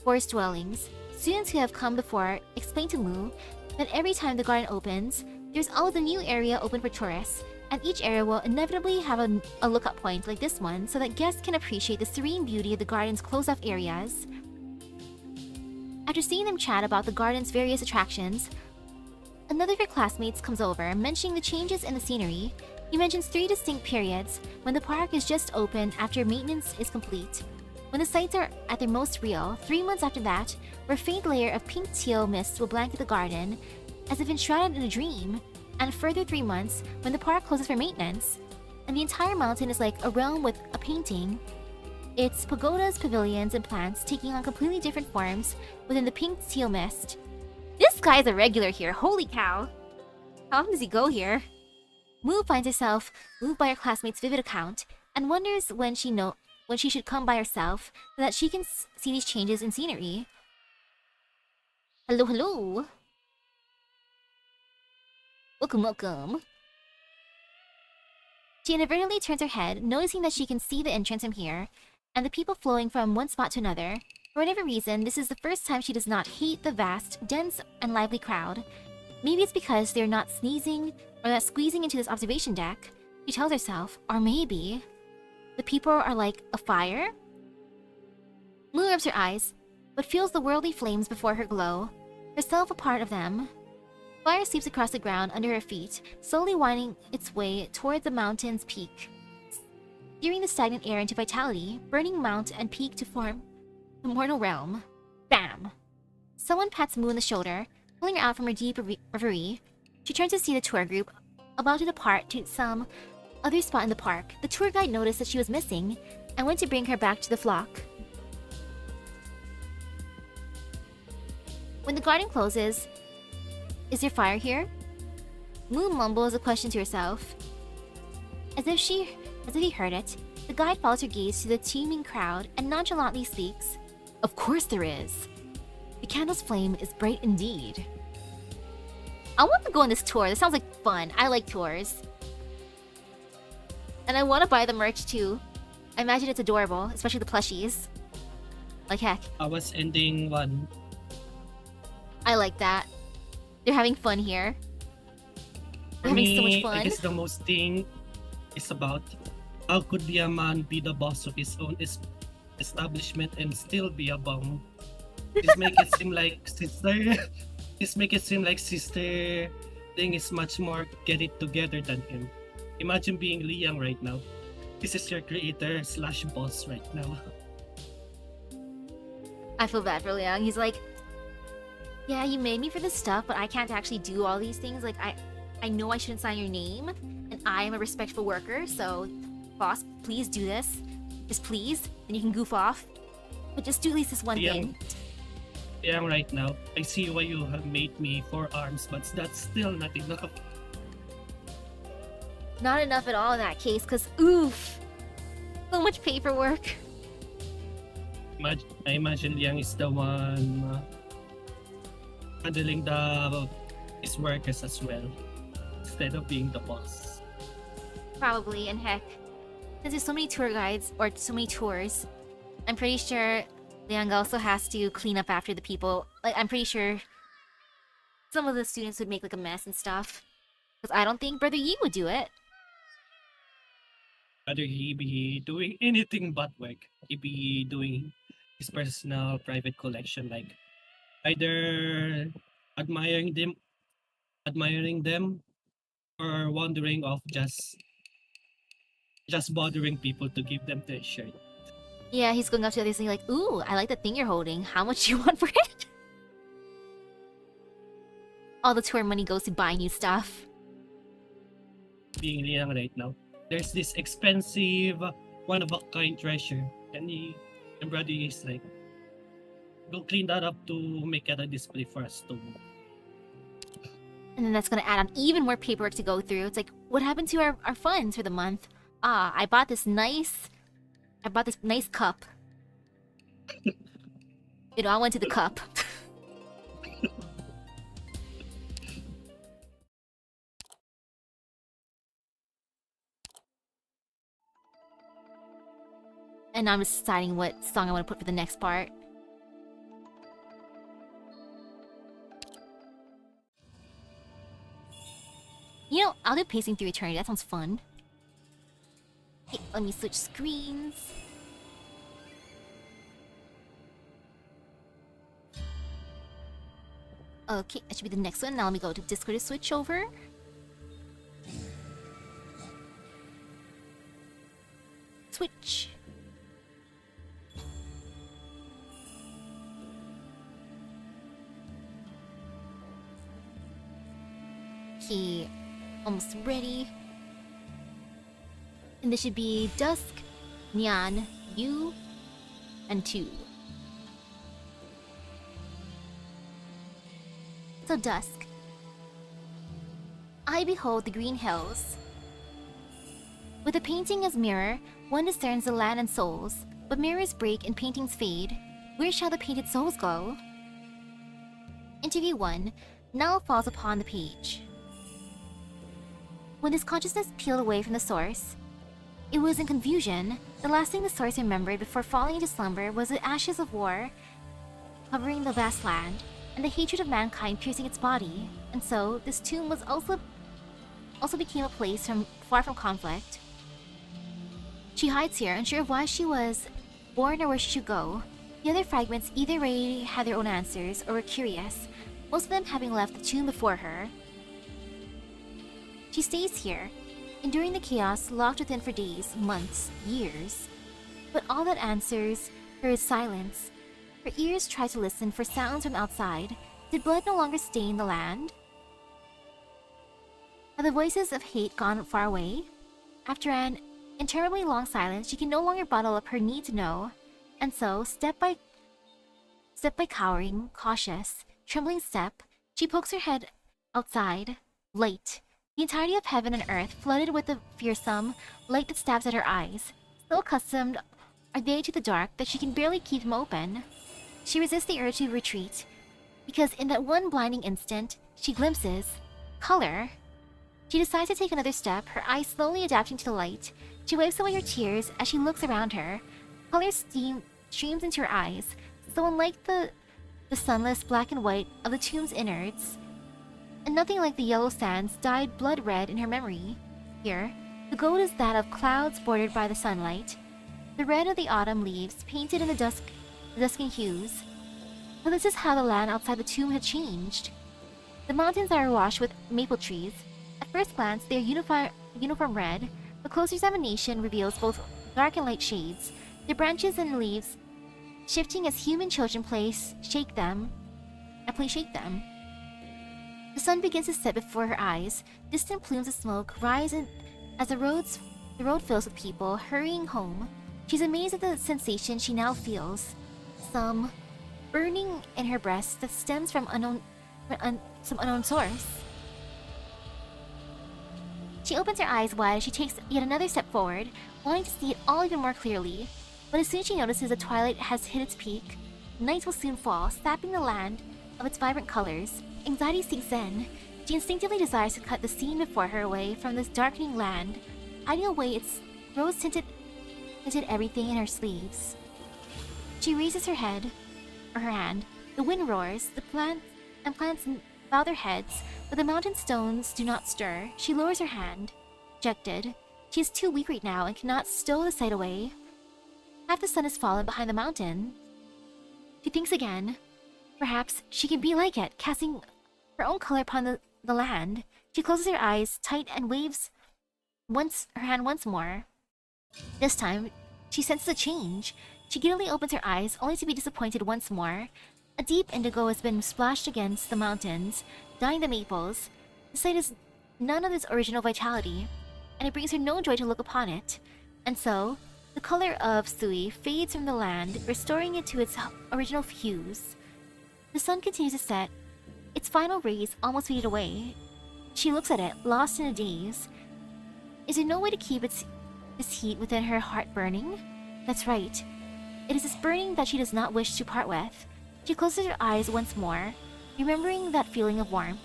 forest dwellings. Students who have come before explain to Moo that every time the garden opens, there's always a new area open for tourists, and each area will inevitably have a lookup point like this one so that guests can appreciate the serene beauty of the garden's closed-off areas. After seeing them chat about the garden's various attractions, another of her classmates comes over, mentioning the changes in the scenery. He mentions 3 distinct periods: when the park is just open after maintenance is complete, when the sights are at their most real, 3 months after that, where a faint layer of pink teal mist will blanket the garden, as if enshrouded in a dream, and a further 3 months when the park closes for maintenance, and the entire mountain is like a realm with a painting. Its pagodas, pavilions, and plants taking on completely different forms within the pink teal mist. This guy's a regular here, holy cow! How often does he go here? Moo finds herself moved by her classmate's vivid account and wonders when she should come by herself so that she can see these changes in scenery. Hello, hello! Welcome, welcome. She inadvertently turns her head, noticing that she can see the entrance from here, and the people flowing from one spot to another. For whatever reason, this is the first time she does not hate the vast, dense, and lively crowd. Maybe it's because they're not sneezing or not squeezing into this observation deck, she tells herself, or maybe the people are like a fire? Moo rubs her eyes, but feels the worldly flames before her glow, herself a part of them. Fire sweeps across the ground under her feet, slowly winding its way toward the mountain's peak, steering the stagnant air into vitality, burning mount and peak to form the mortal realm. Bam! Someone pats Moo on the shoulder, pulling her out from her deep reverie. She turns to see the tour group about to depart to some other spot in the park. The tour guide noticed that she was missing and went to bring her back to the flock. When the garden closes, is there fire here? Moo mumbles a question to herself. As if he heard it, the guide follows her gaze to the teeming crowd and nonchalantly speaks. Of course there is. The candle's flame is bright indeed. I want to go on this tour. This sounds like fun. I like tours. And I want to buy the merch too. I imagine it's adorable, especially the plushies. Like heck. I was ending one. I like that. They're having fun here. They're having so much fun. I guess the most thing is about how could a man be the boss of his own establishment and still be a bum. This make it seem like sister thing is much more get it together than him. Imagine being Liang right now. This is your creator / boss right now. I feel bad for Liang. He's like, yeah, you made me for this stuff, but I can't actually do all these things. Like, I know I shouldn't sign your name, and I am a respectful worker, so boss, please do this. Just please, then you can goof off. But just do at least this one thing. Yeah, right now, I see why you have made me 4 arms, but that's still not enough. Not enough at all in that case, because oof, so much paperwork. I imagine Liang is the one handling his workers as well, instead of being the boss. Probably, and heck, since there's so many tour guides or so many tours, I'm pretty sure Liang also has to clean up after the people. Like, I'm pretty sure some of the students would make like a mess and stuff. Because I don't think Brother Yi would do it. Whether he be doing anything but work, he be doing his personal private collection, like either admiring them, admiring them, or wandering off just bothering people to give them their shirt. Yeah, he's going up to others and like, ooh, I like the thing you're holding. How much do you want for it? All the tour money goes to buy new stuff. Being young right now, there's this expensive, one of a kind treasure, and brother is like, go clean that up to make it a display for us to. And then that's gonna add on even more paperwork to go through. It's like, what happened to our funds for the month? Ah, I bought this nice cup. It all went to the cup. And now I'm just deciding what song I want to put for the next part. You know, I'll do Pacing Through Eternity. That sounds fun. Okay, let me switch screens. Okay, that should be the next one. Now let me go to Discord to switch over. Switch. Okay, almost ready. And this should be Dusk, Nyan, Yu, and 2. So Dusk. I behold the green hills. With a painting as mirror, one discerns the land and souls, but mirrors break and paintings fade. Where shall the painted souls go? Interview 1. Null falls upon the page. When his consciousness peeled away from the source, it was in confusion. The last thing the source remembered before falling into slumber was the ashes of war covering the vast land, and the hatred of mankind piercing its body. And so, this tomb was also became a place far from conflict. She hides here, unsure of why she was born or where she should go. The other fragments either already had their own answers or were curious, most of them having left the tomb before her. She stays here, enduring the chaos locked within for days, months, years. But all that answers her is silence. Her ears try to listen for sounds from outside. Did blood no longer stain the land? Have the voices of hate gone far away? After an interminably long silence, she can no longer bottle up her need to know. And so, step by cowering, cautious, trembling step, she pokes her head outside. Light. The entirety of heaven and earth flooded with the fearsome light that stabs at her eyes. So accustomed are they to the dark that she can barely keep them open. She resists the urge to retreat, because in that one blinding instant, she glimpses color. She decides to take another step, her eyes slowly adapting to the light. She wipes away her tears as she looks around her. Color streams into her eyes, so unlike the sunless black and white of the tomb's innards, and nothing like the yellow sands dyed blood red in her memory. Here, the gold is that of clouds bordered by the sunlight, the red of the autumn leaves painted in the dusking hues. But this is how the land outside the tomb had changed. The mountains are awash with maple trees. At first glance, they are uniform red, but closer examination reveals both dark and light shades, their branches and leaves shifting as human children play shake them. The sun begins to set before her eyes. Distant plumes of smoke rise as the road fills with people hurrying home. She's amazed at the sensation she now feels. Some burning in her breast that stems from some unknown source. She opens her eyes wide as she takes yet another step forward, wanting to see it all even more clearly. But as soon as she notices the twilight has hit its peak, night will soon fall, sapping the land of its vibrant colors. Anxiety sinks in. She instinctively desires to cut the scene before her away from this darkening land, hiding away its rose-tinted everything in her sleeves. She raises her head, or her hand. The wind roars, the plants bow their heads, but the mountain stones do not stir. She lowers her hand. Dejected, She is too weak right now and cannot stow the sight away. Half the sun has fallen behind the mountain. She thinks again. Perhaps she can be like it, casting her own color upon the land. She closes her eyes tight and waves her hand once more. This time, she senses a change. She giddily opens her eyes, only to be disappointed once more. A deep indigo has been splashed against the mountains, dyeing the maples. The sight is none of its original vitality, and it brings her no joy to look upon it. And so, the color of Sui fades from the land, restoring it to its original hues. The sun continues to set, its final rays almost faded away. She looks at it, lost in a daze. Is there no way to keep this heat within her heart burning? That's right. It is this burning that she does not wish to part with. She closes her eyes once more, remembering that feeling of warmth.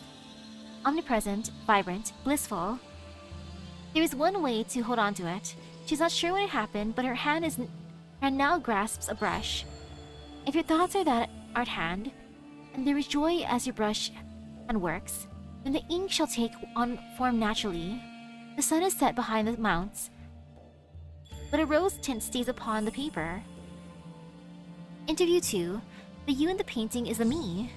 Omnipresent, vibrant, blissful. There is one way to hold on to it. She's not sure when it happened, but her hand now grasps a brush. If your thoughts are that art hand, and there is joy as your brush hand works, then the ink shall take on form naturally. The sun is set behind the mounts, but a rose tint stays upon the paper. Interview 2. The you in the painting is the me.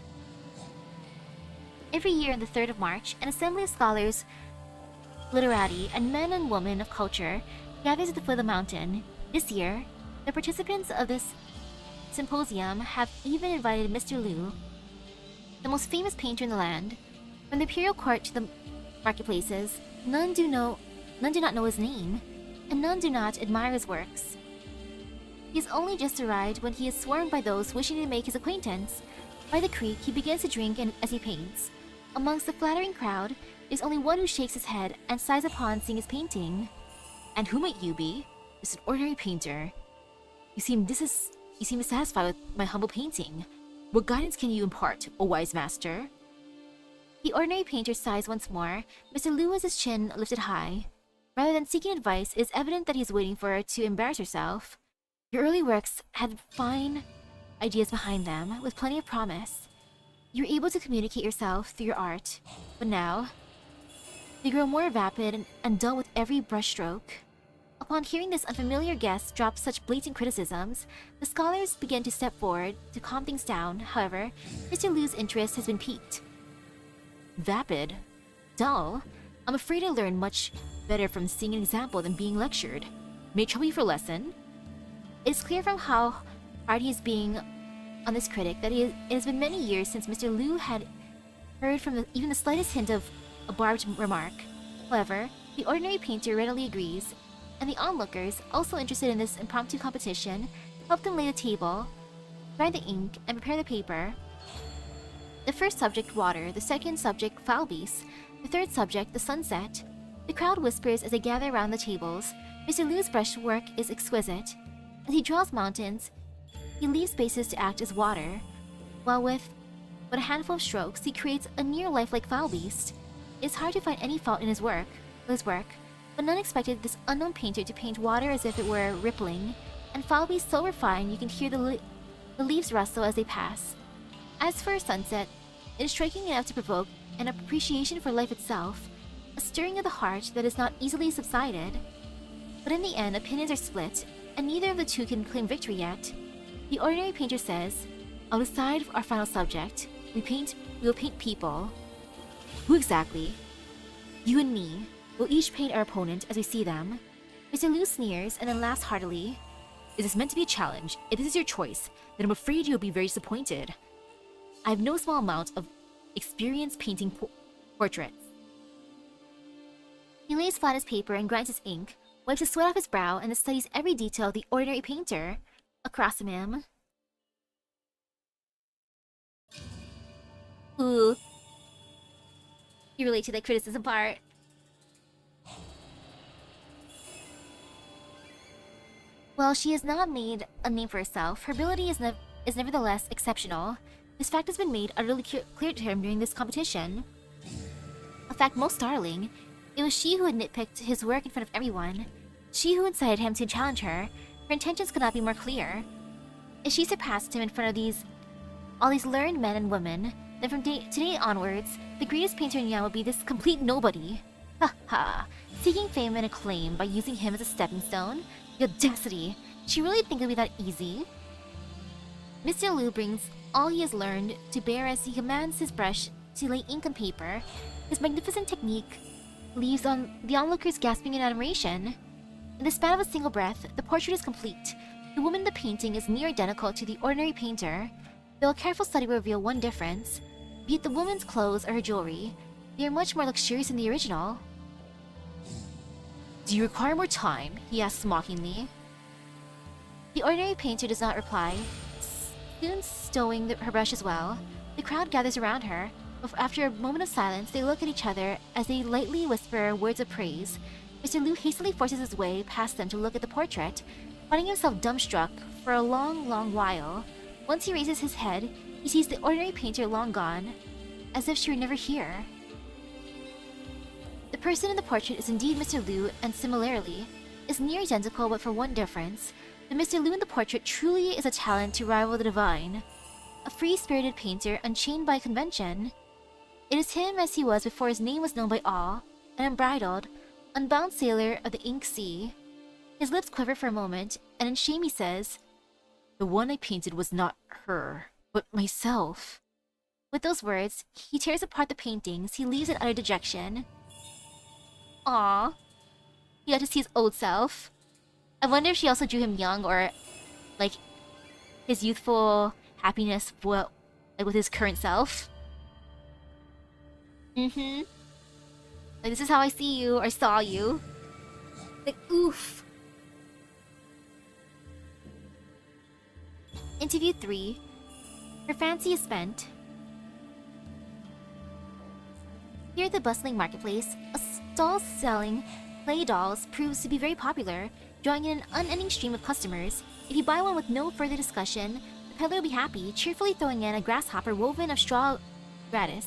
Every year on the 3rd of March, an assembly of scholars, literati, and men and women of culture gathers at the foot of the mountain. This year, the participants of this symposium have even invited Mr. Liu, the most famous painter in the land. From the imperial court to the marketplaces, none do not know his name, and none do not admire his works. He has only just arrived when he is swarmed by those wishing to make his acquaintance. By the creek, he begins to drink as he paints. Amongst the flattering crowd, there is only one who shakes his head and sighs upon seeing his painting. And who might you be? Just an ordinary painter. You seem dissatisfied with my humble painting. What guidance can you impart, O wise master? The ordinary painter sighs once more. Mr. Liu has his chin lifted high. Rather than seeking advice, it is evident that he is waiting for her to embarrass herself. Your early works had fine ideas behind them, with plenty of promise. You were able to communicate yourself through your art, but now they grow more vapid and dull with every brushstroke. Upon hearing this unfamiliar guest drop such blatant criticisms, the scholars begin to step forward to calm things down. However, Mr. Liu's interest has been piqued. Vapid? Dull? I'm afraid I learned much better from seeing an example than being lectured. May I trouble you for a lesson? It is clear from how hard he is being on this critic that it has been many years since Mr. Liu had heard from even the slightest hint of a barbed remark. However, the ordinary painter readily agrees, and the onlookers, also interested in this impromptu competition, help them lay the table, grind the ink, and prepare the paper. The first subject, water; the second subject, foul beasts; the third subject, the sunset. The crowd whispers as they gather around the tables. Mr. Liu's brushwork is exquisite. As he draws mountains, he leaves spaces to act as water, while with but a handful of strokes, he creates a near lifelike foul beast. It is hard to find any fault in his work, but none expected this unknown painter to paint water as if it were rippling, and foul beasts so refined you can hear the leaves rustle as they pass. As for a sunset, it is striking enough to provoke an appreciation for life itself, a stirring of the heart that is not easily subsided. But in the end, opinions are split, and neither of the two can claim victory yet. The ordinary painter says, "I'll decide our final subject. We will paint people." Who exactly? You and me. We'll each paint our opponent as we see them. Mr. Liu sneers and then laughs heartily. Is this meant to be a challenge? If this is your choice, then I'm afraid you'll be very disappointed. I have no small amount of experience painting portraits. He lays flat his paper and grinds his ink, wipes the sweat off his brow, and studies every detail of the ordinary painter. Across from him. Ooh. You relate to the criticism part. While she has not made a name for herself, her ability is nevertheless exceptional. This fact has been made utterly clear to him during this competition. A fact most startling. It was she who had nitpicked his work in front of everyone. She who incited him to challenge her. Her intentions could not be more clear. If she surpassed him in front of all these learned men and women, then from today onwards, the greatest painter in Yan would be this complete nobody. Ha ha! seeking fame and acclaim by using him as a stepping stone? The audacity! She really think it'll be that easy? Mr. Liu brings all he has learned to bear as he commands his brush to lay ink on paper. His magnificent technique leaves on the onlookers gasping in admiration. In the span of a single breath, the portrait is complete. The woman in the painting is near identical to the ordinary painter, though a careful study will reveal one difference. Be it the woman's clothes or her jewelry, they are much more luxurious than the original. Do you require more time? He asks mockingly. The ordinary painter does not reply, soon stowing her brush as well. The crowd gathers around her. After a moment of silence, they look at each other as they lightly whisper words of praise. Mr. Liu hastily forces his way past them to look at the portrait, finding himself dumbstruck for a long, long while. Once he raises his head, he sees the ordinary painter long gone, as if she were never here. The person in the portrait is indeed Mr. Liu, and similarly, is near identical but for one difference. The Mr. Liu in the portrait truly is a talent to rival the divine. A free-spirited painter unchained by convention. It is him as he was before his name was known by all, an unbridled, unbound sailor of the ink sea. His lips quiver for a moment, and in shame he says, "The one I painted was not her, but myself." With those words, he tears apart the paintings he leaves in utter dejection. Aww. He got to see his old self. I wonder if she also drew him young, or like his youthful happiness, well, like with his current self. Like, this is how I see you, or saw you. Like, oof. Interview 3. Her fancy is spent. Here at the bustling marketplace, a stall selling clay dolls proves to be very popular, drawing in an unending stream of customers. If you buy one with no further discussion, the peddler will be happy, cheerfully throwing in a grasshopper woven of straw gratis.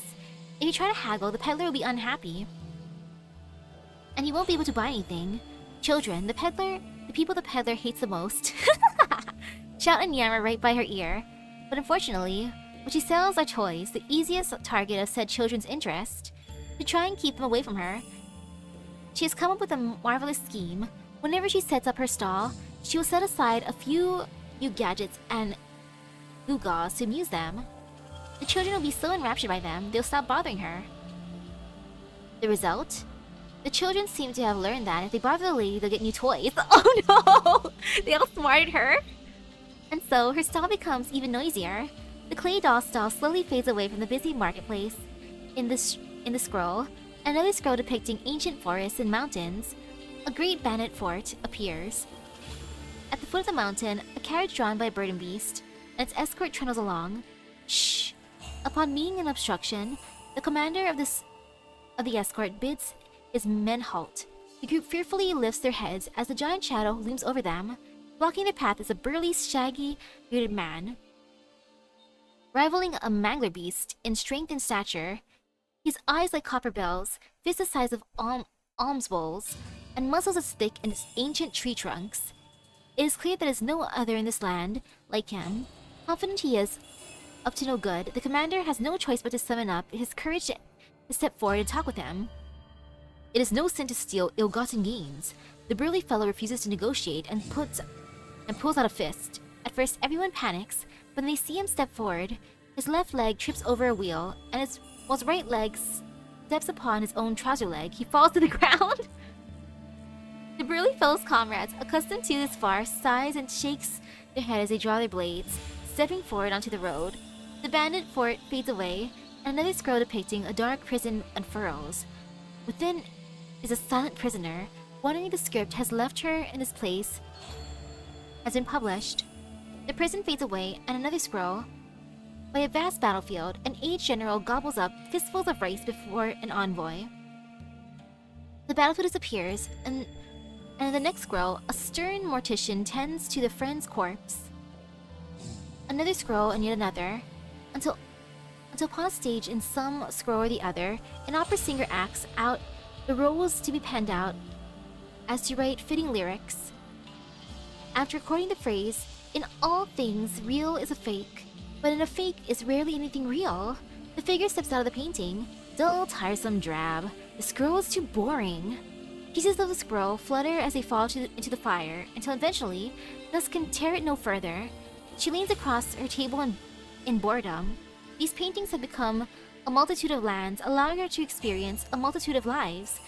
If you try to haggle, the peddler will be unhappy, and he won't be able to buy anything. Children, the people the peddler hates the most, shout and yammer right by her ear. But unfortunately, what she sells are toys, the easiest target of said children's interest. To try and keep them away from her, she has come up with a marvelous scheme. Whenever she sets up her stall, she will set aside a few new gadgets and gewgaws to amuse them. The children will be so enraptured by them, they'll stop bothering her. The result? The children seem to have learned that if they bother the lady, they'll get new toys. Oh no! They outsmarted her! And so, her stall becomes even noisier. The clay doll stall slowly fades away from the busy marketplace. In the scroll, another scroll depicting ancient forests and mountains. A great bandit fort appears. At the foot of the mountain, a carriage drawn by a bird and beast, and its escort trundles along. Shh! Upon meeting an obstruction, the commander of the escort bids his men halt. The group fearfully lifts their heads as the giant shadow looms over them. Blocking their path is a burly, shaggy, bearded man. Rivaling a mangler beast in strength and stature, his eyes like copper bells, fists the size of alms bowls, and muscles as thick as ancient tree trunks. It is clear that there is no other in this land like him. Confident he is up to no good, the commander has no choice but to summon up his courage to step forward and talk with him. It is no sin to steal ill-gotten gains. The burly fellow refuses to negotiate and pulls out a fist. At first, everyone panics, but when they see him step forward, his left leg trips over a wheel, and while his right leg steps upon his own trouser leg, he falls to the ground. The burly fellow's comrades, accustomed to this farce, sighs and shakes their head as they draw their blades, stepping forward onto the road. The bandit fort fades away, and another scroll depicting a dark prison unfurls. Within is a silent prisoner, wondering the script has left her in this place has been published. The prison fades away, and another scroll. By a vast battlefield, an aged general gobbles up fistfuls of rice before an envoy. The battlefield disappears, and in the next scroll, a stern mortician tends to the friend's corpse. Another scroll and yet another, until upon a stage in some scroll or the other, an opera singer acts out the roles to be penned out as to write fitting lyrics. After recording the phrase, "In all things, real is a fake, but in a fake is rarely anything real," the figure steps out of the painting. Dull, tiresome, drab. The scroll is too boring. Pieces of the scroll flutter as they fall into the fire, until eventually, dust can tear it no further. She leans across her table in boredom. These paintings have become a multitude of lands, allowing her to experience a multitude of lives.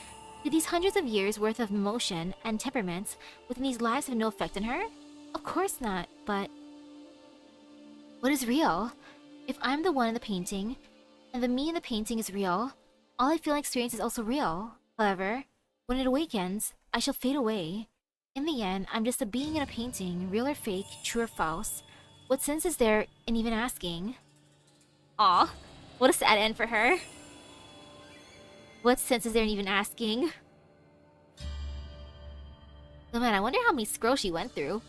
Do these hundreds of years worth of emotion and temperaments within these lives have no effect on her? Of course not, but what is real? If I'm the one in the painting, and the me in the painting is real, all I feel and experience is also real. However, when it awakens, I shall fade away. In the end, I'm just a being in a painting, real or fake, true or false. What sense is there in even asking? Aw, what a sad end for her. What sense is there in even asking? Oh man, I wonder how many scrolls she went through.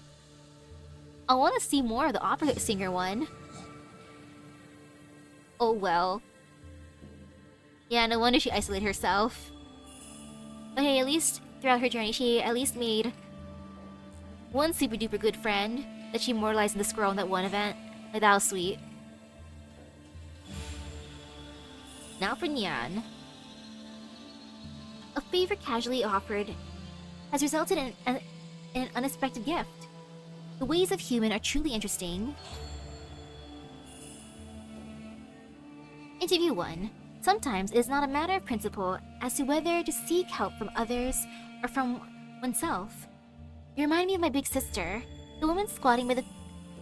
I want to see more of the opera singer one. Oh well. Yeah, no wonder she isolated herself. But hey, at least throughout her journey, she at least made one super duper good friend that she immortalized in the scroll in that one event. Like, that was sweet. Now for Nyan. A favor casually offered has resulted in an unexpected gift. The ways of human are truly interesting. Interview 1. Sometimes it is not a matter of principle as to whether to seek help from others or from oneself. You remind me of my big sister. The woman squatting by the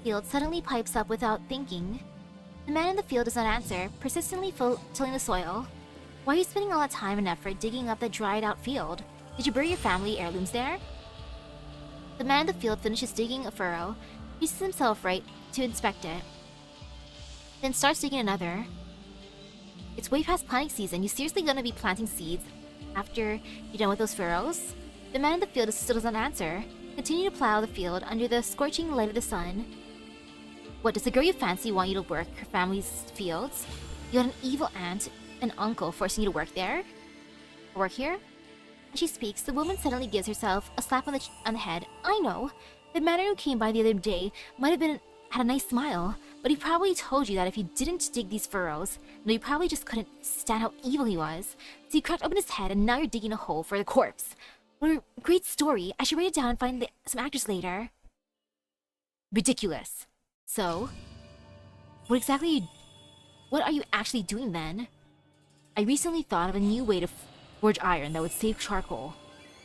field suddenly pipes up without thinking. The man in the field does not answer, persistently tilling the soil. Why are you spending all that time and effort digging up that dried out field? Did you bury your family heirlooms there? The man in the field finishes digging a furrow, pieces himself right to inspect it, then starts digging another. It's way past planting season. You seriously gonna be planting seeds after you're done with those furrows? The man in the field still doesn't answer. Continue to plow the field under the scorching light of the sun. What, does the girl you fancy want you to work her family's fields? You got an evil aunt and uncle forcing you to work there? Work here? As she speaks, the woman suddenly gives herself a slap on the head. I know. The man who came by the other day might have had a nice smile, but he probably told you that if you didn't dig these furrows, no, you probably just couldn't stand how evil he was. So you cracked open his head, and now you're digging a hole for the corpse. What a great story. I should write it down and find some actors later. Ridiculous. So, what are you actually doing then? I recently thought of a new way to forge iron that would save charcoal.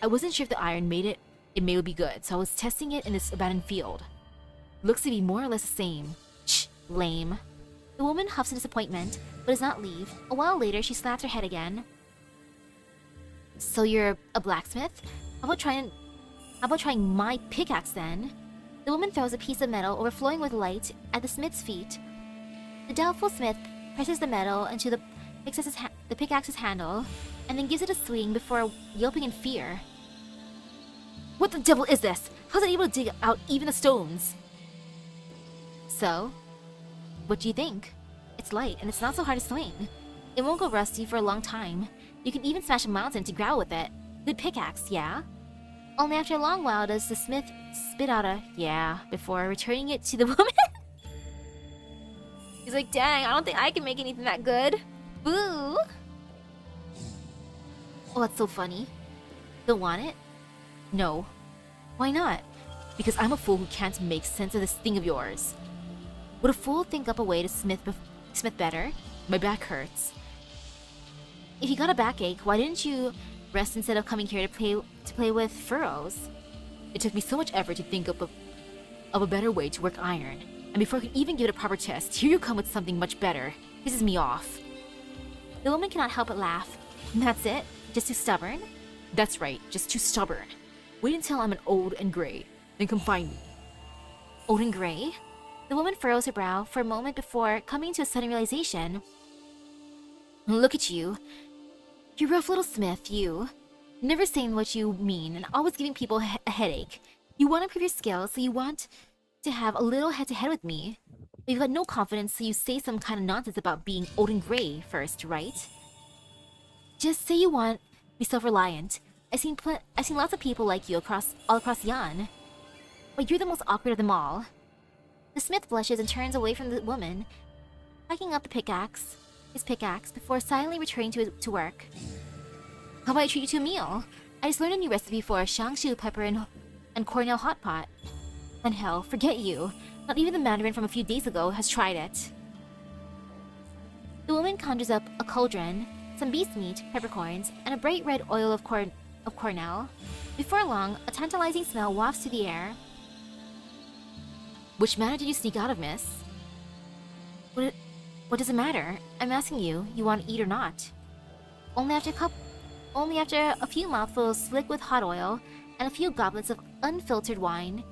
I wasn't sure if the iron it would be good, so I was testing it in this abandoned field. Looks to be more or less the same. Shh, lame. The woman huffs in disappointment, but does not leave. A while later, she slaps her head again. So you're a blacksmith? How about trying my pickaxe then? The woman throws a piece of metal overflowing with light at the smith's feet. The doubtful smith presses the metal into the pickaxe's handle, and then gives it a swing before yelping in fear. What the devil is this? How's it able to dig out even the stones? So, what do you think? It's light, and it's not so hard to swing. It won't go rusty for a long time. You can even smash a mountain to growl with it. Good pickaxe, yeah? Only after a long while does the smith spit out a yeah before returning it to the woman. He's like, dang, I don't think I can make anything that good. Boo! Oh, that's so funny. Don't want it? No. Why not? Because I'm a fool who can't make sense of this thing of yours. Would a fool think up a way to smith better? My back hurts. If you got a backache, why didn't you rest instead of coming here to play with furrows? It took me so much effort to think of a better way to work iron, and before I could even give it a proper test, here you come with something much better. Pisses me off. The woman cannot help but laugh. And that's it? Just too stubborn? That's right, just too stubborn. Wait until I'm an old and gray, then come find me. Old and gray? The woman furrows her brow for a moment before coming to a sudden realization. Look at you. You rough little smith, you. Never saying what you mean and always giving people a headache. You want to improve your skills, so you want to have a little head-to-head with me. But you've got no confidence, so you say some kind of nonsense about being old and gray first, right? Just say you want to be self-reliant. I've seen lots of people like you all across Yan. But you're the most awkward of them all. The smith blushes and turns away from the woman, picking up his pickaxe, before silently returning to work. How about I treat you to a meal? I just learned a new recipe for shangshu pepper and cornel hot pot. And hell, forget you. Not even the Mandarin from a few days ago has tried it. The woman conjures up a cauldron, some beast meat, peppercorns, and a bright red oil of cornel. Before long, a tantalizing smell wafts through the air. Which manner did you sneak out of, miss? What does it matter? I'm asking you, you want to eat or not? Only after a few mouthfuls slick with hot oil and a few goblets of unfiltered wine,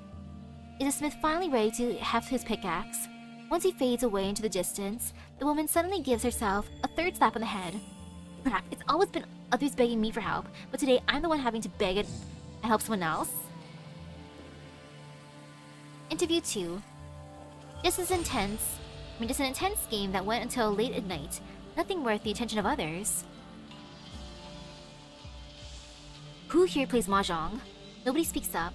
is the smith finally ready to heft his pickaxe. Once he fades away into the distance, the woman suddenly gives herself a third slap on the head. Crap, it's always been others begging me for help, but today I'm the one having to beg and help someone else. Interview 2. Just an intense game that went until late at night. Nothing worth the attention of others. Who here plays mahjong? Nobody speaks up.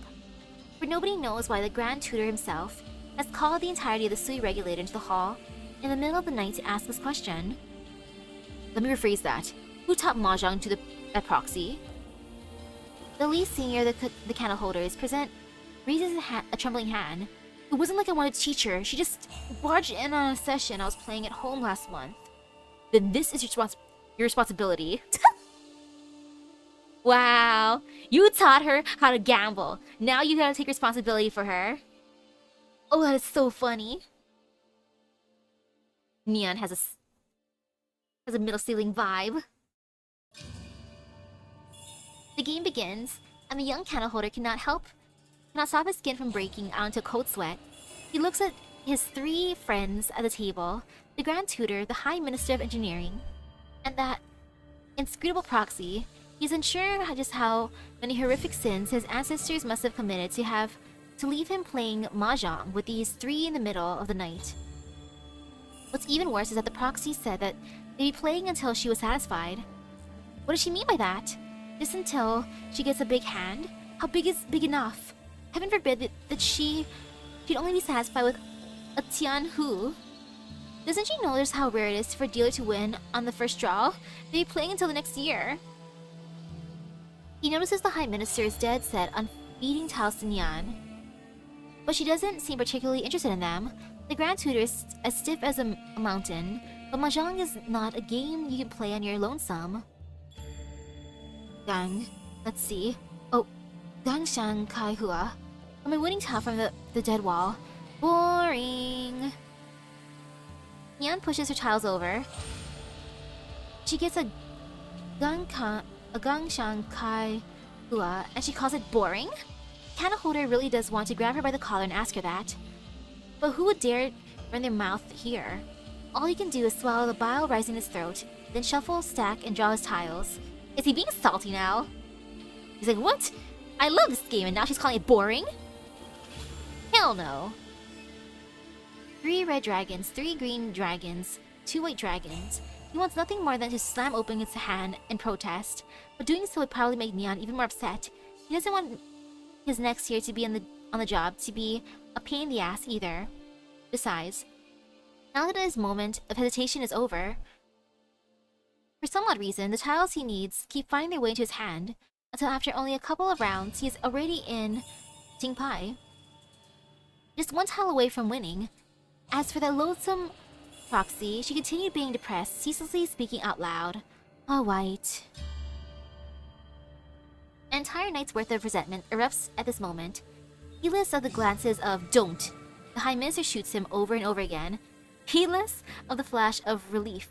For nobody knows why the Grand Tutor himself has called the entirety of the Sui regulator into the hall in the middle of the night to ask this question. Let me rephrase that. Who taught mahjong to that proxy? The least senior of the candle holders raises a trembling hand. It wasn't like I wanted to teach her. She just barged in on a session I was playing at home last month. Then this is your responsibility. Wow, you taught her how to gamble. Now you gotta take responsibility for her. Oh, that is so funny. Neon has a middle ceiling vibe. The game begins, and the young candle holder cannot stop his skin from breaking out into a cold sweat. He looks at his 3 friends at the table, the Grand Tutor, the High Minister of Engineering, and that inscrutable proxy. He's unsure just how many horrific sins his ancestors must have committed to leave him playing mahjong with these 3 in the middle of the night. What's even worse is that the proxy said that they'd be playing until she was satisfied. What does she mean by that? Just until she gets a big hand? How big is big enough? Heaven forbid that she'd only be satisfied with a Tian Hu. Doesn't she know just how rare it is for a dealer to win on the first draw? They'd be playing until the next year. He notices the High Minister is dead set on feeding Taos and Yan, but she doesn't seem particularly interested in them. The Grand Tutor is as stiff as a mountain, but mahjong is not a game you can play on your lonesome. Gang, let's see. Oh, Gang Shan Kai Hua. Am I winning tile from the dead wall? Boring. Yan pushes her tiles over. She gets a Gang Shan Kai Hua, and she calls it boring? Candle holder really does want to grab her by the collar and ask her that. But who would dare run their mouth here? All he can do is swallow the bile rising in his throat, then shuffle, stack, and draw his tiles. Is he being salty now? He's like, what? I love this game and now she's calling it boring? Hell no. 3 red dragons, 3 green dragons, 2 white dragons. He wants nothing more than to slam open his hand in protest, but doing so would probably make Neon even more upset. He doesn't want his next year to be on the job to be a pain in the ass either. Besides, now that his moment of hesitation is over, for some odd reason, the tiles he needs keep finding their way into his hand, until after only a couple of rounds, he is already in Ting Pai. Just 1 tile away from winning. As for that loathsome proxy, she continued being depressed, ceaselessly speaking out loud. All white. An entire night's worth of resentment erupts at this moment. Heedless of the glances of "don't," the High Minister shoots him over and over again. Heedless of the flash of relief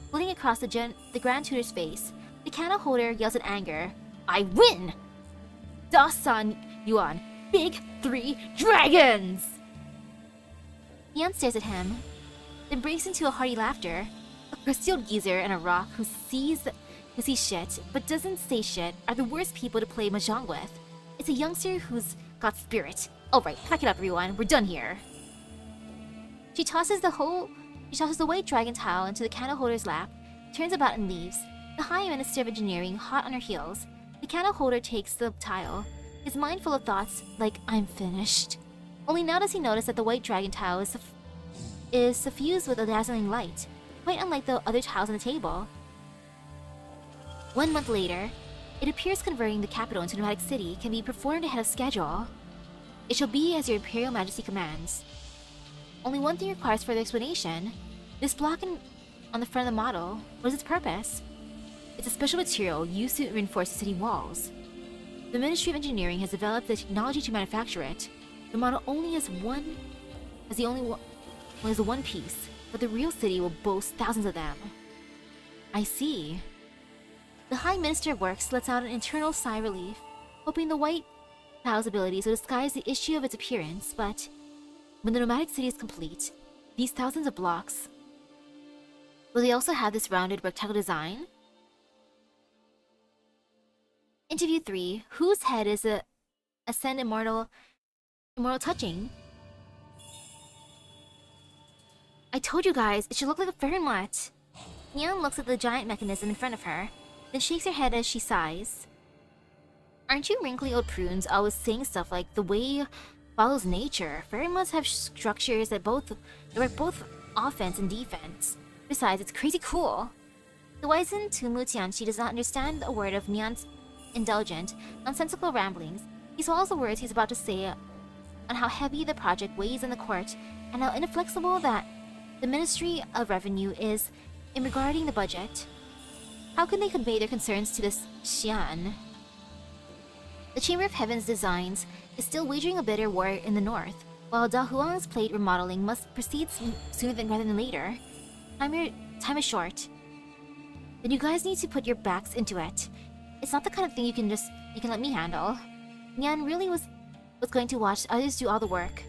flitting across the Grand Tutor's face, the candle holder yells in anger, I win! Dasan Yuan, big 3 dragons! Yan stares at him, then breaks into a hearty laughter. A crystalled geezer and a rock who sees shit but doesn't say shit are the worst people to play mahjong with. It's a youngster who's got spirit. Alright, pack it up everyone, we're done here. She tosses the white dragon tile into the candle holder's lap, turns about and leaves. The High Minister of Engineering hot on her heels. The candle holder takes the tile, his mind full of thoughts like, I'm finished. Only now does he notice that the white dragon tile is suffused with a dazzling light, quite unlike the other tiles on the table. 1 month later, It appears converting the capital into a nomadic city can be performed ahead of schedule. It shall be as your Imperial Majesty commands. Only one thing requires further explanation. This block on the front of the model, what is its purpose? It's a special material used to reinforce the city walls. The Ministry of Engineering has developed the technology to manufacture it. The model only has the one piece, but the real city will boast thousands of them. I see. The High Minister of Works lets out an internal sigh of relief, hoping the white tile's abilities will disguise the issue of its appearance, but when the nomadic city is complete, these thousands of blocks, will they also have this rounded rectangle design? Interview 3. Whose head is a ascend immortal touching? I told you guys, it should look like a ferret. Nyan looks at the giant mechanism in front of her, then shakes her head as she sighs. Aren't you wrinkly old prunes always saying stuff like the way follows nature? Ferret must have structures that work both offense and defense. Besides, it's crazy cool. The wizened Tumu Tianchi does not understand a word of Nyan's indulgent, nonsensical ramblings. He swallows the words he's about to say on how heavy the project weighs in the court and how inflexible that the Ministry of Revenue is in regarding the budget. How can they convey their concerns to this Xian? The Chamber of Heaven's designs is still waging a bitter war in the north, while Da Huang's plate remodeling must proceed sooner rather than later. Time is short. Then you guys need to put your backs into it. It's not the kind of thing you can let me handle. Nyan really was going to watch others do all the work.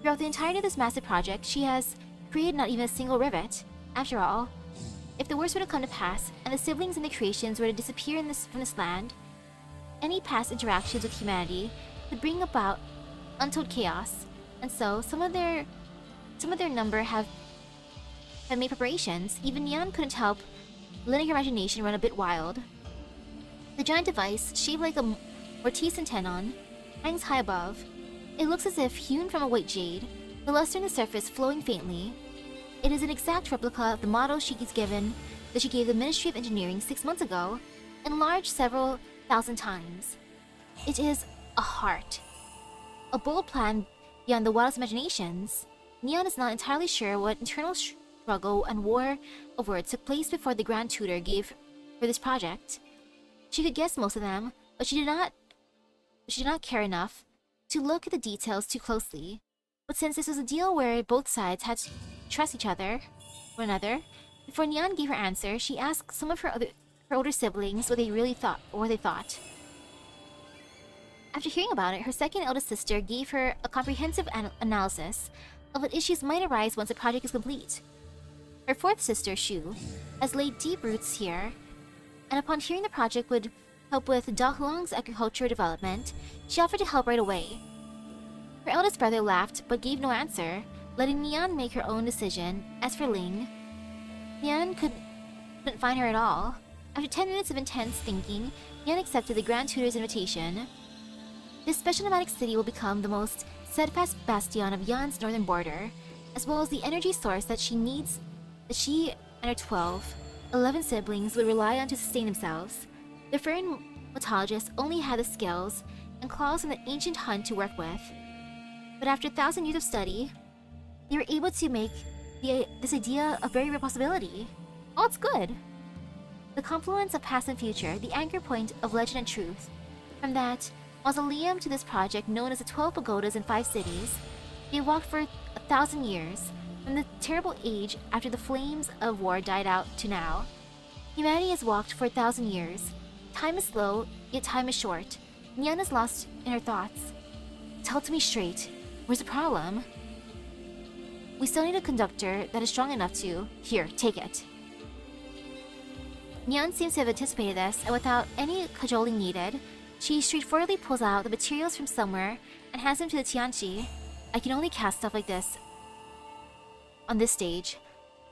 Throughout the entirety of this massive project, she has created not even a single rivet. After all, if the worst were to come to pass, and the siblings and the creations were to disappear from this land, any past interactions with humanity could bring about untold chaos, and so some of their number have made preparations. Even Nyan couldn't help letting her imagination run a bit wild. The giant device, shaped like a Mortise antennon, hangs high above. It looks as if hewn from a white jade, the luster in the surface flowing faintly. It is an exact replica of the model she gave the Ministry of Engineering 6 months ago, enlarged several thousand times. It is a heart. A bold plan beyond the wildest imaginations. Nyan is not entirely sure what internal struggle and war of words took place before the Grand Tutor gave her this project. She could guess most of them, but she did not care enough to look at the details too closely. But since this was a deal where both sides had to trust one another, before Nyan gave her answer, she asked some of her older siblings what they thought. After hearing about it, her second eldest sister gave her a comprehensive analysis of what issues might arise once the project is complete. Her fourth sister, Shu, has laid deep roots here, and upon hearing the project would help with Da Huang's agricultural development, she offered to help right away. Her eldest brother laughed but gave no answer, letting Nyan make her own decision. As for Ling, Nyan couldn't find her at all. After 10 minutes of intense thinking, Nyan accepted the Grand Tutor's invitation. This special nomadic city will become the most steadfast bastion of Yan's northern border, as well as the energy source that she and her 11 siblings would rely on to sustain themselves. The foreign mythologists only had the scales and claws from the ancient Hun to work with. But after 1,000 years of study, they were able to make this idea a very real possibility. All it's good. The confluence of past and future, the anchor point of legend and truth. From that mausoleum to this project known as the 12 pagodas in 5 cities, they walked for 1,000 years, from the terrible age after the flames of war died out to now. Humanity has walked for 1,000 years. Time is slow, yet time is short. Nyan is lost in her thoughts. Tell it to me straight. Where's the problem? We still need a conductor that is strong enough to... Here, take it. Nyan seems to have anticipated this, and without any cajoling needed, she straightforwardly pulls out the materials from somewhere and hands them to the Tianchi. I can only cast stuff like this on this stage,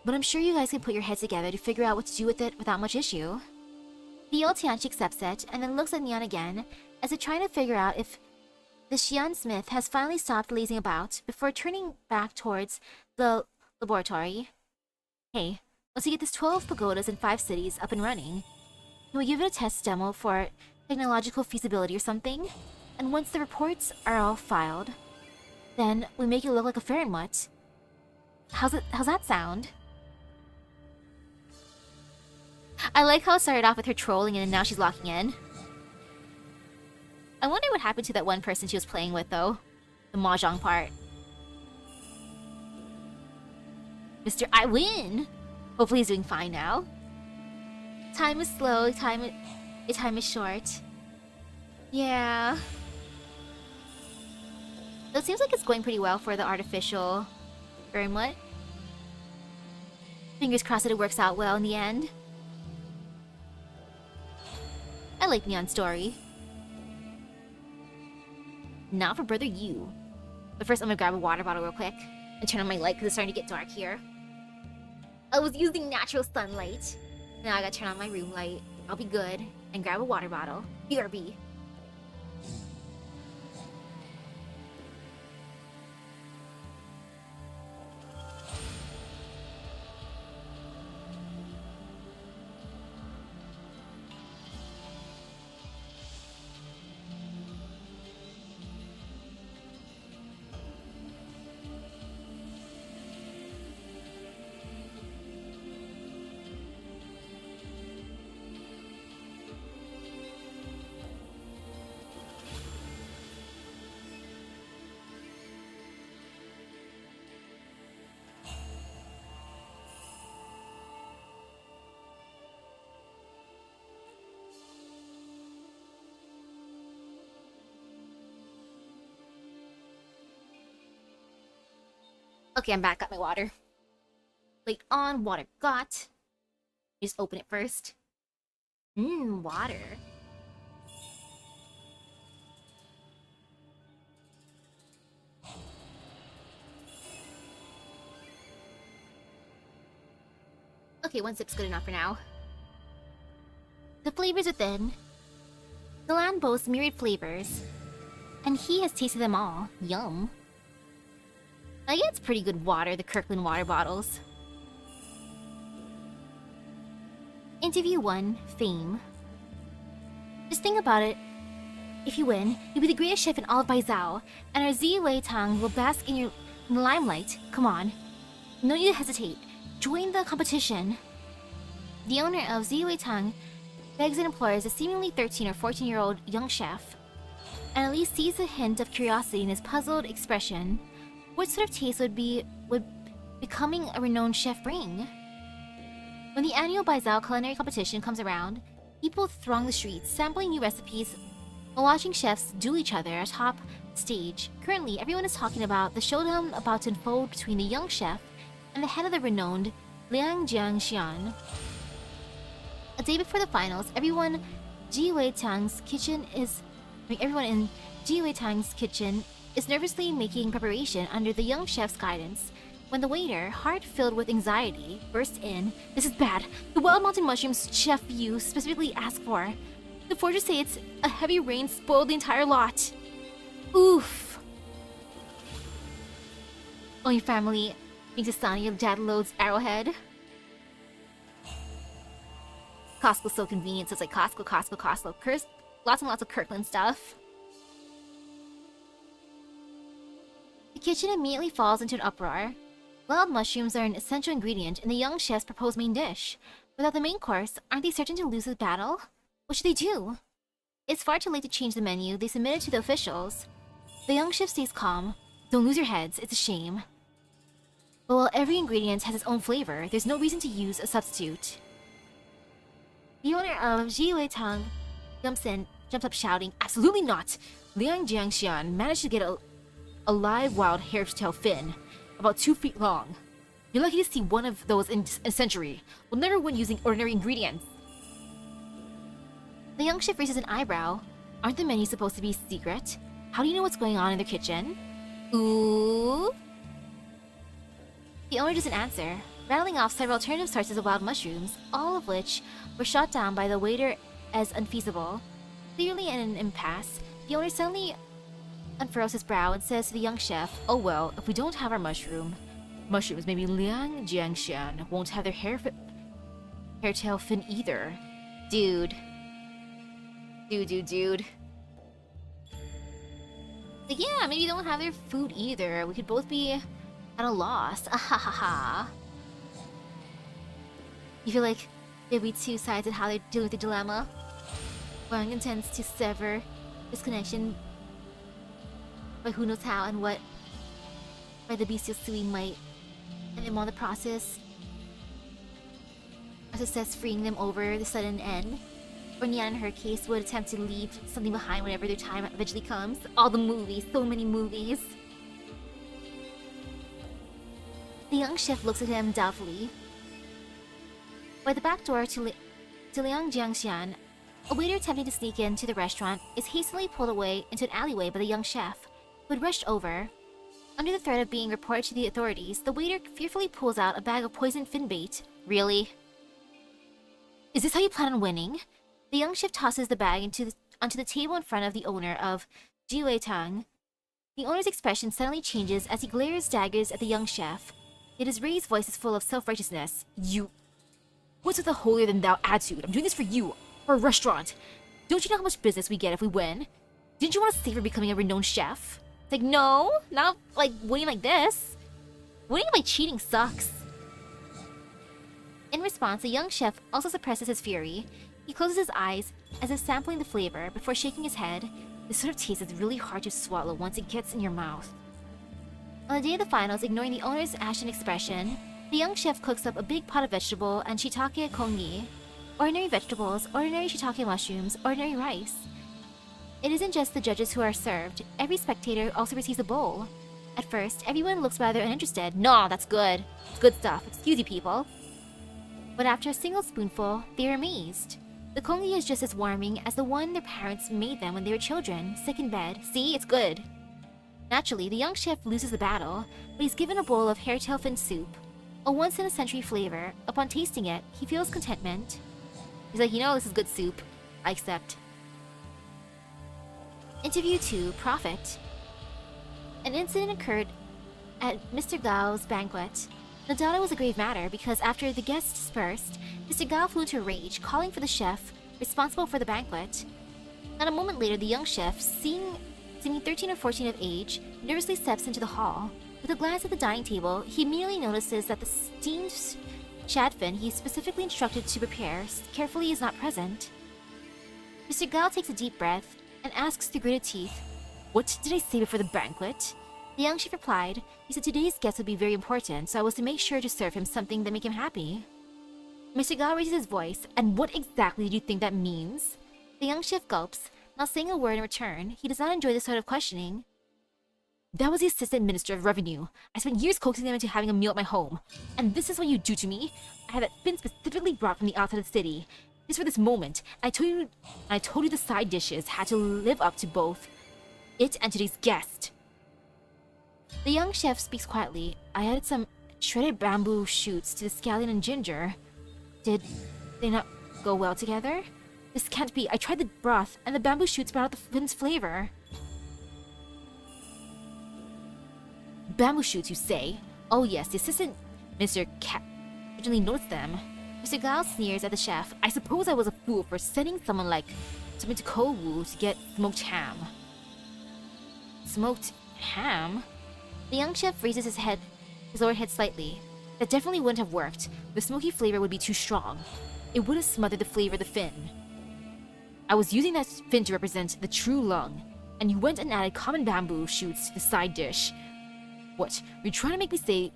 but I'm sure you guys can put your heads together to figure out what to do with it without much issue. The old Tianchi accepts it, and then looks at Nyan again, as if trying to figure out if the Xian Smith has finally stopped lazing about, before turning back towards the laboratory. Hey, once you get this 12 pagodas in 5 cities up and running, Can we give it a test demo for technological feasibility or something? And once the reports are all filed, then we make it look like a fair and mutt. How's that sound? I like how it started off with her trolling and now she's locking in. I wonder what happened to that one person she was playing with, though. The mahjong part. Mr. I win! Hopefully he's doing fine now. Time is slow, time is short. Yeah. It seems like it's going pretty well for the artificial Irmut. Fingers crossed that it works out well in the end. I like Neon's story. Now for Brother Yu. But first I'm gonna grab a water bottle real quick and turn on my light because it's starting to get dark here. I was using natural sunlight. Now I gotta turn on my room light. I'll be good. And grab a water bottle. BRB. Okay, I'm back. Got my water. Light on, water got. Just open it first. Water. Okay, one sip's good enough for now. The flavors within. The land boasts myriad flavors, and he has tasted them all. Yum. I get it's pretty good water, the Kirkland water bottles. Interview 1, Fame. Just think about it. If you win, you'll be the greatest chef in all of Baizhou, and our Ziwei Tang will bask in the limelight. Come on. No need to hesitate. Join the competition. The owner of Ziwei Tang begs and implores a seemingly 13 or 14-year-old young chef, and at least sees a hint of curiosity in his puzzled expression. What sort of taste would becoming a renowned chef bring? When the annual Baizhou culinary competition comes around, people throng the streets, sampling new recipes while watching chefs duel each other atop stage. Currently, everyone is talking about the showdown about to unfold between the young chef and the head of the renowned Liang Jiangxian. A day before the finals, everyone in Ji Wei Tang's kitchen is nervously making preparation under the young chef's guidance when the waiter, heart filled with anxiety, bursts in. This is bad. The wild mountain mushrooms Chef Yu specifically asked for. The forgers say it's a heavy rain spoiled the entire lot. Oof. Oh, your family thinks it's Sunny, your dad loads Arrowhead. Costco's so convenient, so it's like Costco. Lots and lots of Kirkland stuff. The kitchen immediately falls into an uproar. Wild mushrooms are an essential ingredient in the young chef's proposed main dish. Without the main course, aren't they certain to lose the battle? What should they do? It's far too late to change the menu. They submit it to the officials. The young chef stays calm. Don't lose your heads, it's a shame. But while every ingredient has its own flavor, there's no reason to use a substitute. The owner of Ji Wei Tang jumps up shouting, "Absolutely not! Liang Jiangxian managed to get a live wild hair-tail fin, about 2 feet long. You're lucky to see one of those in a century. We'll never win using ordinary ingredients." The young chef raises an eyebrow. Aren't the menus supposed to be secret? How do you know what's going on in their kitchen? Ooh? The owner doesn't answer, rattling off several alternative sources of wild mushrooms, all of which were shot down by the waiter as unfeasible. Clearly in an impasse, the owner suddenly unfurls his brow and says to the young chef, "Oh well, if we don't have our mushrooms, maybe Liang Jiangxian won't have their hair-tail fin either. Dude. Dude. Like, yeah, maybe they don't have their food either. We could both be at a loss. Ahahaha. You feel like there'd be two sides of how they're dealing with the dilemma? One intends to sever this connection by who knows how and what, by the bestial sui might, and then on the process, a success freeing them over the sudden end. Or Nyan, in her case, would attempt to leave something behind whenever their time eventually comes. All the movies, so many movies. The young chef looks at him doubtfully. By the back door to Liang Jiangxian, a waiter attempting to sneak into the restaurant is hastily pulled away into an alleyway by the young chef, who had rushed over. Under the threat of being reported to the authorities, the waiter fearfully pulls out a bag of poisoned fin bait. Really? Is this how you plan on winning? The young chef tosses the bag onto the table in front of the owner of Jiwei Tang. The owner's expression suddenly changes as he glares daggers at the young chef. Yet his raised voice is full of self-righteousness. You... What's with the holier-than-thou attitude? I'm doing this for you, for a restaurant. Don't you know how much business we get if we win? Didn't you want to savor becoming a renowned chef? It's like, no, not like winning like this. Winning by cheating sucks. In response, the young chef also suppresses his fury. He closes his eyes as if sampling the flavor before shaking his head. This sort of taste is really hard to swallow once it gets in your mouth. On the day of the finals, ignoring the owner's ashen expression, the young chef cooks up a big pot of vegetable and shiitake kongi. Ordinary vegetables, ordinary shiitake mushrooms, ordinary rice. It isn't just the judges who are served. Every spectator also receives a bowl. At first, everyone looks rather uninterested. No, that's good. It's good stuff. Excuse you, people. But after a single spoonful, they are amazed. The kongi is just as warming as the one their parents made them when they were children, sick in bed. See, it's good. Naturally, the young chef loses the battle, but he's given a bowl of hairtail fin soup. A once-in-a-century flavor. Upon tasting it, he feels contentment. He's like, you know, this is good soup. I accept. Interview 2, Profit. An incident occurred at Mr. Gao's banquet. No doubt it was a grave matter because after the guests dispersed, Mr. Gao flew into a rage, calling for the chef responsible for the banquet. Not a moment later, the young chef, seeming 13 or 14 of age, nervously steps into the hall. With a glance at the dining table, he immediately notices that the steamed shadfin he specifically instructed to prepare carefully is not present. Mr. Gao takes a deep breath and asks through gritted teeth, "What did I say before the banquet?" The young chef replied, he said today's guest would be very important, so I was to make sure to serve him something that make him happy. Mr. Gao raises his voice, and what exactly do you think that means? The young chef gulps, not saying a word in return. He does not enjoy this sort of questioning. That was the assistant minister of revenue. I spent years coaxing them into having a meal at my home. And this is what you do to me? I had that fin specifically brought from the outside of the city. Just for this moment, and I told you the side dishes had to live up to both it and today's guest. The young chef speaks quietly. I added some shredded bamboo shoots to the scallion and ginger. Did they not go well together? This can't be. I tried the broth, and the bamboo shoots brought out the fin's flavor. Bamboo shoots, you say? Oh yes, the assistant Mr. Cat originally noticed them. Mr. Gao sneers at the chef. I suppose I was a fool for sending someone like someone to Kowu to get smoked ham. Smoked ham? The young chef raises his lower head slightly. That definitely wouldn't have worked. The smoky flavor would be too strong. It would have smothered the flavor of the fin. I was using that fin to represent the true lung, and you went and added common bamboo shoots to the side dish. What? Were you trying to make me say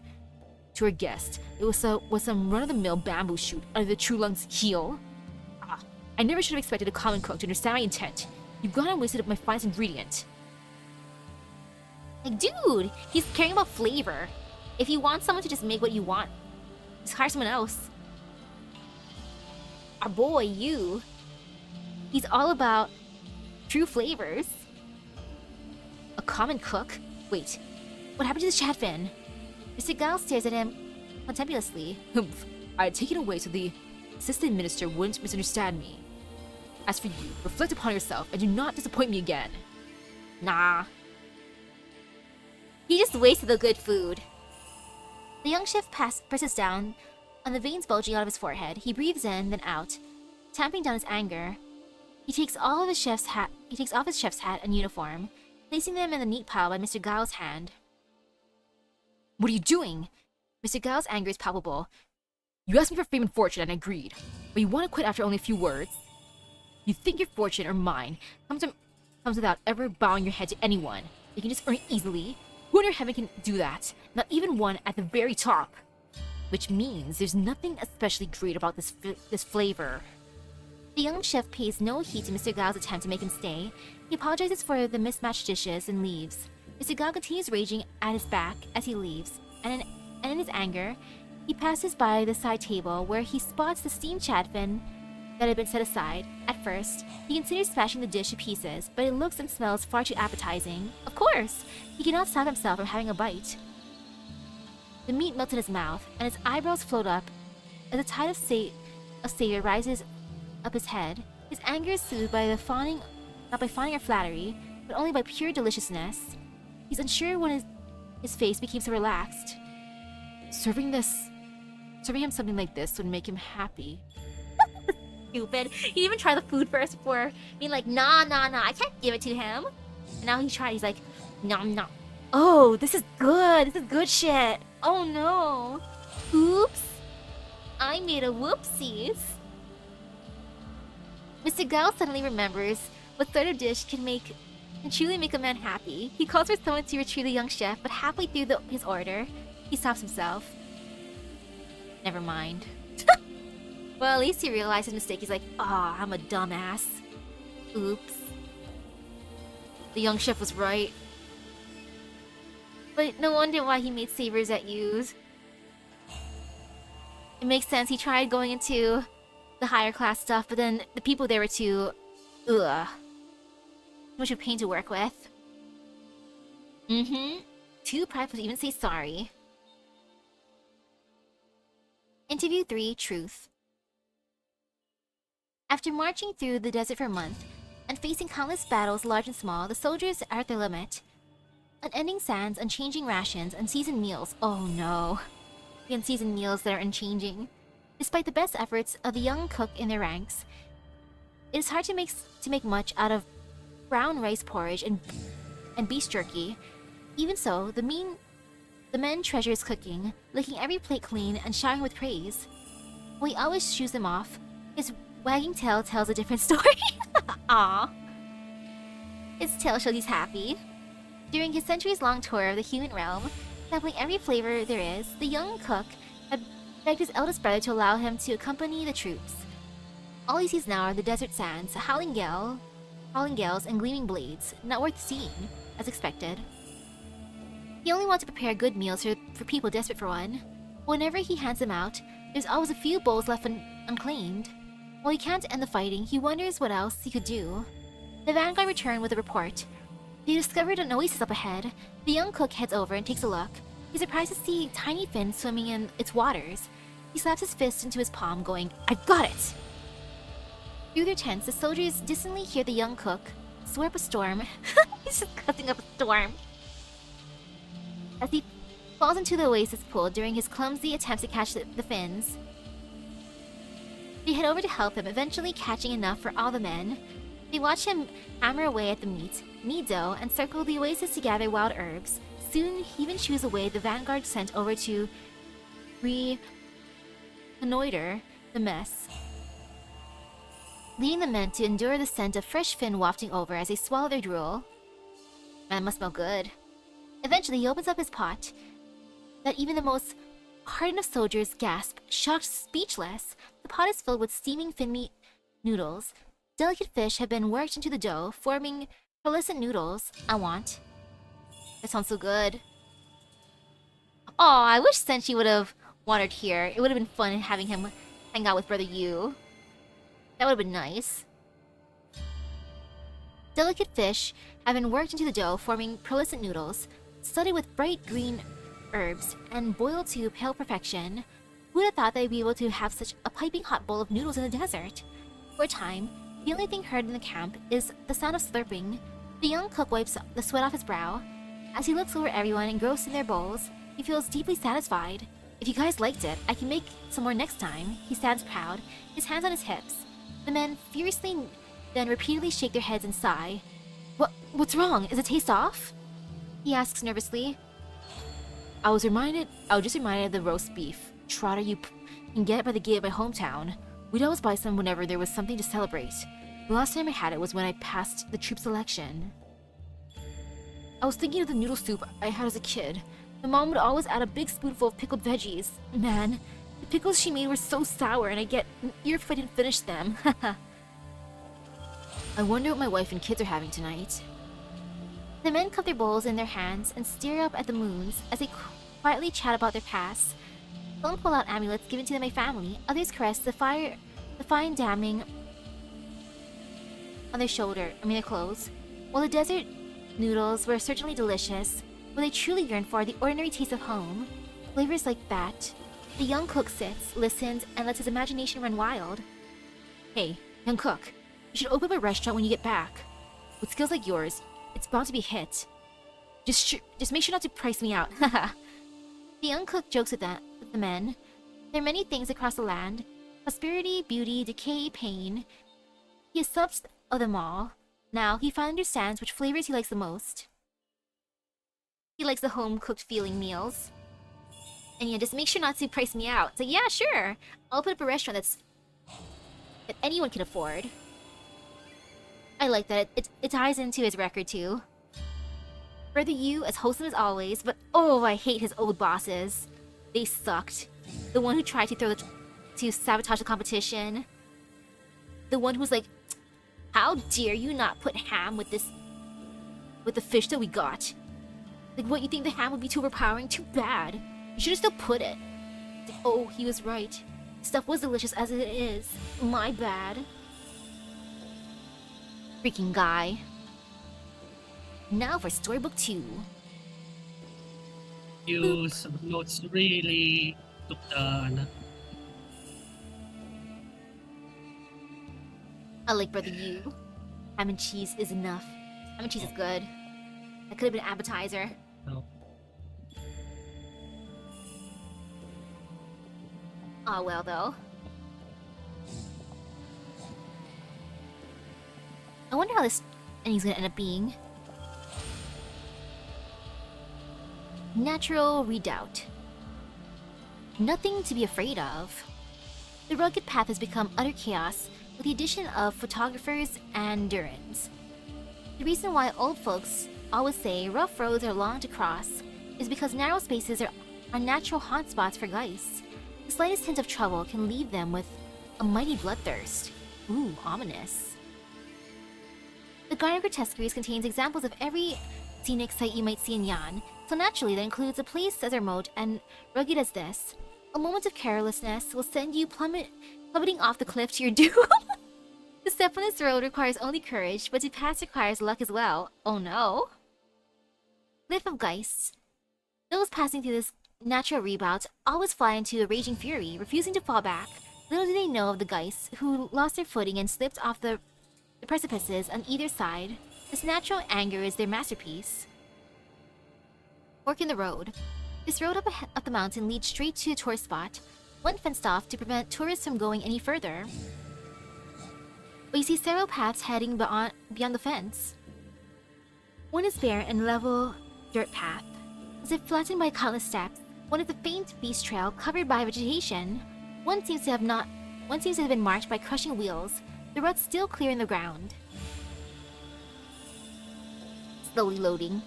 to our guest it was some run-of-the-mill bamboo shoot under the true lung's heel? Ah, I never should have expected a common cook to understand my intent. You've gone and wasted my finest ingredient. Like, dude, he's caring about flavor. If you want someone to just make what you want, just hire someone else. Our boy, you. He's all about true flavors. A common cook? Wait, what happened to the shadfin? Mr. Gao stares at him contemptuously. Humph, I had taken away so the assistant minister wouldn't misunderstand me. As for you, reflect upon yourself and do not disappoint me again. Nah. He just wasted the good food. The young chef presses down on the veins bulging out of his forehead. He breathes in, then out, Tamping down his anger, he takes off his chef's hat and uniform, placing them in the neat pile by Mr. Gao's hand. What are you doing? Mr. Gao's anger is palpable. You asked me for fame and fortune and I agreed, but you want to quit after only a few words? You think your fortune or mine comes without ever bowing your head to anyone. You can just earn it easily. Who in your heaven can do that? Not even one at the very top. Which means there's nothing especially great about this flavor. The young chef pays no heed to Mr. Gao's attempt to make him stay. He apologizes for the mismatched dishes and leaves. Mr. Gao continues raging at his back as he leaves, and in his anger, he passes by the side table where he spots the steamed chatfin that had been set aside. At first, he considers smashing the dish to pieces, but it looks and smells far too appetizing. Of course! He cannot stop himself from having a bite. The meat melts in his mouth, and his eyebrows float up as a tide of savor rises up his head. His anger is soothed by not by fawning or flattery, but only by pure deliciousness. He's unsure when his face became so relaxed. Serving him something like this would make him happy. Stupid. He didn't even try the food first before being like, nah, I can't give it to him. And now he tried, he's like, nom. Oh, this is good shit. Oh no. Oops. I made a whoopsies. Mr. Gao suddenly remembers what sort of dish can truly make a man happy. He calls for someone to retrieve the young chef, but halfway through his order, he stops himself. Never mind. Well, at least he realized his mistake. He's like, ah, I'm a dumbass. Oops. The young chef was right. But no wonder why he made savers at Yu's. It makes sense. He tried going into the higher class stuff, but then the people there were too... Ugh. Too much of a pain to work with. Too prideful to even say sorry. Interview 3, Truth. After marching through the desert for a month, and facing countless battles large and small, the soldiers are at their limit. Unending sands, unchanging rations, unseasoned meals. Oh no. The unseasoned meals that are unchanging. Despite the best efforts of the young cook in their ranks, it is hard to make much out of brown rice porridge and beef jerky. Even so, the men treasure his cooking, licking every plate clean and showering with praise. While he always shoos them off, his wagging tail tells a different story. Aww. His tail shows he's happy. During his centuries-long tour of the human realm, sampling every flavor there is, the young cook had begged his eldest brother to allow him to accompany the troops. All he sees now are the desert sands, howling gales, and gleaming blades, not worth seeing, as expected. He only wants to prepare good meals for people desperate for one. Whenever he hands them out, there's always a few bowls left unclaimed. While he can't end the fighting, he wonders what else he could do. The vanguard return with a report. They discovered an oasis up ahead. The young cook heads over and takes a look. He's surprised to see tiny fins swimming in its waters. He slaps his fist into his palm, going, "I've got it!" Through their tents, the soldiers distantly hear the young cook swear up a storm. He's just cussing up a storm. As he falls into the oasis pool during his clumsy attempts to catch the fins. They head over to help him, eventually catching enough for all the men. They watch him hammer away at the meat dough, and circle the oasis to gather wild herbs. Soon, he even chews away the vanguard sent over to reconnoiter the mess, leading the men to endure the scent of fresh fin wafting over as they swallow their drool. Man, it must smell good. Eventually, he opens up his pot, that even the most hardened of soldiers gasp, shocked, speechless. The pot is filled with steaming fin meat noodles. Delicate fish have been worked into the dough, forming pearlescent noodles. I want. That sounds so good. Aw, I wish Senshi would have wandered here. It would have been fun having him hang out with Brother Yu. That would have been nice. Delicate fish have been worked into the dough, forming pearlescent noodles, studded with bright green herbs, and boiled to pale perfection. Who would have thought they'd be able to have such a piping hot bowl of noodles in the desert? For a time, the only thing heard in the camp is the sound of slurping. The young cook wipes the sweat off his brow. As he looks over everyone engrossed in their bowls, he feels deeply satisfied. If you guys liked it, I can make some more next time. He stands proud, his hands on his hips. The men furiously then repeatedly shake their heads and sigh. What's wrong? Is the taste off? He asks nervously. I was just reminded of the roast beef. Trotter, you can get it by the gate of my hometown. We'd always buy some whenever there was something to celebrate. The last time I had it was when I passed the troop selection. I was thinking of the noodle soup I had as a kid. My mom would always add a big spoonful of pickled veggies. Man, the pickles she made were so sour and I'd get an ear if I didn't finish them. I wonder what my wife and kids are having tonight. The men cup their bowls in their hands and stare up at the moons as they quietly chat about their past. Some pull out amulets given to them by family, others caress the fine damming on their clothes. While the desert noodles were certainly delicious, what they truly yearn for are the ordinary taste of home. Flavors like that. The young cook sits, listens, and lets his imagination run wild. Hey, young cook, you should open up a restaurant when you get back. With skills like yours, it's bound to be a hit. Just make sure not to price me out. The young cook jokes with the men. There are many things across the land. Prosperity, beauty, decay, pain. He is subs of them all. Now, he finally understands which flavors he likes the most. He likes the home-cooked feeling meals. And yeah, just make sure not to price me out. It's like, yeah, sure. I'll put up a restaurant that anyone can afford. I like that. It ties into his record, too. Brother Yu, as wholesome as always, but oh, I hate his old bosses. They sucked. The one who tried to sabotage the competition. The one who's like, how dare you not put ham with the fish that we got? Like, what, you think the ham would be too overpowering? Too bad. You should have still put it. Like, oh, he was right. Stuff was delicious as it is. My bad. Freaking guy. Now for Storybook 2. Use notes really took the I like Brother Yu. Ham and cheese is enough. Ham and cheese is good. That could have been an appetizer. no. Aw, well, though. I wonder how this ending's gonna end up being. Natural redoubt. Nothing to be afraid of. The rugged path has become utter chaos with the addition of photographers and Durans. The reason why old folks always say rough roads are long to cross is because narrow spaces are unnatural hotspots for geists. The slightest hint of trouble can leave them with a mighty bloodthirst. Ooh, ominous. The Garden Grotesqueries contains examples of every scenic site you might see in Yan, so naturally that includes a place as remote and rugged as this. A moment of carelessness will send you plummeting off the cliff to your doom. To step on this road requires only courage, but to pass requires luck as well. Oh no. Cliff of Geists. Those passing through this natural reroute always fly into a raging fury, refusing to fall back. Little do they know of the Geists who lost their footing and slipped off the precipices on either side. This natural anger is their masterpiece. Fork in the road. This road up the mountain leads straight to a tourist spot, one fenced off to prevent tourists from going any further. But you see several paths heading beyond the fence. One is bare and level dirt path, as if flattened by countless steps. One is a faint beast trail covered by vegetation. One seems to have been marked by crushing wheels, the ruts still clearing the ground. Slowly loading.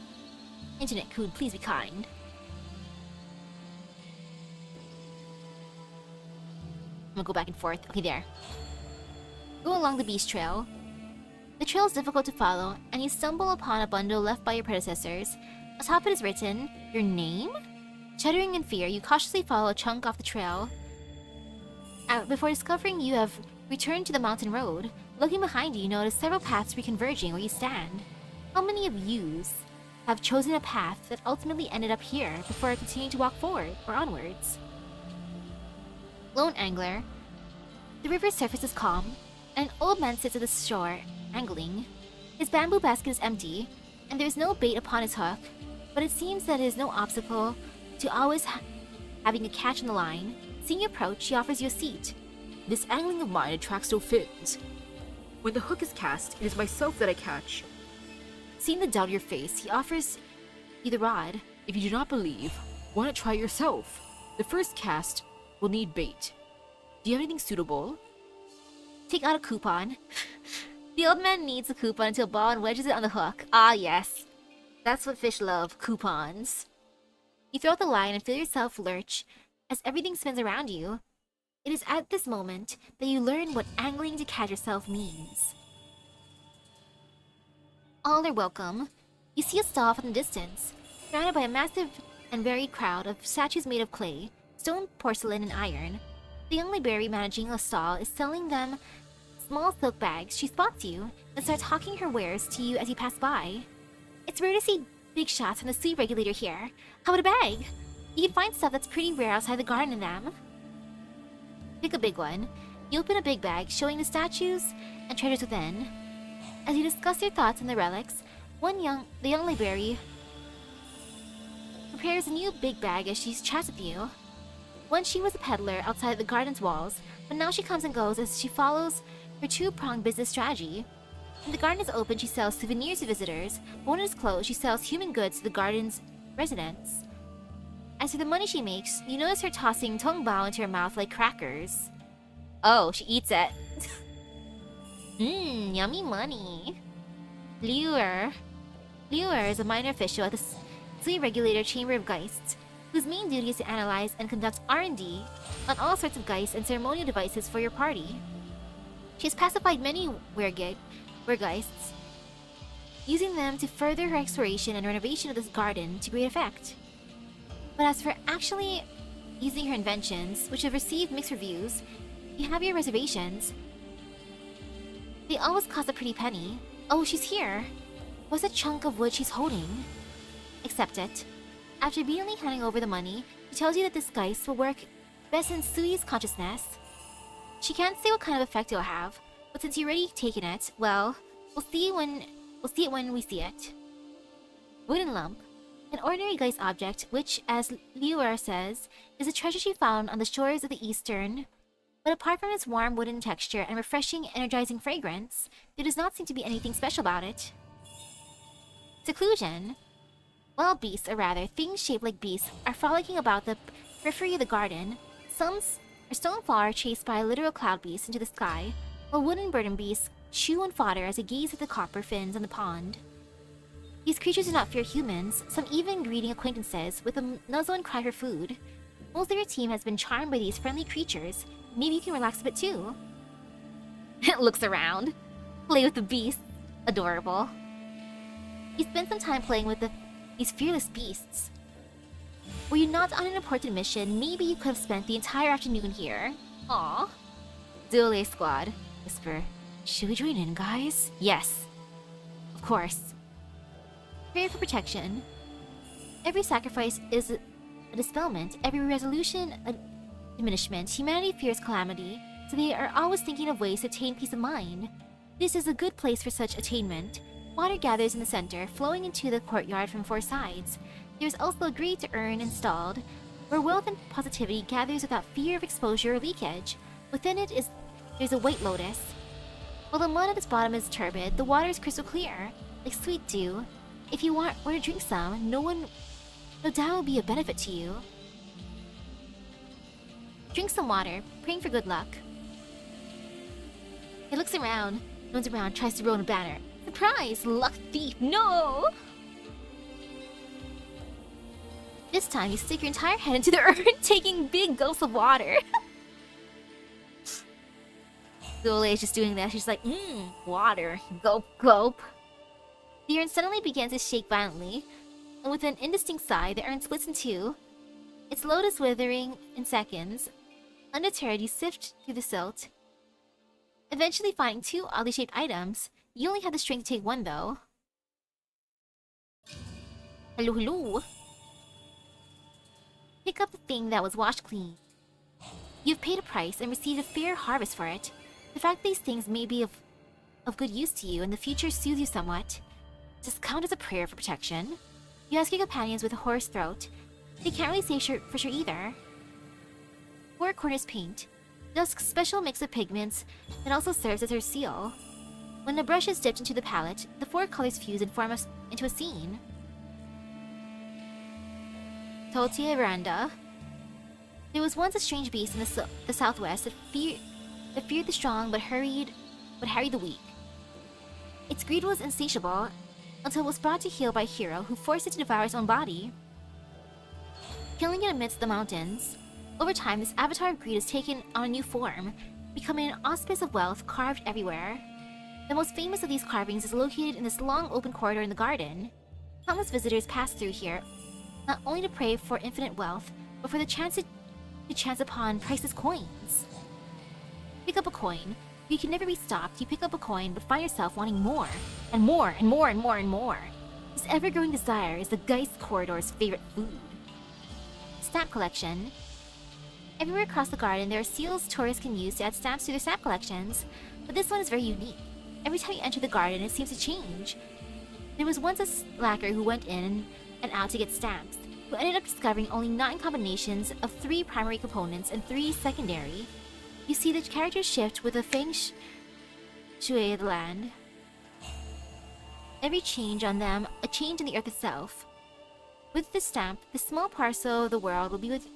Internet could please be kind. I'm gonna go back and forth. Okay, there. Go along the beast trail. The trail is difficult to follow, and you stumble upon a bundle left by your predecessors. Atop it is written, your name? Shuddering in fear, you cautiously follow a chunk off the trail. Before discovering you have returned to the mountain road, looking behind you, you notice several paths reconverging where you stand. How many of yous have chosen a path that ultimately ended up here before continuing to walk forward or onwards? Lone angler. The river's surface is calm, and an old man sits at the shore, angling. His bamboo basket is empty, and there is no bait upon his hook, but it seems that it is no obstacle to always having a catch on the line. Seeing you approach, he offers you a seat. This angling of mine attracts no fins. When the hook is cast, it is myself that I catch. Seeing the doubt in your face, he offers you the rod. If you do not believe, why not try yourself? The first cast will need bait. Do you have anything suitable? Take out a coupon. The old man needs a coupon until ball and wedges it on the hook. Ah, yes. That's what fish love, coupons. You throw out the line and feel yourself lurch as everything spins around you. It is at this moment that you learn what angling to catch yourself means. All are welcome. You see a stall from the distance, surrounded by a massive and varied crowd of statues made of clay, stone, porcelain, and iron. The young library managing a stall is selling them small silk bags. She spots you and starts hawking her wares to you as you pass by. It's rare to see big shots from the sweet regulator here. How about a bag? You can find stuff that's pretty rare outside the garden in them. Pick a big one. You open a big bag, showing the statues and treasures within. As you discuss your thoughts on the relics, the young library prepares a new big bag as she chats with you. Once she was a peddler outside the garden's walls, but now she comes and goes as she follows her two-pronged business strategy. When the garden is open, she sells souvenirs to visitors, but when it is closed, she sells human goods to the garden's residents. As for the money she makes, you notice her tossing tongbao into her mouth like crackers. Oh, she eats it. Yummy money. Lure is a minor official at the Sui Regulator Chamber of Geists, whose main duty is to analyze and conduct R&D on all sorts of geists and ceremonial devices for your party. She has pacified many wergeists, using them to further her exploration and renovation of this garden to great effect. But as for actually using her inventions, which have received mixed reviews, you have your reservations. They always cost a pretty penny. Oh, she's here. What's a chunk of wood she's holding? Accept it. After immediately handing over the money, she tells you that this geist will work best in Sui's consciousness. She can't say what kind of effect it'll have, but since you've already taken it, well, we'll see it when we see it. Wooden lump. An ordinary geist object, which, as Liuer says, is a treasure she found on the shores of the Eastern. But apart from its warm wooden texture and refreshing, energizing fragrance, there does not seem to be anything special about it. Seclusion. Wild beasts, or rather, things shaped like beasts, are frolicking about the periphery of the garden. Some are stoneflower chased by a literal cloud beast into the sky, while wooden burden beasts chew on fodder as they gaze at the copper fins on the pond. These creatures do not fear humans, some even greeting acquaintances with a nuzzle and cry for food. Most of your team has been charmed by these friendly creatures. Maybe you can relax a bit too. It looks around. Play with the beasts. Adorable. You spend some time playing with these fearless beasts. Were you not on an important mission, maybe you could have spent the entire afternoon here. Aww. Duele squad. Whisper. Should we join in, guys? Yes. Of course. Prayer for protection. Every sacrifice is a dispelment, every resolution a diminishment. Humanity fears calamity, so they are always thinking of ways to attain peace of mind. This is a good place for such attainment. Water gathers in the center, flowing into the courtyard from four sides. There is also a grate to urn installed, where wealth and positivity gathers without fear of exposure or leakage. Within it there's a white lotus. While the mud at its bottom is turbid, the water is crystal clear, like sweet dew. If you were to drink some, no doubt will be a benefit to you. Drink some water, praying for good luck. He looks around. No one's around, tries to roll a banner. Surprise! Luck thief! No! This time, you stick your entire head into the urn, taking big gulps of water. Dole is just doing that. She's like, water. Gulp, gulp. The urn suddenly begins to shake violently, and with an indistinct sigh, the urn splits in two. Its lotus withering in seconds. Undeterred, you sift through the silt, eventually finding two oddly shaped items. You only have the strength to take one, though. Hello, hello. Pick up the thing that was washed clean. You've paid a price and received a fair harvest for it. The fact that these things may be of good use to you in the future soothes you somewhat. Does this count as a prayer for protection? You ask your companions with a hoarse throat. They can't really say for sure either. Four corners paint. Dusk's special mix of pigments that also serves as her seal. When the brush is dipped into the palette, the four colors fuse and form into a scene. Totie Veranda. There was once a strange beast in the southwest that feared the strong but harried the weak. Its greed was insatiable until it was brought to heel by a hero who forced it to devour its own body, killing it amidst the mountains. Over time, this avatar of greed has taken on a new form, becoming an auspice of wealth carved everywhere. The most famous of these carvings is located in this long open corridor in the garden. Countless visitors pass through here, not only to pray for infinite wealth, but for the chance upon priceless coins. Pick up a coin. You can never be stopped. You pick up a coin, but find yourself wanting more, and more, and more, and more, and more. This ever-growing desire is the Geist Corridor's favorite food. Stamp collection. Everywhere across the garden, there are seals tourists can use to add stamps to their stamp collections, but this one is very unique. Every time you enter the garden, it seems to change. There was once a slacker who went in and out to get stamps, who ended up discovering only 9 combinations of 3 primary components and 3 secondary. You see the characters shift with the feng shui of the land. Every change on them, a change in the earth itself. With this stamp, the small parcel of the world will be with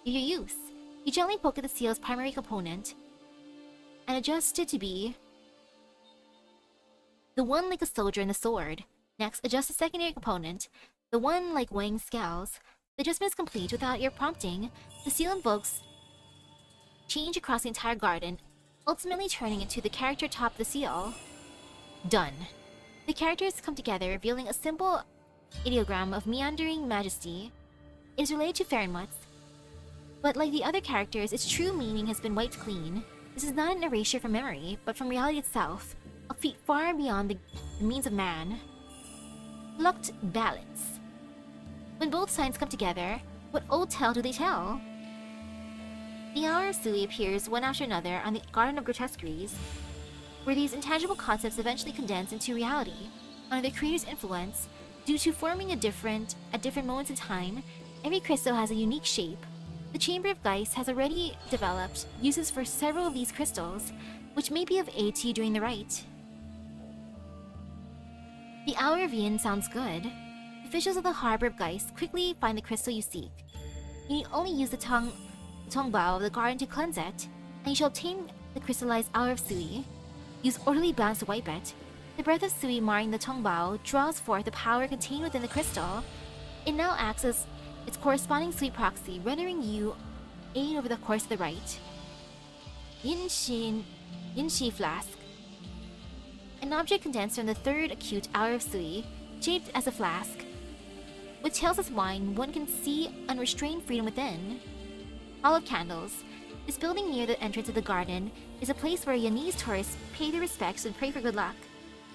your use. You gently poke at the seal's primary component and adjust it to be the one like a soldier in the sword. Next, adjust the secondary component, the one like weighing scales. The adjustment is complete without your prompting. The seal invokes change across the entire garden, ultimately turning into the character atop the seal. Done. The characters come together, revealing a simple ideogram of meandering majesty. It is related to Fahrenmutz, but like the other characters, its true meaning has been wiped clean. This is not an erasure from memory, but from reality itself, a feat far beyond the means of man. Plucked balance. When both sides come together, what old tale do they tell? The Hour of Sui appears one after another on the Garden of Grotesqueries, where these intangible concepts eventually condense into reality. Under the creator's influence, due to forming at different moments in time, every crystal has a unique shape. The Chamber of Geist has already developed uses for several of these crystals, which may be of aid to you during the rite. The Hour of Yin sounds good. Officials of the Harbor of Geist quickly find the crystal you seek. You need only use the Tongbao of the garden to cleanse it, and you shall obtain the crystallized Hour of Sui. Use orderly balance to wipe it. The breath of Sui marring the Tongbao draws forth the power contained within the crystal. It now acts as its corresponding Sui proxy, rendering you aid over the course of the rite. Yin Shi Flask. An object condensed from the third acute Hour of Sui, shaped as a flask. With tails as wine, one can see unrestrained freedom within. Hall of Candles. This building near the entrance of the garden is a place where Yanese tourists pay their respects and pray for good luck.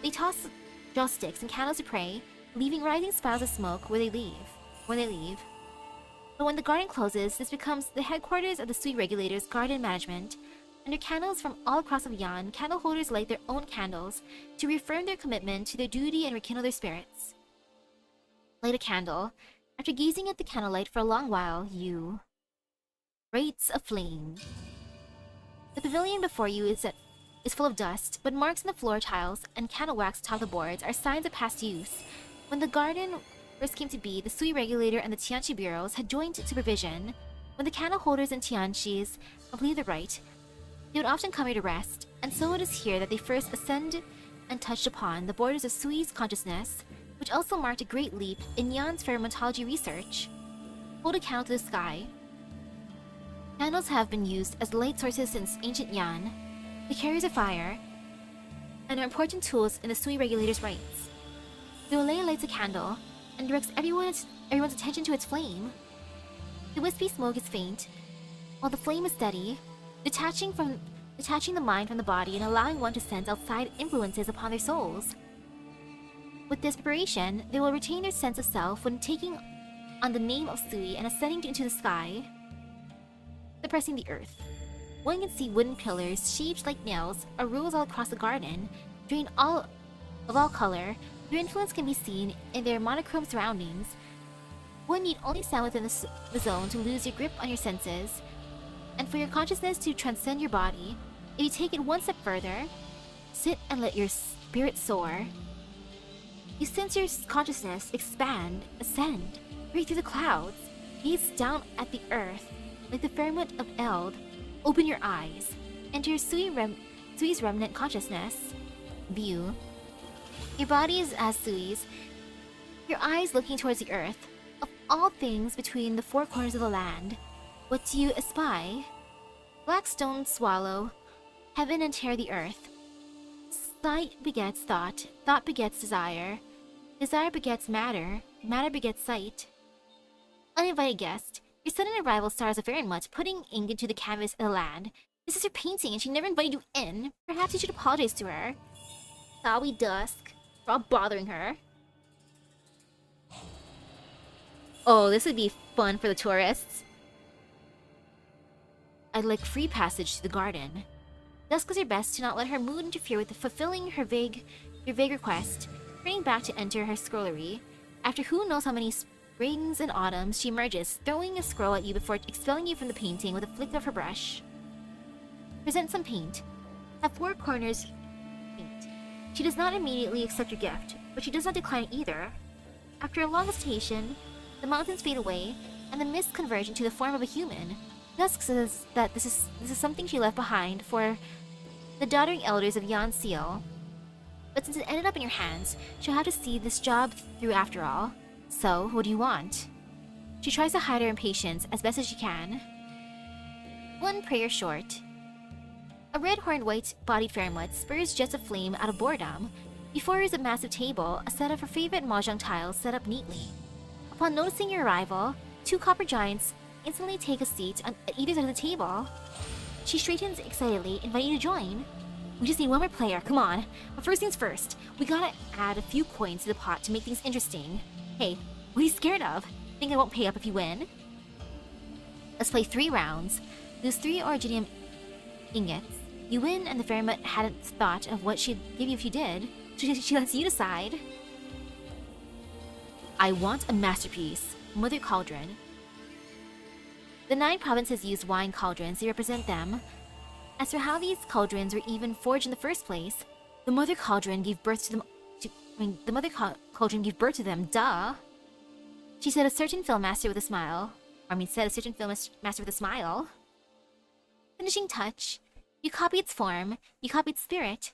They toss joss sticks and candles to pray, leaving rising spirals of smoke when they leave. But when the garden closes, this becomes the headquarters of the Sui Regulator's garden management. Under candles from all across of Yan, candle holders light their own candles to reaffirm their commitment to their duty and rekindle their spirits. Light a candle. After gazing at the candlelight for a long while, you rates a flame. The pavilion before you is full of dust, but marks in the floor tiles and candle wax atop the boards are signs of past use. When the garden first came to be, the Sui Regulator and the Tianchi bureaus had joined supervision. When the candle holders and Tianchis completed the rite, they would often come here to rest, and so it is here that they first ascended and touched upon the borders of Sui's consciousness, which also marked a great leap in Yan's fermentology research. Hold a candle to the sky. Candles have been used as light sources since ancient Yan. They carry a fire, and are important tools in the Sui Regulator's rites. The relay lights a candle, and directs everyone's attention to its flame. The wispy smoke is faint, while the flame is steady, detaching the mind from the body and allowing one to sense outside influences upon their souls. With this preparation, they will retain their sense of self when taking on the name of Sui and ascending into the sky, suppressing the earth. One can see wooden pillars shaped like nails or rules all across the garden, drained of all color. Their influence can be seen in their monochrome surroundings. One need only stand within the zone to lose your grip on your senses, and for your consciousness to transcend your body, if you take it one step further, sit and let your spirit soar. You sense your consciousness expand, ascend, break through the clouds, gaze down at the earth, like the firmament of Eld. Open your eyes, enter Sui's remnant consciousness. View. Your body is as Sui's, your eyes looking towards the earth. Of all things between the four corners of the land, what do you espy? Black stone swallow, heaven and tear the earth. Sight begets thought, thought begets desire. Desire begets matter, matter begets sight. Uninvited guest, your sudden arrival stars a very much putting ink into the canvas of the land. This is her painting and she never invited you in. Perhaps you should apologize to her. Sorry, Dusk. We're all bothering her. Oh, this would be fun for the tourists. I'd like free passage to the garden. Dusk does her best to not let her mood interfere with fulfilling your vague request, turning back to enter her scrollery. After who knows how many springs and autumns, she emerges, throwing a scroll at you before expelling you from the painting with a flick of her brush. Present some paint. At four corners, paint. She does not immediately accept your gift, but she does not decline it either. After a long hesitation, the mountains fade away, and the mists converge into the form of a human. Dusk says that this is something she left behind for the doddering elders of Yan Seal. But since it ended up in your hands, she'll have to see this job through after all. So, what do you want? She tries to hide her impatience as best as she can. One prayer short. A red-horned, white-bodied Fairmut spurs jets of flame out of boredom. Before her is a massive table, a set of her favorite mahjong tiles set up neatly. Upon noticing your arrival, two copper giants instantly take a seat at either side of the table. She straightens excitedly, inviting you to join. We just need one more player, come on. But first things first, we gotta add a few coins to the pot to make things interesting. Hey, what are you scared of? Think I won't pay up if you win? Let's play 3 rounds. Lose 3 Originium ingots. You win, and the Fairmut hadn't thought of what she'd give you if you did. She lets you decide. I want a masterpiece. Mother Cauldron. The 9 provinces use wine cauldrons to represent them. As for how these cauldrons were even forged in the first place, the Mother Cauldron gave birth to them. The Mother Cauldron gave birth to them. Duh. She said a certain film master with a smile. Said a certain film master with a smile. Finishing touch. You copy its form. You copy its spirit.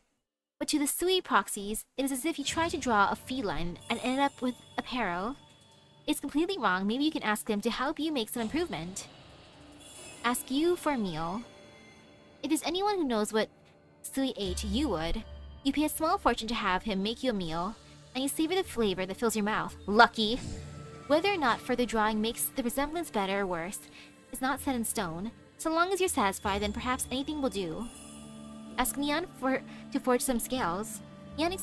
But to the Sui proxies, it is as if you tried to draw a feline and ended up with a peril. It's completely wrong. Maybe you can ask them to help you make some improvement. Ask you for a meal. If there's anyone who knows what Sui ate, you would. You pay a small fortune to have him make you a meal, and you savor the flavor that fills your mouth. Lucky! Whether or not further drawing makes the resemblance better or worse is not set in stone. So long as you're satisfied, then perhaps anything will do. Ask Neon to forge some scales. Neon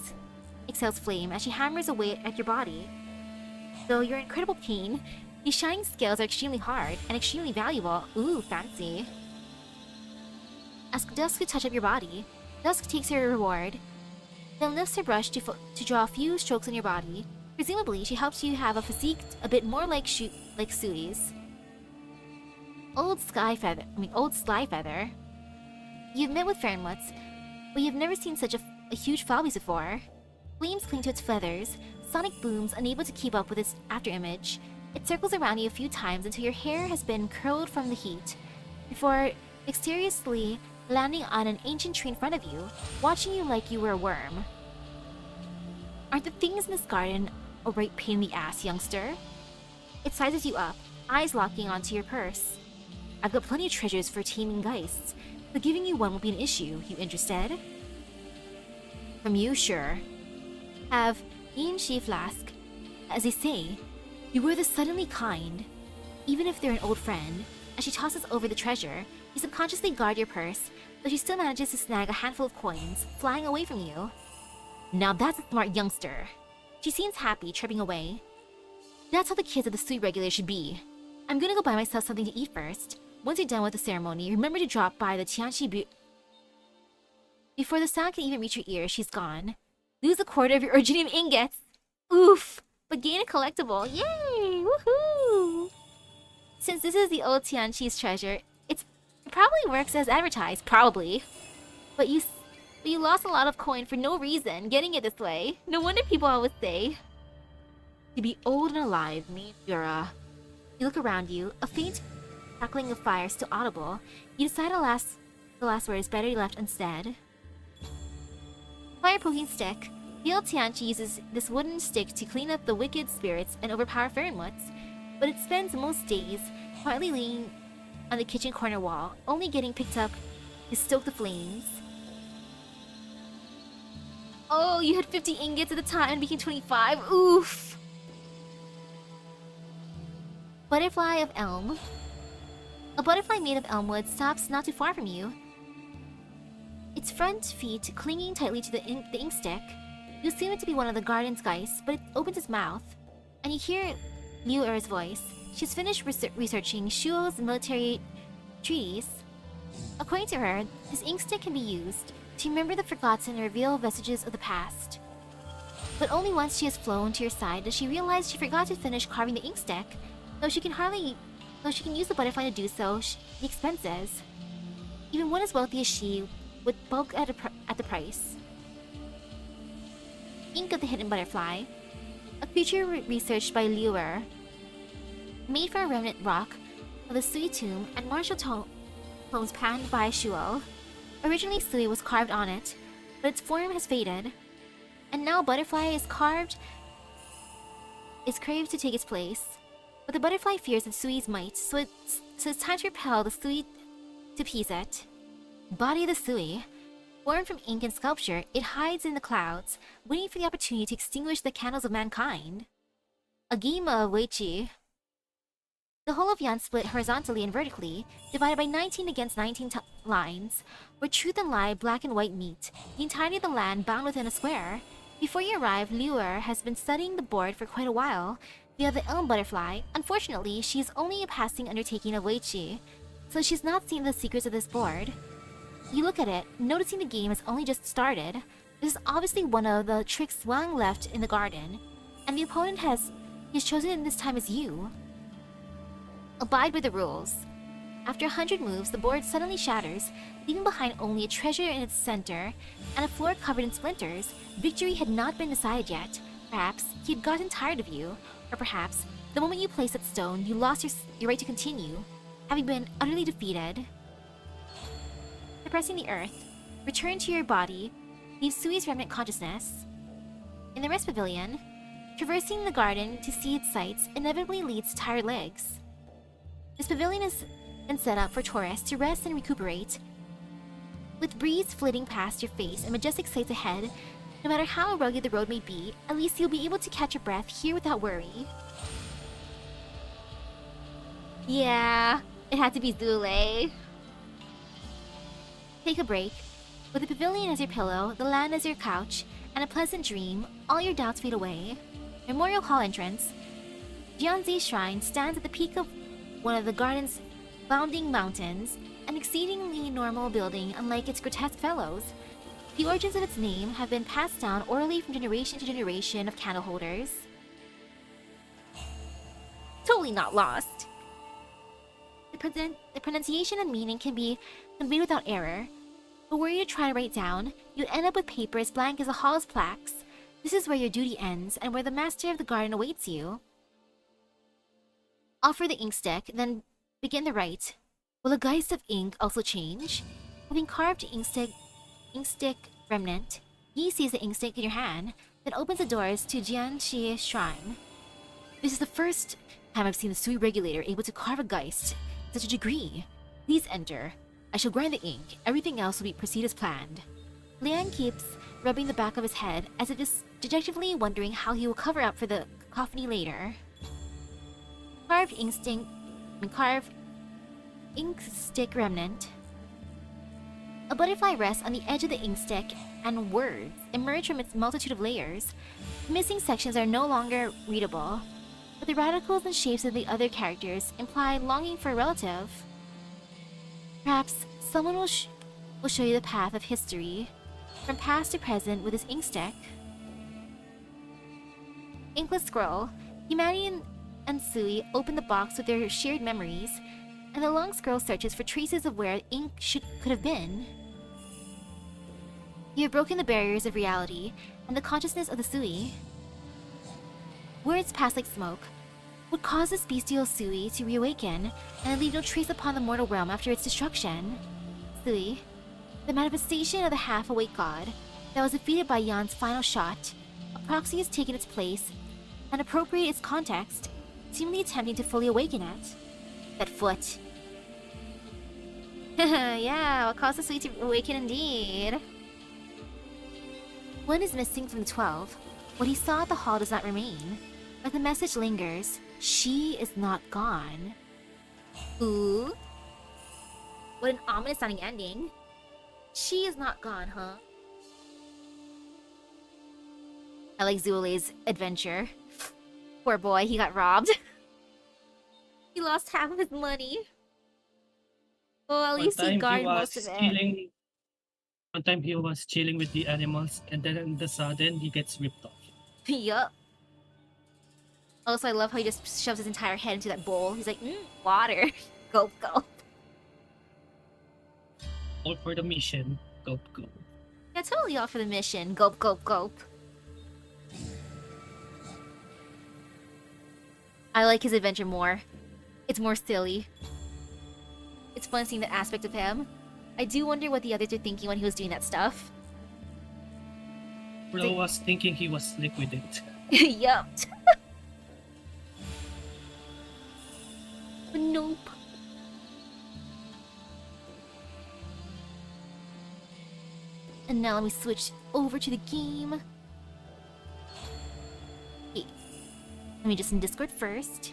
exhales flame as she hammers away at your body. Though you're in incredible pain, these shining scales are extremely hard and extremely valuable. Ooh, fancy. Ask Dusk to touch up your body. Dusk takes her reward, then lifts her brush to draw a few strokes on your body. Presumably, she helps you have a physique a bit more like Sui's. Old Sly Feather. You've met with Fairmuts, but you've never seen such a huge phobos before. Flames cling to its feathers, sonic booms unable to keep up with its afterimage. It circles around you a few times until your hair has been curled from the heat, before dexterously landing on an ancient tree in front of you, watching you like you were a worm. Aren't the things in this garden a right pain in the ass, youngster? It sizes you up, eyes locking onto your purse. I've got plenty of treasures for taming geists, but giving you one won't be an issue. You interested? From you, sure. Have Ian Shea Flask. As they say, you were the suddenly kind. Even if they're an old friend, as she tosses over the treasure, you subconsciously guard your purse, though she still manages to snag a handful of coins, flying away from you. Now that's a smart youngster. She seems happy, tripping away. That's how the kids of the Sui regular should be. I'm gonna go buy myself something to eat first. Once you're done with the ceremony, remember to drop by the Tianchi Before the sound can even reach your ears, she's gone. Lose a quarter of your Originium ingots! Oof! But gain a collectible! Yay! Woohoo! Since this is the old Tianchi's treasure, it's probably works as advertised, probably. But you lost a lot of coin for no reason, getting it this way. No wonder people always say. To be old and alive means you're. You look around you, a faint crackling of fire still audible. You decide the last word is better left unsaid. Fire poking stick. The old Tianchi uses this wooden stick to clean up the wicked spirits and overpower Fairymuts, but it spends most days quietly leaning on the kitchen corner wall, only getting picked up to stoke the flames. Oh, you had 50 ingots at the time and became 25. Oof! Butterfly of Elm. A butterfly made of elm wood stops not too far from you. Its front feet clinging tightly to the ink stick. You assume it to be one of the garden's geese, but it opens its mouth, and you hear Liu Er's voice. She's finished researching Shuo's military treaties. According to her, this ink stick can be used to remember the forgotten and reveal vestiges of the past. But only once she has flown to your side does she realize she forgot to finish carving the ink stick, though she can use the butterfly to do so, the expenses. Even one as wealthy as she would balk at the price. Ink of the Hidden Butterfly. A creature researched by Liu Er. Made from a remnant rock of the Sui tomb and martial tomes panned by Shuo. Originally Sui was carved on it, but its form has faded. And now a butterfly is craved to take its place. But the butterfly fears the Sui's might, so it's time to repel the Sui to appease it. Body of the Sui. Born from ink and sculpture, it hides in the clouds, waiting for the opportunity to extinguish the candles of mankind. A game of Weiqi. The whole of Yan split horizontally and vertically, divided by 19 against 19 lines, where truth and lie, black and white meet, the entirety of the land bound within a square. Before you arrive, Liu Er has been studying the board for quite a while. via the elm butterfly. Unfortunately, she is only a passing undertaking of Weiqi, so she's not seen the secrets of this board. You look at it, noticing the game has only just started. This is obviously one of the tricks Wang left in the garden, and the opponent he's chosen this time as you. Abide by the rules. After 100 moves, the board suddenly shatters, leaving behind only a treasure in its center and a floor covered in splinters. Victory had not been decided yet. Perhaps he had gotten tired of you, or perhaps the moment you placed that stone, you lost your right to continue, having been utterly defeated. Suppressing the earth, return to your body, leave Sui's remnant consciousness. In the rest pavilion, traversing the garden to see its sights inevitably leads to tired legs. This pavilion is been set up for tourists to rest and recuperate. With breeze flitting past your face and majestic sights ahead, no matter how rugged the road may be, at least you'll be able to catch your breath here without worry. Yeah, it had to be Zule. Take a break. With the pavilion as your pillow, the land as your couch, and a pleasant dream, all your doubts fade away. Memorial Hall entrance. Jianzi's shrine stands at the peak of one of the garden's bounding mountains, an exceedingly normal building unlike its grotesque fellows. The origins of its name have been passed down orally from generation to generation of candle holders. Totally not lost. The pronunciation and meaning can be conveyed without error, but were you to try to write down, you'd end up with paper as blank as a hall's plaques. This is where your duty ends and where the master of the garden awaits you. Offer the ink stick, then begin the rite. Will the geist of ink also change? Having carved ink stick remnant, Yi sees the ink stick in your hand, then opens the doors to Jianxi's shrine. This is the first time I've seen the Sui regulator able to carve a geist to such a degree. Please enter. I shall grind the ink. Everything else will proceed as planned. Lian keeps rubbing the back of his head as if dejectedly wondering how he will cover up for the cacophony later. Carved ink stick remnant. A butterfly rests on the edge of the ink stick, and words emerge from its multitude of layers. The missing sections are no longer readable, but the radicals and shapes of the other characters imply longing for a relative. Perhaps someone will show you the path of history, from past to present with this ink stick. Inkless scroll. Humanity and Sui open the box with their shared memories. and the long scroll searches for traces of where ink could have been. You have broken the barriers of reality and the consciousness of the Sui. Words pass like smoke. What caused this bestial Sui to reawaken and leave no trace upon the mortal realm after its destruction? Sui, the manifestation of the half-awake god that was defeated by Yan's final shot, a proxy has taken its place and appropriated its context, seemingly attempting to fully awaken it. That foot. Yeah, what caused the Sui to awaken indeed? One is missing from the 12. What he saw at the hall does not remain. But the message lingers. She is not gone. Ooh. What an ominous sounding ending. She is not gone, huh? I like Zuolei's adventure. Poor boy, he got robbed. He lost half of his money. Well, at least he guarded most of it. One time he was chilling with the animals, and then in the sudden he gets ripped off. Yup. Also, I love how he just shoves his entire head into that bowl. He's like, water. Gulp, gulp. All for the mission. Gulp, gulp. Yeah, totally all for the mission. Gulp, gulp, gulp. I like his adventure more. It's more silly. It's fun seeing that aspect of him. I do wonder what the others are thinking when he was doing that stuff. Bro was thinking he was slick with it. Yup. But nope. And now let me switch over to the game. Okay. Let me just in Discord first.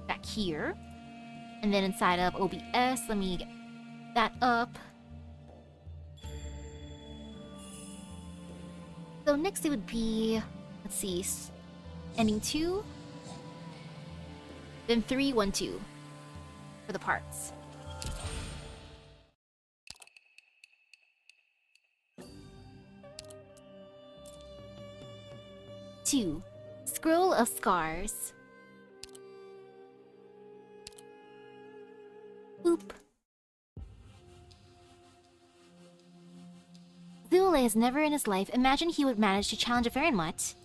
Back here. And then inside of OBS, let me get that up. So next it would be, let's see, ending 2. Then 3, 1, 2 for the parts. Two, Scroll of Scars. Boop. Zuolei has never in his life imagined he would manage to challenge a Farinmutt.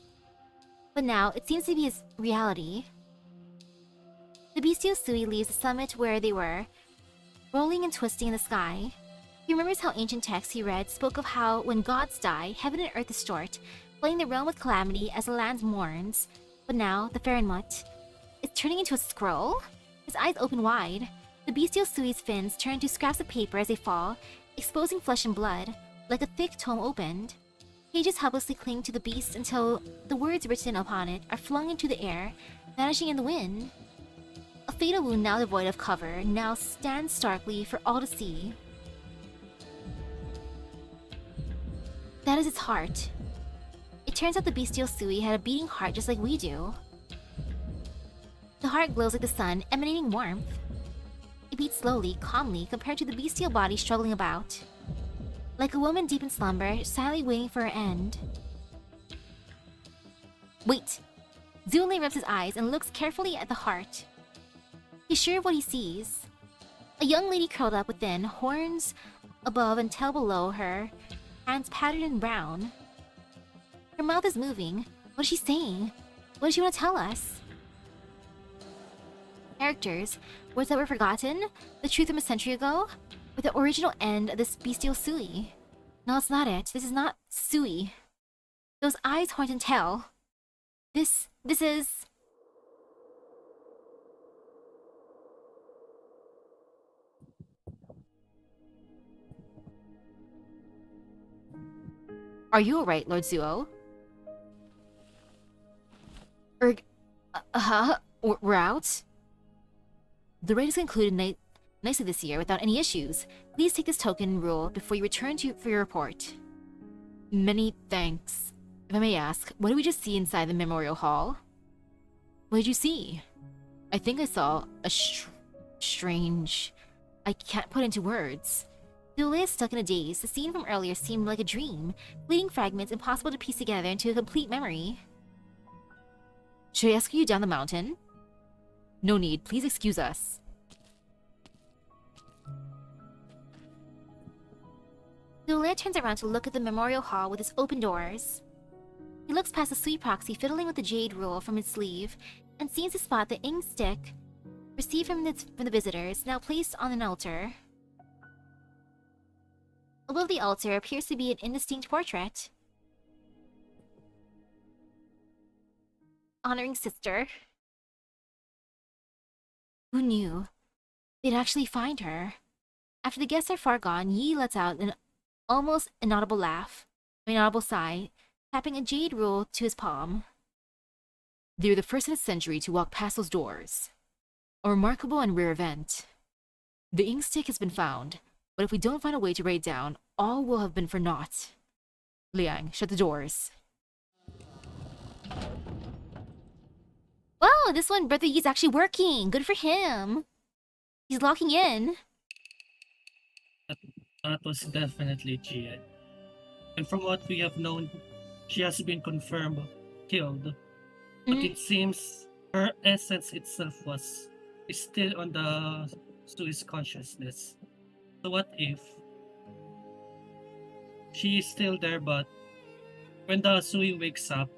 But now, it seems to be his reality. The bestial Sui leaves the summit where they were, rolling and twisting in the sky. He remembers how ancient texts he read spoke of how, when gods die, heaven and earth distort, flooding the realm with calamity as the land mourns. But now, the Farinmutt is turning into a scroll? His eyes open wide. The bestial Sui's fins turn to scraps of paper as they fall, exposing flesh and blood, like a thick tome opened. Pages helplessly cling to the beast until the words written upon it are flung into the air, vanishing in the wind. A fatal wound now devoid of cover now stands starkly for all to see. That is its heart. It turns out the bestial Sui had a beating heart just like we do. The heart glows like the sun, emanating warmth. It beats slowly, calmly, compared to the bestial body struggling about. Like a woman deep in slumber, silently waiting for her end. Wait! Zuolei rubs his eyes and looks carefully at the heart. He's sure of what he sees. A young lady curled up within, horns above and tail below her, hands patterned in brown. Her mouth is moving. What is she saying? What does she want to tell us? Characters, words that were forgotten, the truth from a century ago, or the original end of this bestial Sui. No, it's not it. This is not Sui. Those eyes, horns, and tail. This is... Are you alright, Lord Zuo? We're out? The raid is concluded nicely this year without any issues. Please take this token and rule before you return for your report. Many thanks. If I may ask, what did we just see inside the memorial hall? What did you see? I think I saw a strange... I can't put into words. Zuolei is stuck in a daze. The scene from earlier seemed like a dream, fleeting fragments impossible to piece together into a complete memory. Should I escort you down the mountain? No need, please excuse us. Dule turns around to look at the memorial hall with its open doors. He looks past the sweet proxy fiddling with the jade rule from its sleeve and seems to spot the ink stick received from the visitors, now placed on an altar. Above the altar appears to be an indistinct portrait. Honoring sister. Who knew? They'd actually find her. After the guests are far gone, Yi lets out an almost inaudible sigh, tapping a jade rule to his palm. They were the first in a century to walk past those doors. A remarkable and rare event. The ink stick has been found, but if we don't find a way to write it down, all will have been for naught. Liang, shut the doors. Whoa, this one, Brother Yi's actually working. Good for him. He's locking in. That was definitely Jie. And from what we have known, she has been confirmed killed. But it seems her essence itself is still on the Sui's consciousness. So what if she is still there, but when the Sui wakes up,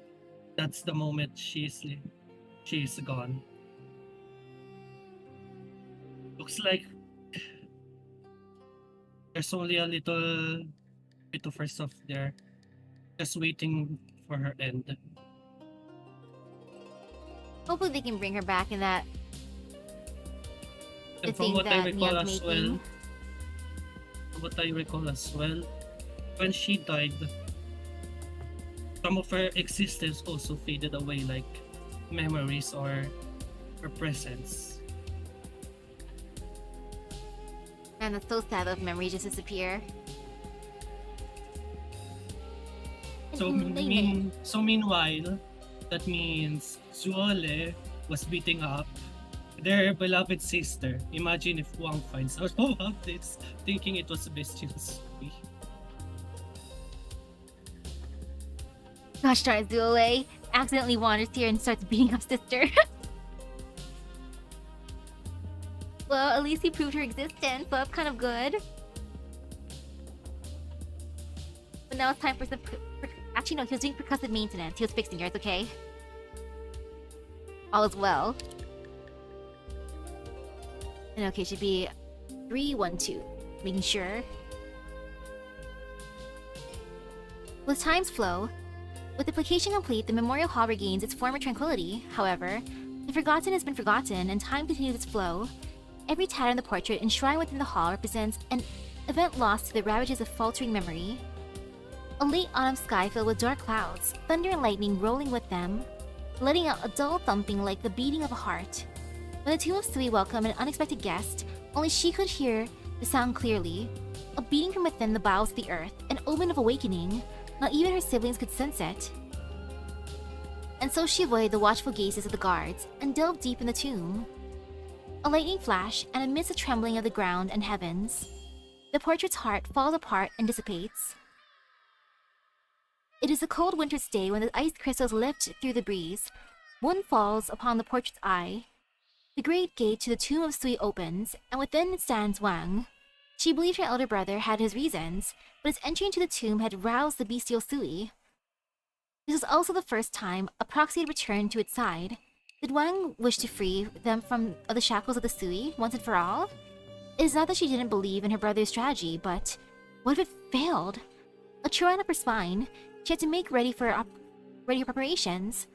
that's the moment she is gone. Looks like there's only a little bit of herself there, just waiting for her end. Hopefully they can bring her back in that And from what I recall as well, when she died, some of her existence also faded away, like memories or her presence. And that's so sad that memories just disappear. So meanwhile, that means Zuole was beating up their beloved sister. Imagine if Wang finds out about this, thinking it was bestial Sui. Gosh darn, Zule accidentally wanders here and starts beating up sister. Well, at least he proved her existence, so that's kind of good. But now it's time for some... Actually, no, he was doing percussive maintenance. He was fixing her, it's okay. All is well. And okay, should be 3-1-2. Making sure. With time's flow, with the application complete, the memorial hall regains its former tranquility. However, the forgotten has been forgotten, and time continues its flow. Every tatter in the portrait enshrined within the hall represents an event lost to the ravages of faltering memory. A late autumn sky filled with dark clouds, thunder and lightning rolling with them, letting out a dull thumping like the beating of a heart. When the tomb of Sui welcomed an unexpected guest, only she could hear the sound clearly. A beating from within the bowels of the earth, an omen of awakening. Not even her siblings could sense it. And so she avoided the watchful gazes of the guards and delved deep in the tomb. A lightning flash, and amidst the trembling of the ground and heavens, the portrait's heart falls apart and dissipates. It is a cold winter's day when the ice crystals lift through the breeze. One falls upon the portrait's eye. The great gate to the tomb of Sui opens, and within stands Wang. She believed her elder brother had his reasons, but his entry into the tomb had roused the bestial Sui. This was also the first time a proxy had returned to its side. Did Wang wish to free them from the shackles of the Sui, once and for all? It is not that she didn't believe in her brother's strategy, but what if it failed? A chill up her spine, she had to make ready her preparations.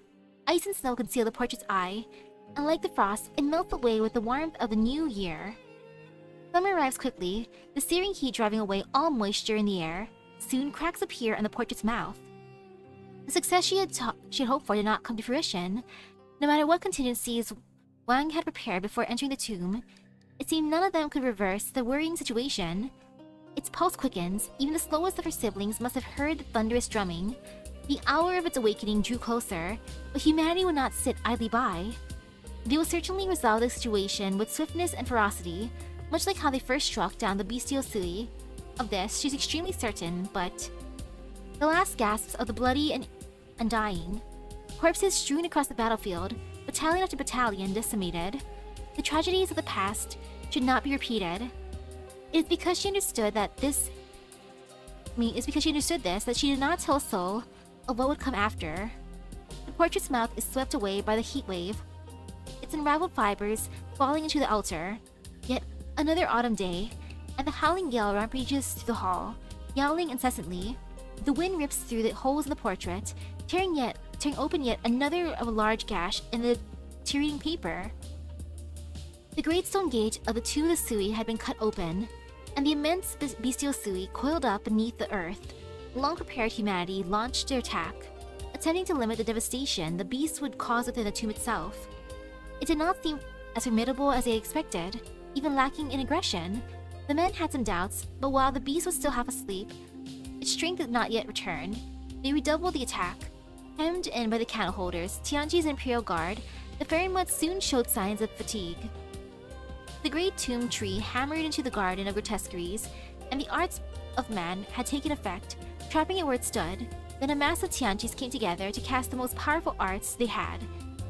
Ice and snow concealed the portrait's eye, and like the frost, it melts away with the warmth of the new year. Summer arrives quickly, the searing heat driving away all moisture in the air. Soon cracks appear on the portrait's mouth. The success she had hoped for did not come to fruition. No matter what contingencies Wang had prepared before entering the tomb, it seemed none of them could reverse the worrying situation. Its pulse quickens, even the slowest of her siblings must have heard the thunderous drumming. The hour of its awakening drew closer, but humanity would not sit idly by. They will certainly resolve the situation with swiftness and ferocity, much like how they first struck down the bestial Sui. Of this, she's extremely certain, but... The last gasps of the bloody and undying. Corpses strewn across the battlefield, battalion after battalion decimated. the tragedies of the past should not be repeated. It is because she understood this that she did not tell a soul of what would come after. The portrait's mouth is swept away by the heat wave, its unraveled fibers falling into the altar. Yet another autumn day, and the howling gale rampages through the hall, yowling incessantly. The wind rips through the holes in the portrait, tearing open yet another of a large gash in the deteriorating paper. The great stone gate of the tomb of the Sui had been cut open, and the immense bestial Sui coiled up beneath the earth. Long-prepared humanity launched their attack, attempting to limit the devastation the beast would cause within the tomb itself. It did not seem as formidable as they expected, even lacking in aggression. The men had some doubts, but while the beast was still half asleep, its strength did not yet return. They redoubled the attack. Hemmed in by the candle holders, Tianqi's Imperial Guard, the fairy mud soon showed signs of fatigue. The great tomb tree hammered into the garden of Grotesqueries, and the arts of man had taken effect, trapping it where it stood. Then a mass of Tianqis came together to cast the most powerful arts they had,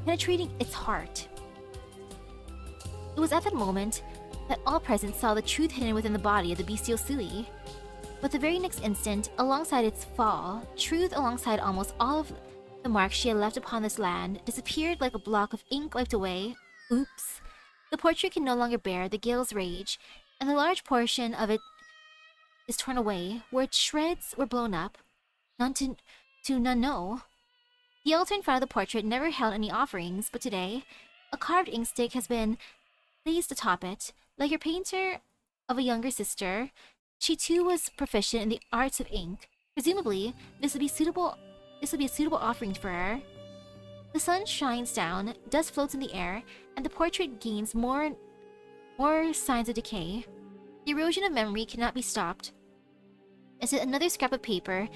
penetrating its heart. It was at that moment that all present saw the truth hidden within the body of the bestial Sui. But the very next instant, alongside its fall, truth alongside almost all of the marks she had left upon this land disappeared like a block of ink wiped away. Oops. The portrait can no longer bear the gale's rage, and a large portion of it is torn away, where its shreds were blown up. None know. The altar in front of the portrait never held any offerings, but today, a carved ink stick has been placed atop it. Like her painter of a younger sister, she too was proficient in the arts of ink. Presumably, this would be a suitable offering for her. The sun shines down, dust floats in the air, and the portrait gains more signs of decay. The erosion of memory cannot be stopped. As another scrap of paper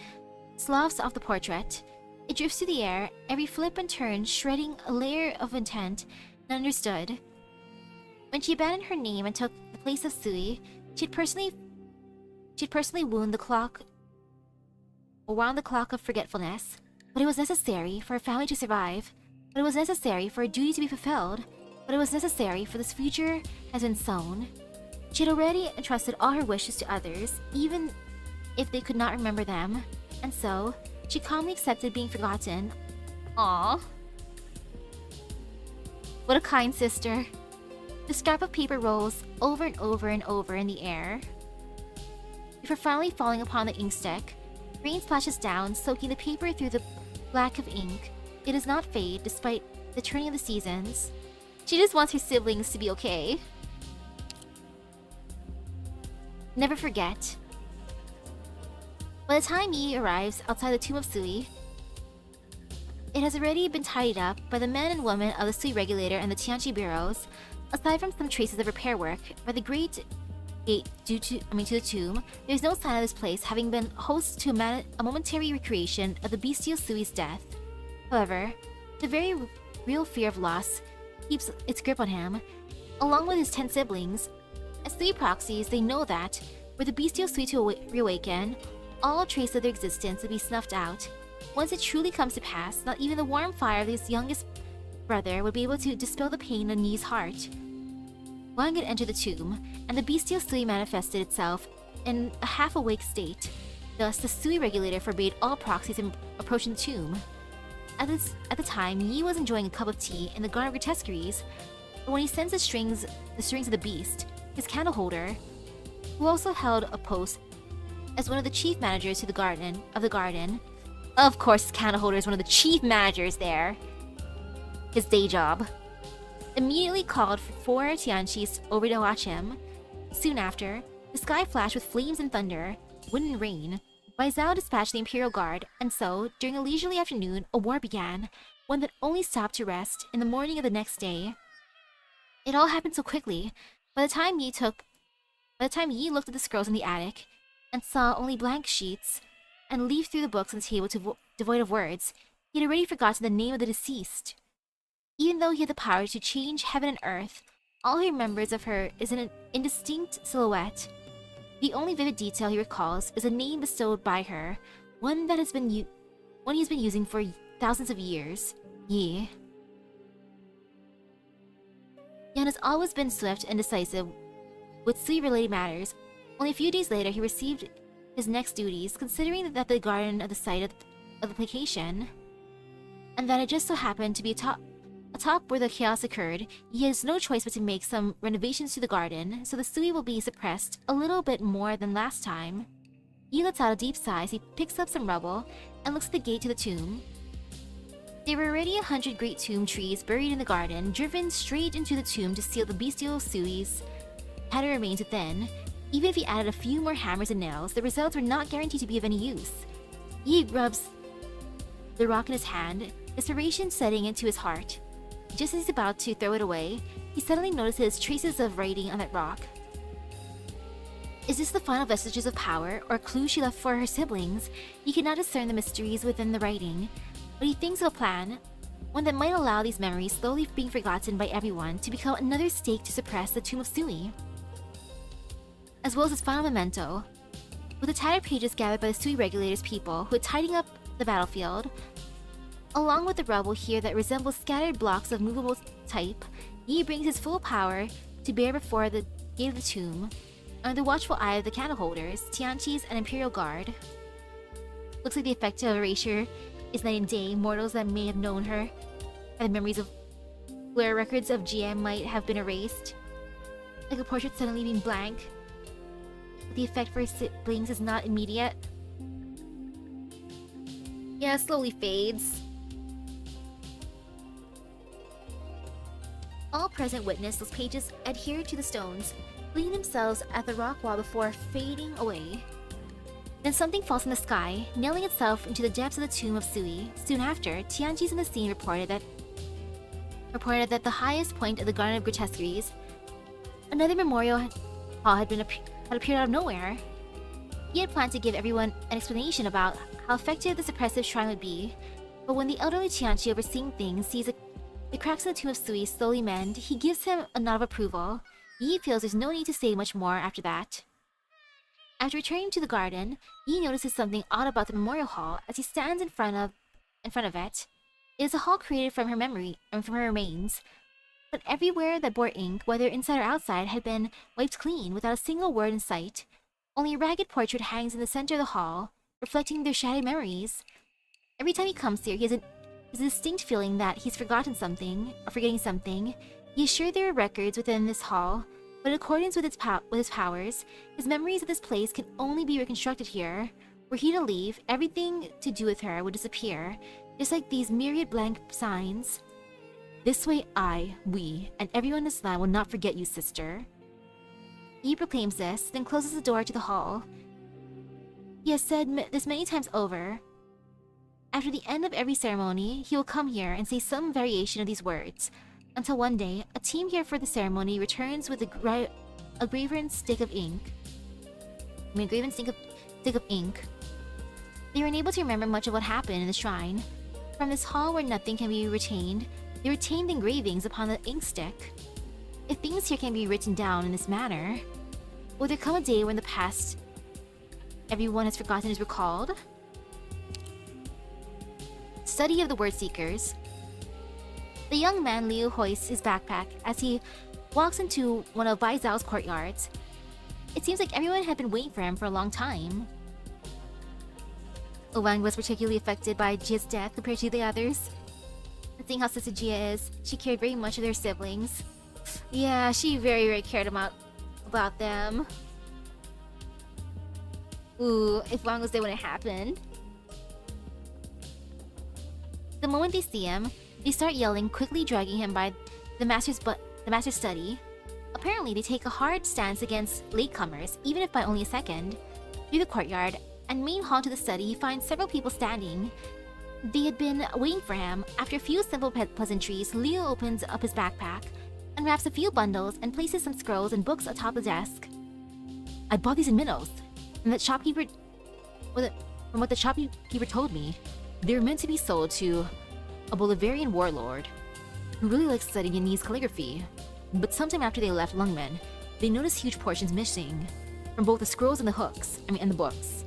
sloughs off the portrait, it drifts through the air, every flip and turn shredding a layer of intent and understood. When she abandoned her name and took the place of Sui, she'd personally wound the clock of forgetfulness. But it was necessary for her family to survive. But it was necessary for a duty to be fulfilled. But it was necessary for this future has been sown. She had already entrusted all her wishes to others, even if they could not remember them. And so, she calmly accepted being forgotten. Aww. What a kind sister. The scrap of paper rolls over and over and over in the air, before finally falling upon the inkstick. Rain splashes down, soaking the paper through the black of ink. It does not fade, despite the turning of the seasons. She just wants her siblings to be okay. Never forget. By the time Yi arrives outside the tomb of Sui, it has already been tidied up by the men and women of the Sui Regulator and the Tianqi bureaus. Aside from some traces of repair work by the great gate to the tomb, there is no sign of this place having been host to a momentary recreation of the bestial Sui's death. However, the very real fear of loss keeps its grip on him, along with his 10 siblings. As Sui proxies, they know that, were the bestial Sui to reawaken, all trace of their existence would be snuffed out. Once it truly comes to pass, not even the warm fire of his youngest brother would be able to dispel the pain in Yi's heart. Wang had entered the tomb, and the bestial Sui manifested itself in a half-awake state. Thus, the Sui Regulator forbade all proxies from approaching the tomb. At the time, Yi was enjoying a cup of tea in the Garden of Grotesqueries, but when he sensed the strings of the beast, his candle holder, who also held a post as one of the chief managers to the garden. Of course, his candle holder is one of the chief managers there. His day job. Immediately called for 4 Tianqis over to watch him. Soon after, the sky flashed with flames and thunder, wind and rain. Bai Zhao dispatched the Imperial Guard, and so, during a leisurely afternoon, a war began, one that only stopped to rest in the morning of the next day. It all happened so quickly. By the time Yi looked at the scrolls in the attic, and saw only blank sheets, and leafed through the books on the table devoid of words, he had already forgotten the name of the deceased. Even though he had the power to change heaven and earth, all he remembers of her is an indistinct silhouette. The only vivid detail he recalls is a name bestowed by her, one he has been using for thousands of years. Yi. Yan has always been swift and decisive with Sui-related matters. Only a few days later, he received his next duties, considering that the garden of the site of the placation, and that it just so happened to be atop where the chaos occurred. He has no choice but to make some renovations to the garden, so the Sui will be suppressed a little bit more than last time. He lets out a deep sigh as he picks up some rubble and looks at the gate to the tomb. There were already 100 great tomb trees buried in the garden, driven straight into the tomb to seal the bestial Sui's had remained within. Even if he added a few more hammers and nails, the results were not guaranteed to be of any use. He rubs the rock in his hand, desperation setting into his heart. Just as he's about to throw it away, he suddenly notices traces of writing on that rock. Is this the final vestiges of power, or a clue she left for her siblings? He cannot discern the mysteries within the writing, but he thinks of a plan, one that might allow these memories slowly being forgotten by everyone to become another stake to suppress the tomb of Sui, as well as his final memento. With the tattered pages gathered by the Sui regulators people who are tidying up the battlefield, along with the rubble here that resembles scattered blocks of movable type, he brings his full power to bear before the gate of the tomb, under the watchful eye of the candle holders, Tianqis, and Imperial Guard. Looks like the effect of erasure is night and day. Mortals that may have known her, and the memories of where records of GM might have been erased, like a portrait suddenly being blank. The effect for his siblings is not immediate. Yeah, it slowly fades. All present witness those pages adhere to the stones, leaning themselves at the rock wall before fading away. Then something falls from the sky, nailing itself into the depths of the tomb of Sui. Soon after, Tianjis in the scene reported that the highest point of the Garden of Grotesqueries, another memorial hall had appeared out of nowhere. He had planned to give everyone an explanation about how effective the suppressive shrine would be, but when the elderly Tianchi overseeing things sees the cracks in the tomb of Sui slowly mend, he gives him a nod of approval. Yi feels there's no need to say much more after that. After returning to the garden, Yi notices something odd about the memorial hall as he stands in front of it. It is a hall created from her memory and from her remains, but everywhere that bore ink, whether inside or outside, had been wiped clean without a single word in sight. Only a ragged portrait hangs in the center of the hall, reflecting their shattered memories. Every time he comes here, he has a distinct feeling that he's forgotten something, or forgetting something. He is sure there are records within this hall, but in accordance with his powers, his memories of this place can only be reconstructed here. Were he to leave, everything to do with her would disappear, just like these myriad blank signs. This way we, and everyone in this land will not forget you, sister. He proclaims this, then closes the door to the hall. He has said this many times over. After the end of every ceremony, he will come here and say some variation of these words, until one day, a team here for the ceremony returns with a graven stick of ink. They were unable to remember much of what happened in the shrine. From this hall where nothing can be retained, they retained the engravings upon the ink stick. If things here can be written down in this manner, will there come a day when the past everyone has forgotten is recalled? Study of the Word Seekers. The young man Liu hoists his backpack as he walks into one of Bai Zhao's courtyards. It seems like everyone had been waiting for him for a long time. Wang was particularly affected by Jia's death compared to the others. And seeing how Sister Jia is, she cared very much of their siblings. Yeah, she very, very cared about them. Ooh, if Wang was there when it happened. The moment they see him, they start yelling, quickly dragging him by the master's study. Apparently, they take a hard stance against latecomers, even if by only a second. Through the courtyard and main hall to the study, he finds several people standing. They had been waiting for him. After a few simple pleasantries, Leo opens up his backpack, unwraps a few bundles, and places some scrolls and books atop the desk. I bought these in Minnows, and from what the shopkeeper told me, they were meant to be sold to a Bolivarian warlord who really likes studying Chinese calligraphy. But sometime after they left Lungmen, they noticed huge portions missing from both the scrolls and the books.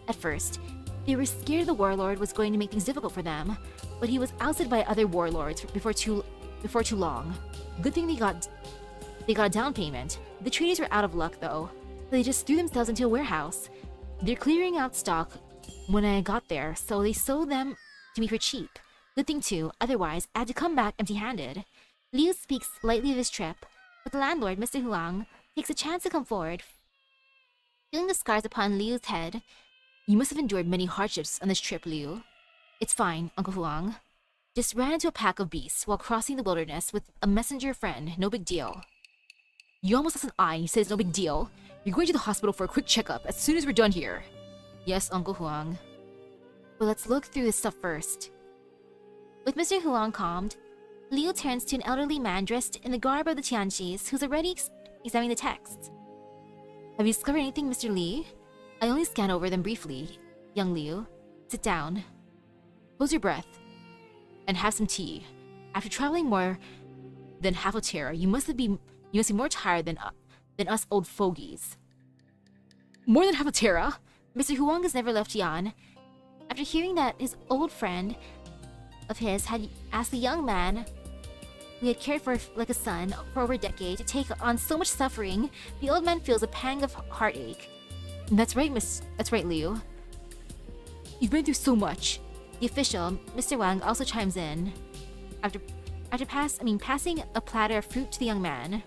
At first, they were scared the warlord was going to make things difficult for them, but he was ousted by other warlords before too long. Good thing they got a down payment. The traders were out of luck though. They just threw themselves into a warehouse. They're clearing out stock when I got there, so they sold them to me for cheap. Good thing too, otherwise I had to come back empty-handed. Liu speaks lightly of his trip, but the landlord, Mr. Huang, takes a chance to come forward. Feeling the scars upon Liu's head, you must have endured many hardships on this trip, Liu. It's fine, Uncle Huang. Just ran into a pack of beasts while crossing the wilderness with a messenger friend, no big deal. You almost lost an eye and you said it's no big deal. You're going to the hospital for a quick checkup as soon as we're done here. Yes, Uncle Huang. But let's look through this stuff first. With Mr. Huang calmed, Liu turns to an elderly man dressed in the garb of the Tianqis who's already examining the texts. Have you discovered anything, Mr. Li? I only scan over them briefly. Young Liu, sit down. Hold your breath. And have some tea. After traveling more than half a terra, you must be more tired than us old fogies. More than half a terra? Mr. Huang has never left Yan. After hearing that his old friend of his had asked the young man who he had cared for like a son for over a decade to take on so much suffering, the old man feels a pang of heartache. That's right, Liu. You've been through so much. The official, Mr. Wang, also chimes in. After passing a platter of fruit to the young man.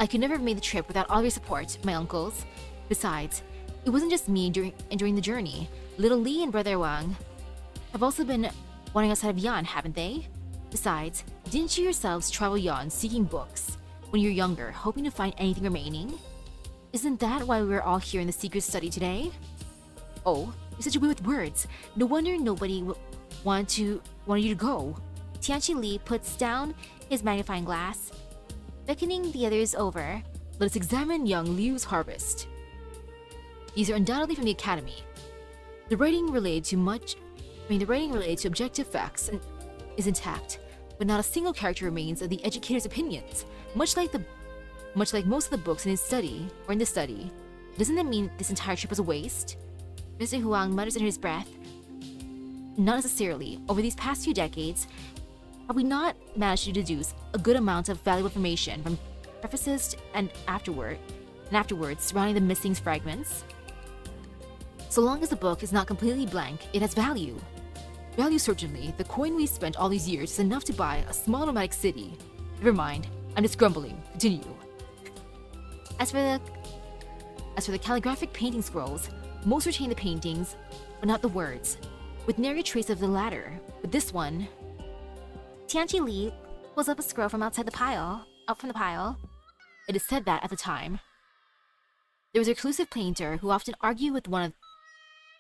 I could never have made the trip without all your support, my uncles. Besides, it wasn't just me during the journey. Little Li and Brother Wang have also been wanting outside of Yan, haven't they? Besides, didn't you yourselves travel Yan seeking books when you were younger, hoping to find anything remaining? Isn't that why we're all here in the secret study today? Oh, you're such a way with words. No wonder nobody wanted you to go. Tianqi Li puts down his magnifying glass, beckoning the others over. Let us examine young Liu's harvest. These are undoubtedly from the academy. The writing related to objective facts is intact, but not a single character remains of the educator's opinions. Much like most of the books in the study. Doesn't that mean this entire trip was a waste? Mr. Huang mutters under his breath. Not necessarily. Over these past few decades, have we not managed to deduce a good amount of valuable information from prefaces and afterwards surrounding the missing fragments? So long as the book is not completely blank, it has value. Value certainly. The coin we spent all these years is enough to buy a small nomadic city. Never mind. I'm just grumbling. Continue. As for the calligraphic painting scrolls, most retain the paintings, but not the words, with nary a trace of the latter. But this one... Tianqi Li pulls up a scroll from outside the pile. It is said that, at the time, there was a reclusive painter who often argued with one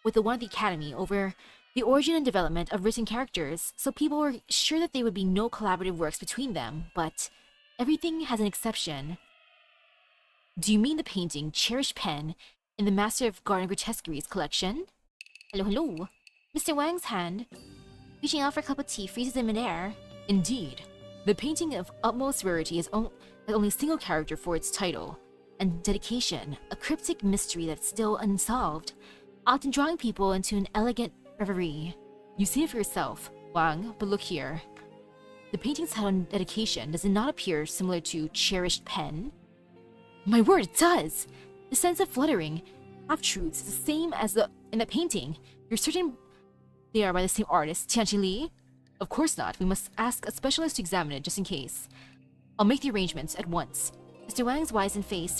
of the academy over the origin and development of written characters, so people were sure that there would be no collaborative works between them, but everything has an exception. Do you mean the painting Cherished Pen in the Master of Grotesqueries collection? Hello. Mr. Wang's hand, reaching out for a cup of tea, freezes in midair. Indeed. The painting of utmost rarity has only a single character for its title and dedication, a cryptic mystery that's still unsolved, often drawing people into an elegant reverie. You've seen it for yourself, Wang, but look here. The painting's title and dedication does it not appear similar to Cherished Pen? My word, it does! The sense of fluttering, half-truths is the same as in the painting. You're certain they are by the same artist, Tianqi Li? Of course not. We must ask a specialist to examine it just in case. I'll make the arrangements at once. Mr. Wang's wizened face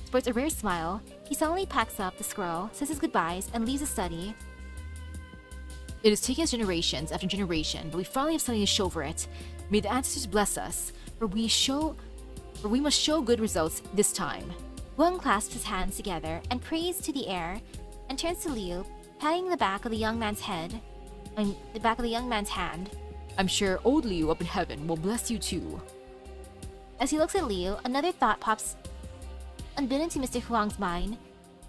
sports a rare smile. He solemnly packs up the scroll, says his goodbyes, and leaves the study. It has taken us generations after generation, but we finally have something to show for it. May the ancestors bless us, for we must show good results this time. Wang clasps his hands together and prays to the air, and turns to Liu, patting the back of the young man's hand. I'm sure old Liu up in heaven will bless you too. As he looks at Liu, another thought pops unbidden to Mr. Huang's mind,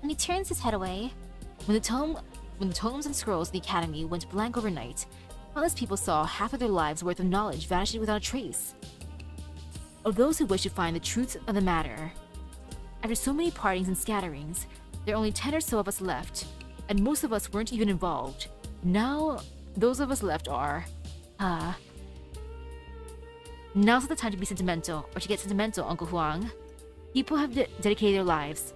and he turns his head away. When the tomes and scrolls of the academy went blank overnight, countless people saw half of their lives' worth of knowledge vanish without a trace. Of those who wish to find the truth of the matter, after so many partings and scatterings, there are only 10 or so of us left, and most of us weren't even involved. Now, those of us left are... Now's not the time to be sentimental or to get sentimental, Uncle Huang. People have dedicated their lives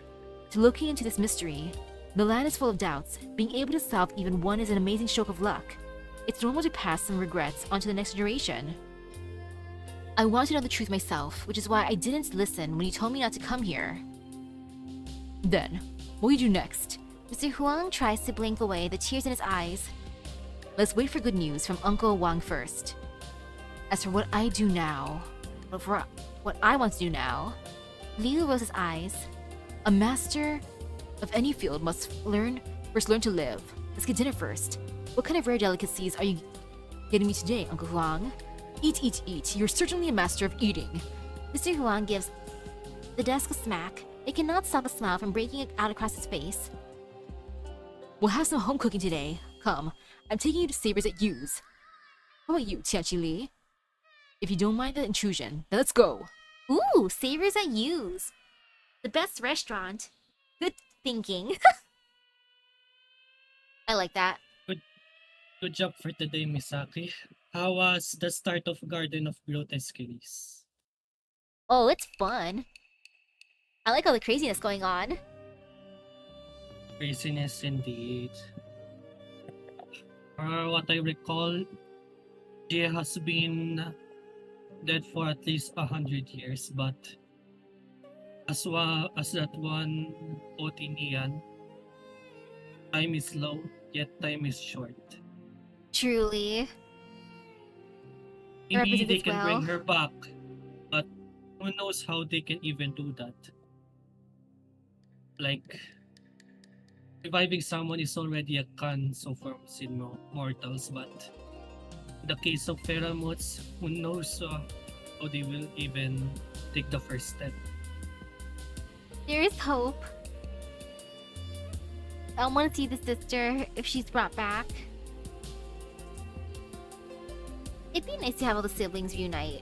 to looking into this mystery. The land is full of doubts. Being able to solve even one is an amazing stroke of luck. It's normal to pass some regrets onto the next generation. I want to know the truth myself, which is why I didn't listen when you told me not to come here. Then, what will you do next? Mr. Huang tries to blink away the tears in his eyes. Let's wait for good news from Uncle Wang first. As for what I do now, what I want to do now, Liu rolls his eyes. a master of any field must first learn to live. Let's get dinner first. What kind of rare delicacies are you getting me today, Uncle Huang? Eat, eat, eat. You're certainly a master of eating. Mr. Huang gives the desk a smack. It cannot stop a smile from breaking out across his face. We'll have some home cooking today. Come, I'm taking you to Sabers at Yu's. How about you, Tianqi Li? If you don't mind the intrusion, then let's go. Ooh, Savers at Yu's. The best restaurant. Good thinking. I like that. Good job for today, Misaki. How was the start of Garden of Grotesqueries? Oh, it's fun. I like all the craziness going on. Craziness indeed. What I recall, she has been dead for at least 100 years, but as that one Otinian, time is low, yet time is short. Truly. Maybe Represents they can well. bring her back, but who knows how they can even do that? Like, reviving someone is already a con so far in mortals, but in the case of Pheromones, who knows how they will even take the first step. There is hope. I want to see the sister if she's brought back. It'd be nice to have all the siblings reunite.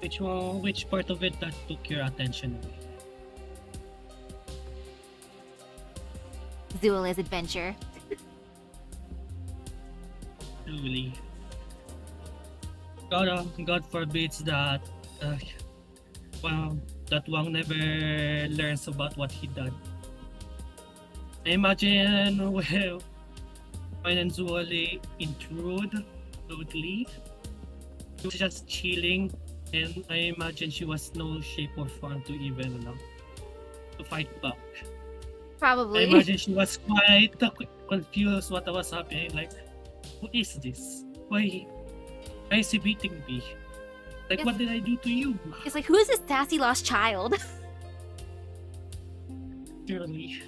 Which part of it that took your attention away? Zuela's adventure. Truly. God forbids that that Wang never learns about what he did. I imagine when Zuele intrude rudely, she was just chilling, and I imagine she was no shape or form to even to fight back. I Probably. imagine she was quite confused what was happening. Like, who is this? Why is he beating me? Like, Yes. what did I do to you? It's like, who is this sassy lost child? Surely.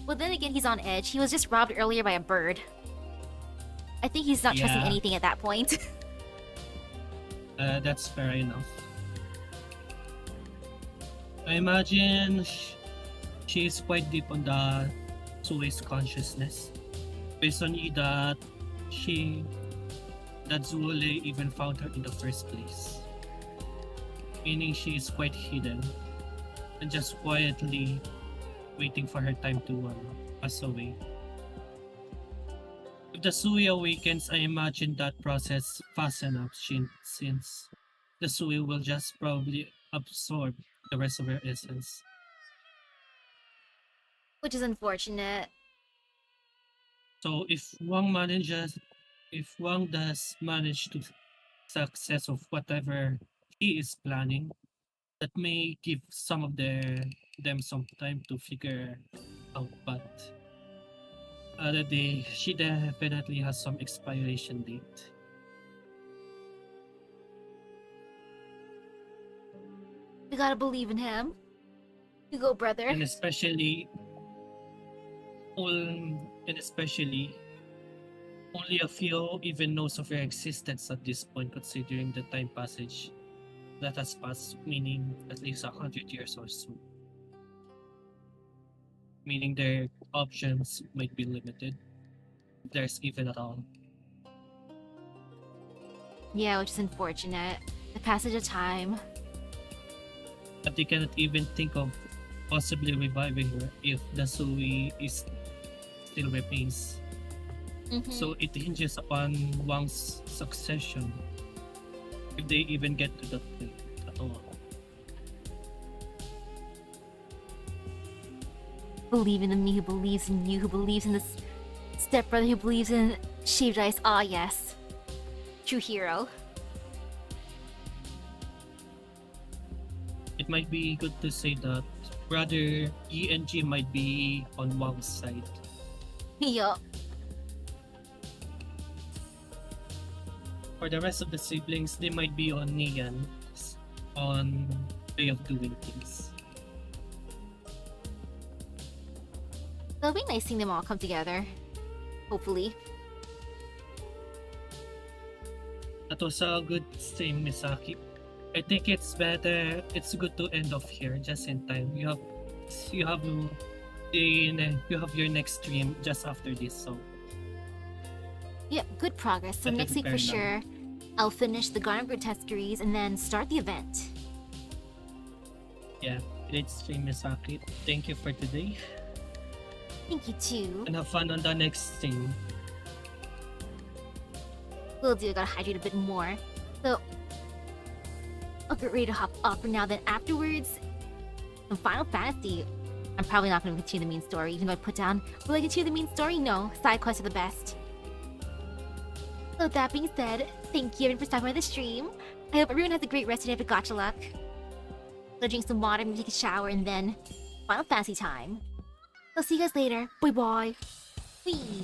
Well, then again, he's on edge. He was just robbed earlier by a bird. I think he's not trusting Yeah. anything at that point. That's fair enough. I imagine she's quite deep on the Sue's consciousness. Based on you that Zuele even found her in the first place. Meaning she is quite hidden and just quietly waiting for her time to pass away. If the Sui awakens, I imagine that process fast enough since the Sui will just probably absorb the rest of her essence. Which is unfortunate. So if Wang does manage to success of whatever he is planning, that may give some of them some time to figure out, but other day she definitely has some expiration date. We gotta believe in him. You go, brother. And especially only a few even knows of her existence at this point, considering the time passage that has passed, meaning at least 100 years or so. Meaning their options might be limited, if there's even at all. Yeah, which is unfortunate. The passage of time. But they cannot even think of possibly reviving her if the Sui is still remains. Mhm. So it hinges upon Wang's succession, if they even get to that point at all. Believe in the me who believes in you, who believes in this stepbrother who believes in shaved ice. Ah, yes. True hero. It might be good to say that brother Yi and Ji might be on Wang's side. Yup. For the rest of the siblings, they might be on Nian's on way of doing things. It'll be nice seeing them all come together. Hopefully. That was a good stream, Misaki. I think it's better. It's good to end off here just in time. You have your next stream just after this, so Yep, good progress. So Better next week for prepare sure, I'll finish the Garden of Grotesqueries and then start the event. yeah. Great stream, Misaki. Thank you for today, Thank you too. and have fun on the next stream. Will do, I gotta hydrate a bit more. So, I'll get ready to hop off for now, then afterwards, some Final Fantasy. I'm probably not gonna continue the main story, even though I put down, will I continue the main story? No, side quests are the best. So with that being said, thank you everyone for stopping by the stream. I hope everyone has a great rest of the day for Gacha Luck. Go drink some water, maybe take a shower, and then Final Fantasy time. I'll see you guys later. Bye bye. Whee!